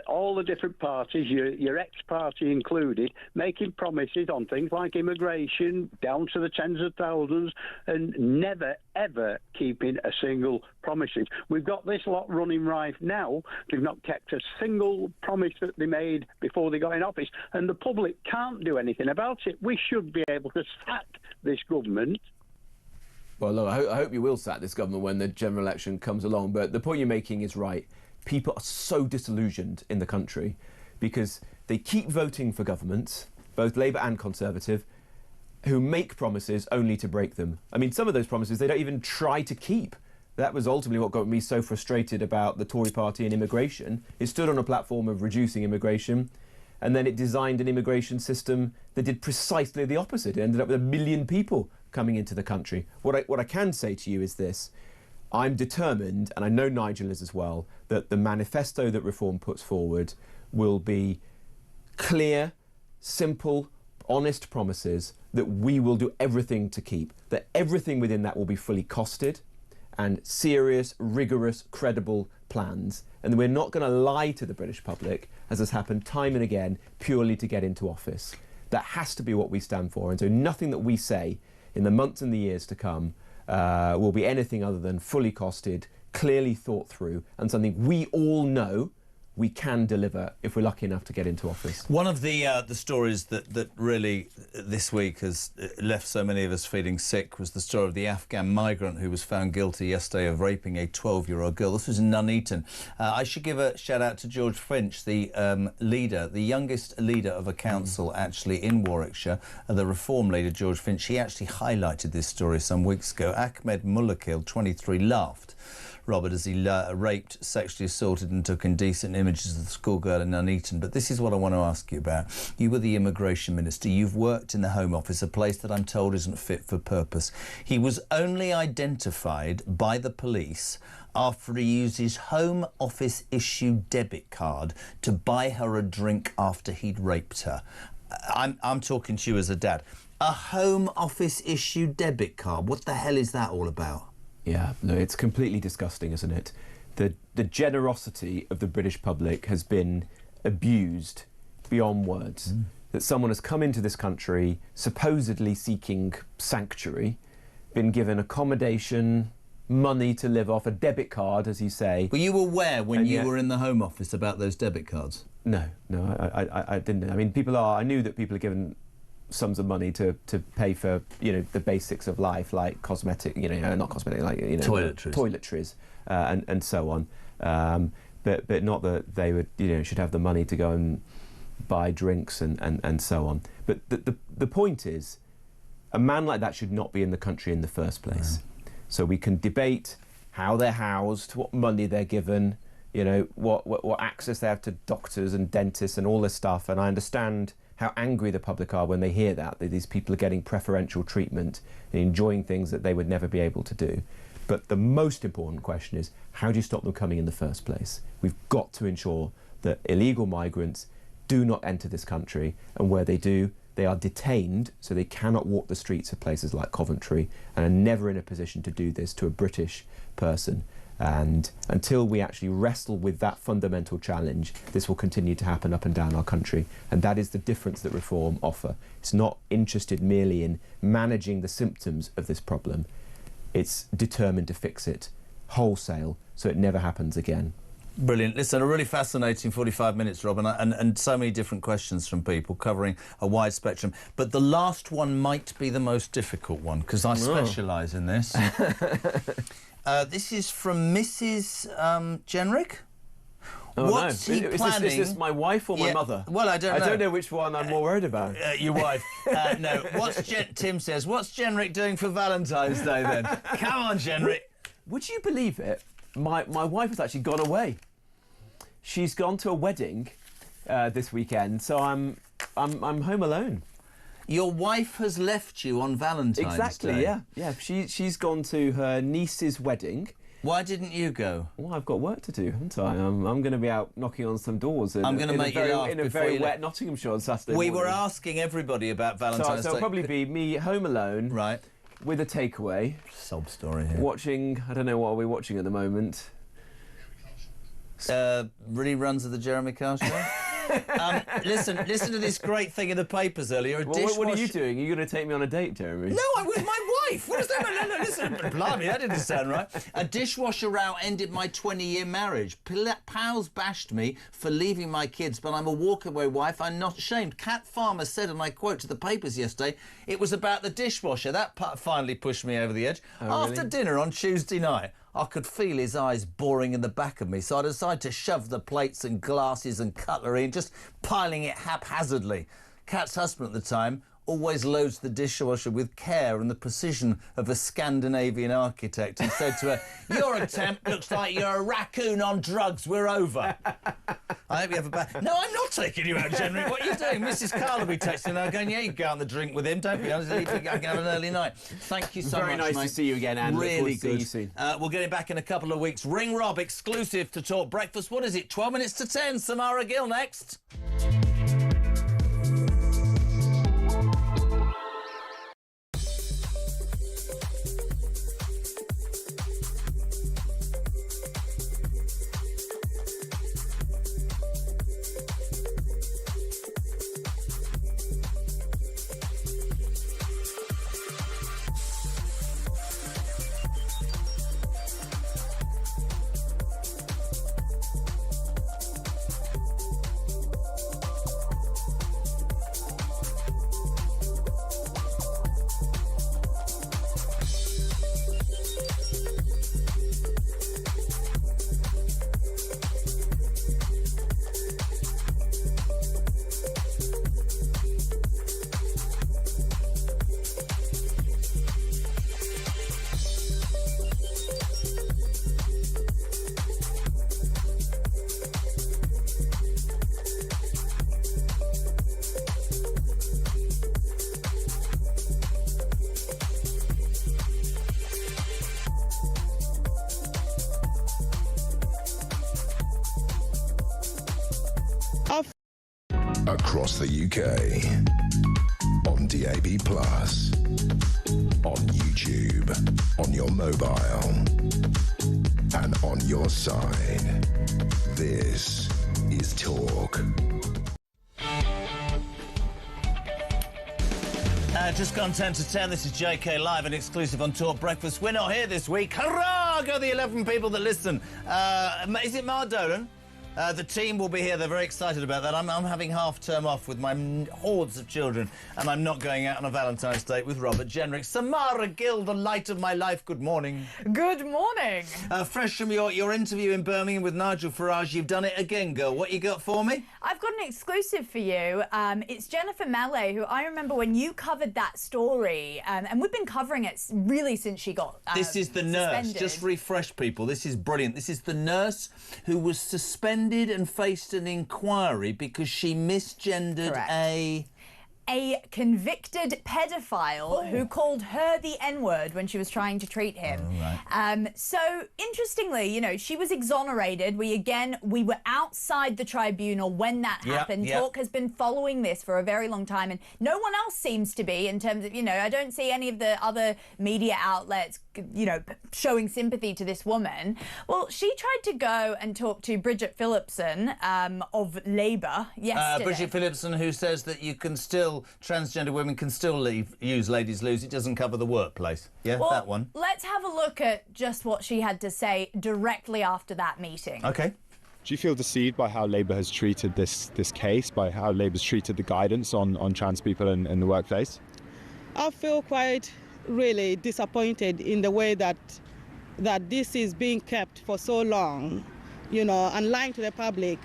all the different parties, your ex-party included, making promises on things like immigration down to the tens of thousands and never, ever keeping a single promises. We've got this lot running right now. They've not kept a single promise that they made before they got in office, and the public can't do anything about it. We should be able to sack this government. Well, look, I hope you will sack this government when the general election comes along, but the point you're making is right. People are so disillusioned in the country because they keep voting for governments, both Labour and Conservative, who make promises only to break them. I mean, some of those promises they don't even try to keep. That was ultimately what got me so frustrated about the Tory party and immigration. It stood on a platform of reducing immigration, and then it designed an immigration system that did precisely the opposite. It ended up with 1 million people coming into the country. What I can say to you is this. I'm determined, and I know Nigel is as well, that the manifesto that Reform puts forward will be clear, simple, honest promises that we will do everything to keep, that everything within that will be fully costed, and serious, rigorous, credible plans. And we're not going to lie to the British public, as has happened time and again, purely to get into office. That has to be what we stand for. And so nothing that we say in the months and the years to come will be anything other than fully costed, clearly thought through, and something we all know we can deliver if we're lucky enough to get into office. One of the stories that really this week has left so many of us feeling sick was the story of the Afghan migrant who was found guilty yesterday of raping a 12-year-old girl. This was in Nuneaton. I should give a shout out to George Finch, the leader, the youngest leader of a council actually in Warwickshire, the Reform leader George Finch. He actually highlighted this story some weeks ago. Ahmed Mullakil, 23, laughed, Robert, as he raped, sexually assaulted and took indecent images of the schoolgirl in Nuneaton. But this is what I want to ask you about. You were the immigration minister. You've worked in the Home Office, a place that I'm told isn't fit for purpose. He was only identified by the police after he used his Home Office issued debit card to buy her a drink after he'd raped her. I'm talking to you as a dad. A Home Office issued debit card. What the hell is that all about? Yeah, no, it's completely disgusting, isn't it? The generosity of the British public has been abused beyond words. That someone has come into this country supposedly seeking sanctuary, been given accommodation, money to live off, a debit card, as you say. Were you aware when you were in the Home Office about those debit cards? No, I didn't. I mean, I knew that people are given sums of money to pay for, the basics of life, like cosmetic, not cosmetic, like, toiletries and so on. But not that they would, should have the money to go and buy drinks and so on. But the point is, a man like that should not be in the country in the first place. Yeah. So we can debate how they're housed, what money they're given, what access they have to doctors and dentists and all this stuff. And I understand how angry the public are when they hear that these people are getting preferential treatment and enjoying things that they would never be able to do. But the most important question is, how do you stop them coming in the first place? We've got to ensure that illegal migrants do not enter this country, and where they do, they are detained so they cannot walk the streets of places like Coventry and are never in a position to do this to a British person. And until we actually wrestle with that fundamental challenge, this will continue to happen up and down our country. And that is the difference that Reform offer. It's not interested merely in managing the symptoms of this problem. It's determined to fix it wholesale so it never happens again. Brilliant. Listen, a really fascinating 45 minutes, Rob, and so many different questions from people covering a wide spectrum. But the last one might be the most difficult one, because I specialise in this. This is from Mrs. Jenrick. Oh, What's no. he planning? Is this my wife or my mother? Well, I don't know. I don't know which one I'm more worried about. Your wife. No. Tim says, what's Jenrick doing for Valentine's Day then? Come on, Jenrick. Would you believe it? My wife has actually gone away. She's gone to a wedding this weekend, so I'm home alone. Your wife has left you on Valentine's Day? Exactly, yeah. She's gone to her niece's wedding. Why didn't you go? Well, I've got work to do, haven't I? I'm going to be out knocking on some doors. I'm going to make you laugh in a very wet Nottinghamshire on Saturday morning. We were asking everybody about Valentine's Day. So it'll probably be me home alone, right, with a takeaway. Sob story here. Watching, I don't know what are we watching at the moment. Reruns of the Jeremy Kyle Show. Listen to this great thing in the papers earlier. What are you doing? Are you going to take me on a date, Jeremy? No, I'm with my wife. What is that? No, listen. Blimey, that didn't sound right. A dishwasher row ended my 20-year marriage. Pals bashed me for leaving my kids, but I'm a walkaway wife. I'm not ashamed. Cat Farmer said, and I quote to the papers yesterday, it was about the dishwasher. That part finally pushed me over the edge. After dinner on Tuesday night, I could feel his eyes boring in the back of me, so I decided to shove the plates and glasses and cutlery and just piling it haphazardly. Kat's husband at the time always loads the dishwasher with care and the precision of a Scandinavian architect. He said to her, "Your attempt looks like you're a raccoon on drugs. We're over." I hope you have a bad... No, I'm not taking you out, Jenrick. What are you doing? Mrs. Carl will be texting now going, "Yeah, you can go out on the drink with him. Don't be honest. I can have an early night." Thank you so much, Very nice mate. to see you again, Anne. Really Look forward to seeing good. you soon. We'll get it back in a couple of weeks. Ring Rob, exclusive to Talk Breakfast. What is it? 12 minutes to 10. Samara Gill next. Across the UK, on DAB+, on YouTube, on your mobile, and on your side. This is Talk. Just gone 10 to 10. This is JK Live and exclusive on Talk Breakfast. We're not here this week. Hurrah! Go the 11 people that listen. Is it Mar Dolan? The team will be here. They're very excited about that. I'm having half-term off with my hordes of children, and I'm not going out on a Valentine's date with Robert Jenrick. Samara Gill, the light of my life, good morning. Good morning. Fresh from your interview in Birmingham with Nigel Farage, you've done it again, girl. What you got for me? I've got an exclusive for you. It's Jennifer Mellé, who I remember when you covered that story, and we've been covering it really since she got This is the nurse. suspended. Just refresh people. This is brilliant. This is the nurse who was suspended and faced an inquiry because she misgendered a convicted pedophile who called her the N-word when she was trying to treat him. So interestingly, you know, she was exonerated. We were outside the tribunal when that happened. Talk has been following this for a very long time, and no one else seems to be, in terms of, you know, I don't see any of the other media outlets, you know, showing sympathy to this woman. Well, she tried to go and talk to Bridget Phillipson of Labour yesterday. Bridget Phillipson, who says that you can still, transgender women can still use Ladies Lose. It doesn't cover the workplace. Yeah, well, that one. Let's have a look at just what she had to say directly after that meeting. Okay. Do you feel deceived by how Labour has treated this case, by how Labour's treated the guidance on trans people in the workplace? I feel quite really disappointed in the way that this is being kept for so long, you know, and lying to the public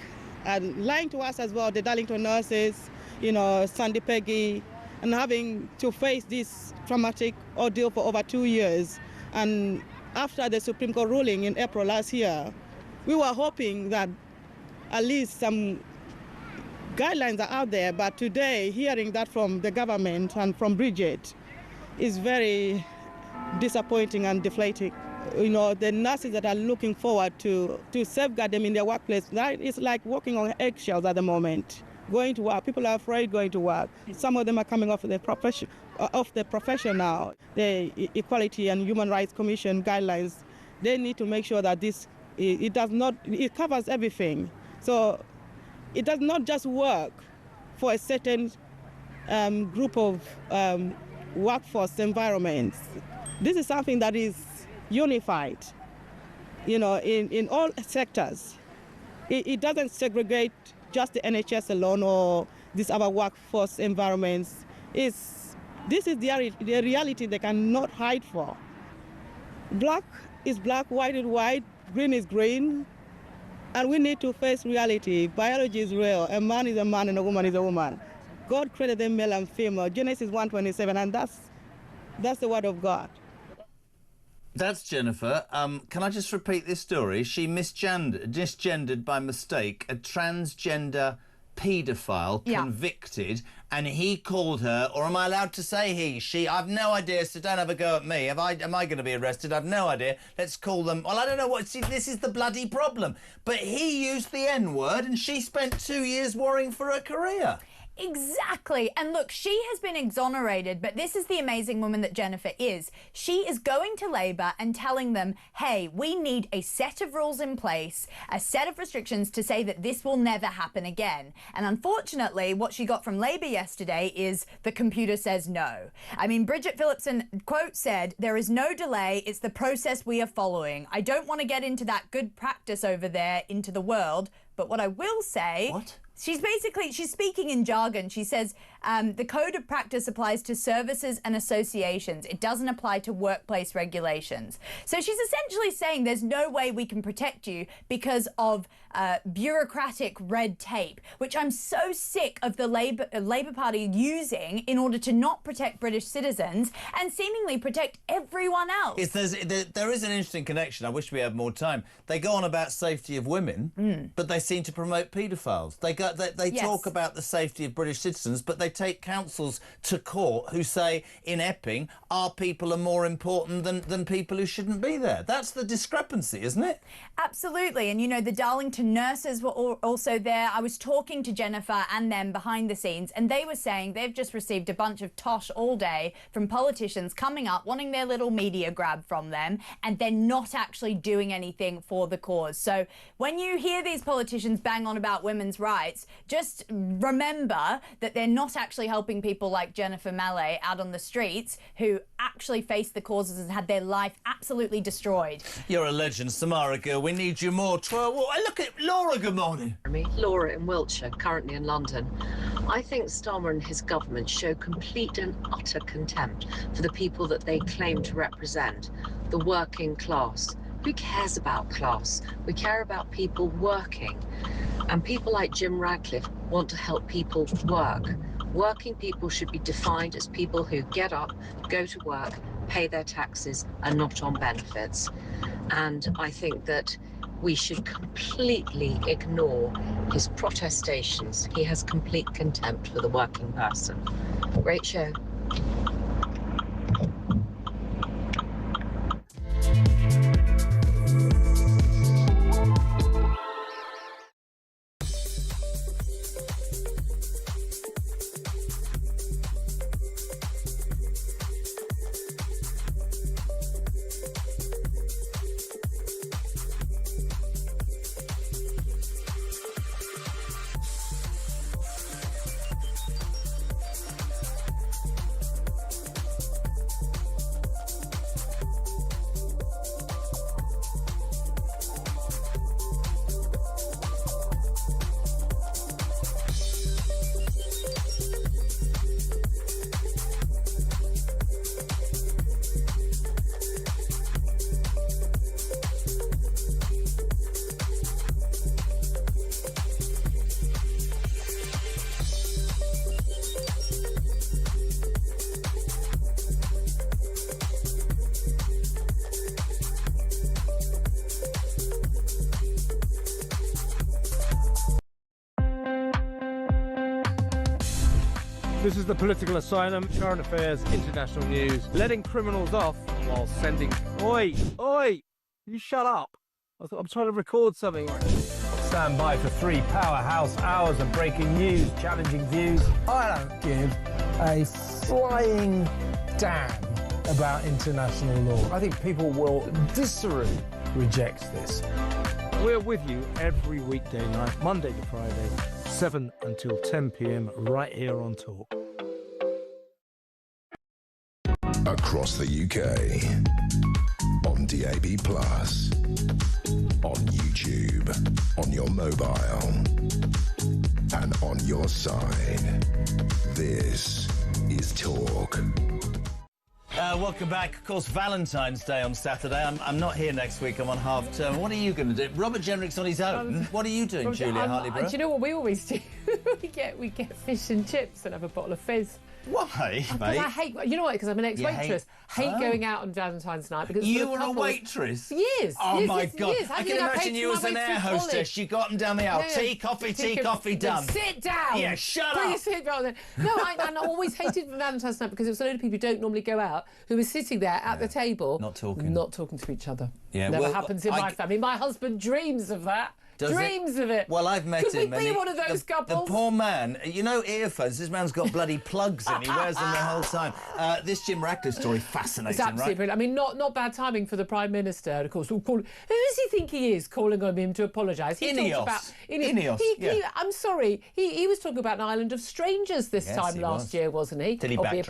and lying to us as well, the Darlington nurses, you know, Sandy Peggy, and having to face this traumatic ordeal for over 2 years. And after the Supreme Court ruling in April last year, we were hoping that at least some guidelines are out there, but today, hearing that from the government and from Bridget is very disappointing and deflating. You know, the nurses that are looking forward to safeguard them in their workplace, that is like walking on eggshells at the moment. Going to work, people are afraid going to work. Some of them are coming off the profession now. The Equality and Human Rights Commission guidelines, they need to make sure that it covers everything. So it does not just work for a certain group of workforce environments. This is something that is unified, you know, in all sectors. It doesn't segregate just the NHS alone or these other workforce environments. This is the reality they cannot hide for. Black is black, white is white, green is green, and we need to face reality. Biology is real. A man is a man and a woman is a woman. God created them male and female, Genesis 1:27, and that's the word of God. That's Jennifer. Can I just repeat this story? She misgendered by mistake a transgender paedophile convicted, and he called her, or am I allowed to say he, she? I've no idea, so don't have a go at me. Am I going to be arrested? I've no idea. Let's call them. Well, I don't know what. See, this is the bloody problem. But he used the N-word, and she spent 2 years worrying for her career. Exactly. And look, she has been exonerated, but this is the amazing woman that Jennifer is. She is going to Labour and telling them, hey, we need a set of rules in place, a set of restrictions to say that this will never happen again. And unfortunately, what she got from Labour yesterday is the computer says no. I mean, Bridget Phillipson, quote, said, there is no delay. It's the process we are following. I don't want to get into that good practice over there into the world, but what I will say... What? She's speaking in jargon. She says the code of practice applies to services and associations. It doesn't apply to workplace regulations. So she's essentially saying there's no way we can protect you because of bureaucratic red tape, which I'm so sick of the Labour Party using in order to not protect British citizens and seemingly protect everyone else. There is an interesting connection. I wish we had more time. They go on about safety of women, but they seem to promote paedophiles. They talk about the safety of British citizens, but they take councils to court who say, in Epping, our people are more important than people who shouldn't be there. That's the discrepancy, isn't it? Absolutely. And, you know, the Darlington nurses were also there. I was talking to Jennifer and them behind the scenes, and they were saying they've just received a bunch of tosh all day from politicians coming up, wanting their little media grab from them, and they're not actually doing anything for the cause. So when you hear these politicians bang on about women's rights, just remember that they're not actually helping people like Jennifer Mallet out on the streets who actually faced the causes and had their life absolutely destroyed. You're a legend, Samara girl. We need you more. Look at Laura, good morning. Laura in Wiltshire, currently in London. I think Starmer and his government show complete and utter contempt for the people that they claim to represent, the working class. Who cares about class? We care about people working. And people like Jim Radcliffe want to help people work. Working people should be defined as people who get up, go to work, pay their taxes, and not on benefits. And I think that we should completely ignore his protestations. He has complete contempt for the working person. Great show. This is the Political Asylum, current affairs, international news, letting criminals off while sending... Oi! Oi! You shut up! I'm trying to record something. Stand by for 3 powerhouse hours of breaking news, challenging views. I don't give a flying damn about international law. I think people will viscerally reject this. We're with you every weekday night, Monday to Friday, 7 until 10 p.m, right here on Talk. Across the UK, on DAB+, on YouTube, on your mobile, and on your side. This is Talk. Welcome back. Of course, Valentine's Day on Saturday. I'm not here next week. I'm on half term. What are you going to do? Robert Jenrick's on his own. What are you doing, Julia Hartley-Burr? Do you know what we always do? we get fish and chips and have a bottle of fizz. Why, Because mate? I hate, you know what, because I'm an ex-waitress. Hate Oh. going out on Valentine's night because You for the were a couples- waitress? Years. Oh, years, my years, God. years. I can imagine you as an air hostess. You got them down the aisle. Tea, coffee, done. Sit down. Yeah, shut Bring up. your seat down then. No, I always hated Valentine's night because it was a load of people who don't normally go out who were sitting there at the table. Not talking. Not talking to each other. Yeah, Never well, happens in my family. My husband dreams of that. Does it? Dreams of it. Well, I've met Could him. we and be one of those couples? The poor man, you know, earphones. This man's got bloody plugs in. He wears them the whole time. This Jim Ratcliffe story, fascinating, It's absolutely right? brilliant. I mean, not bad timing for the Prime Minister. And of course, who does he think he is calling on him to apologise? Ineos. Ineos, yeah. I'm sorry. He was talking about an island of strangers this Yes, time he last was. year, wasn't he? Did he Or backtrack?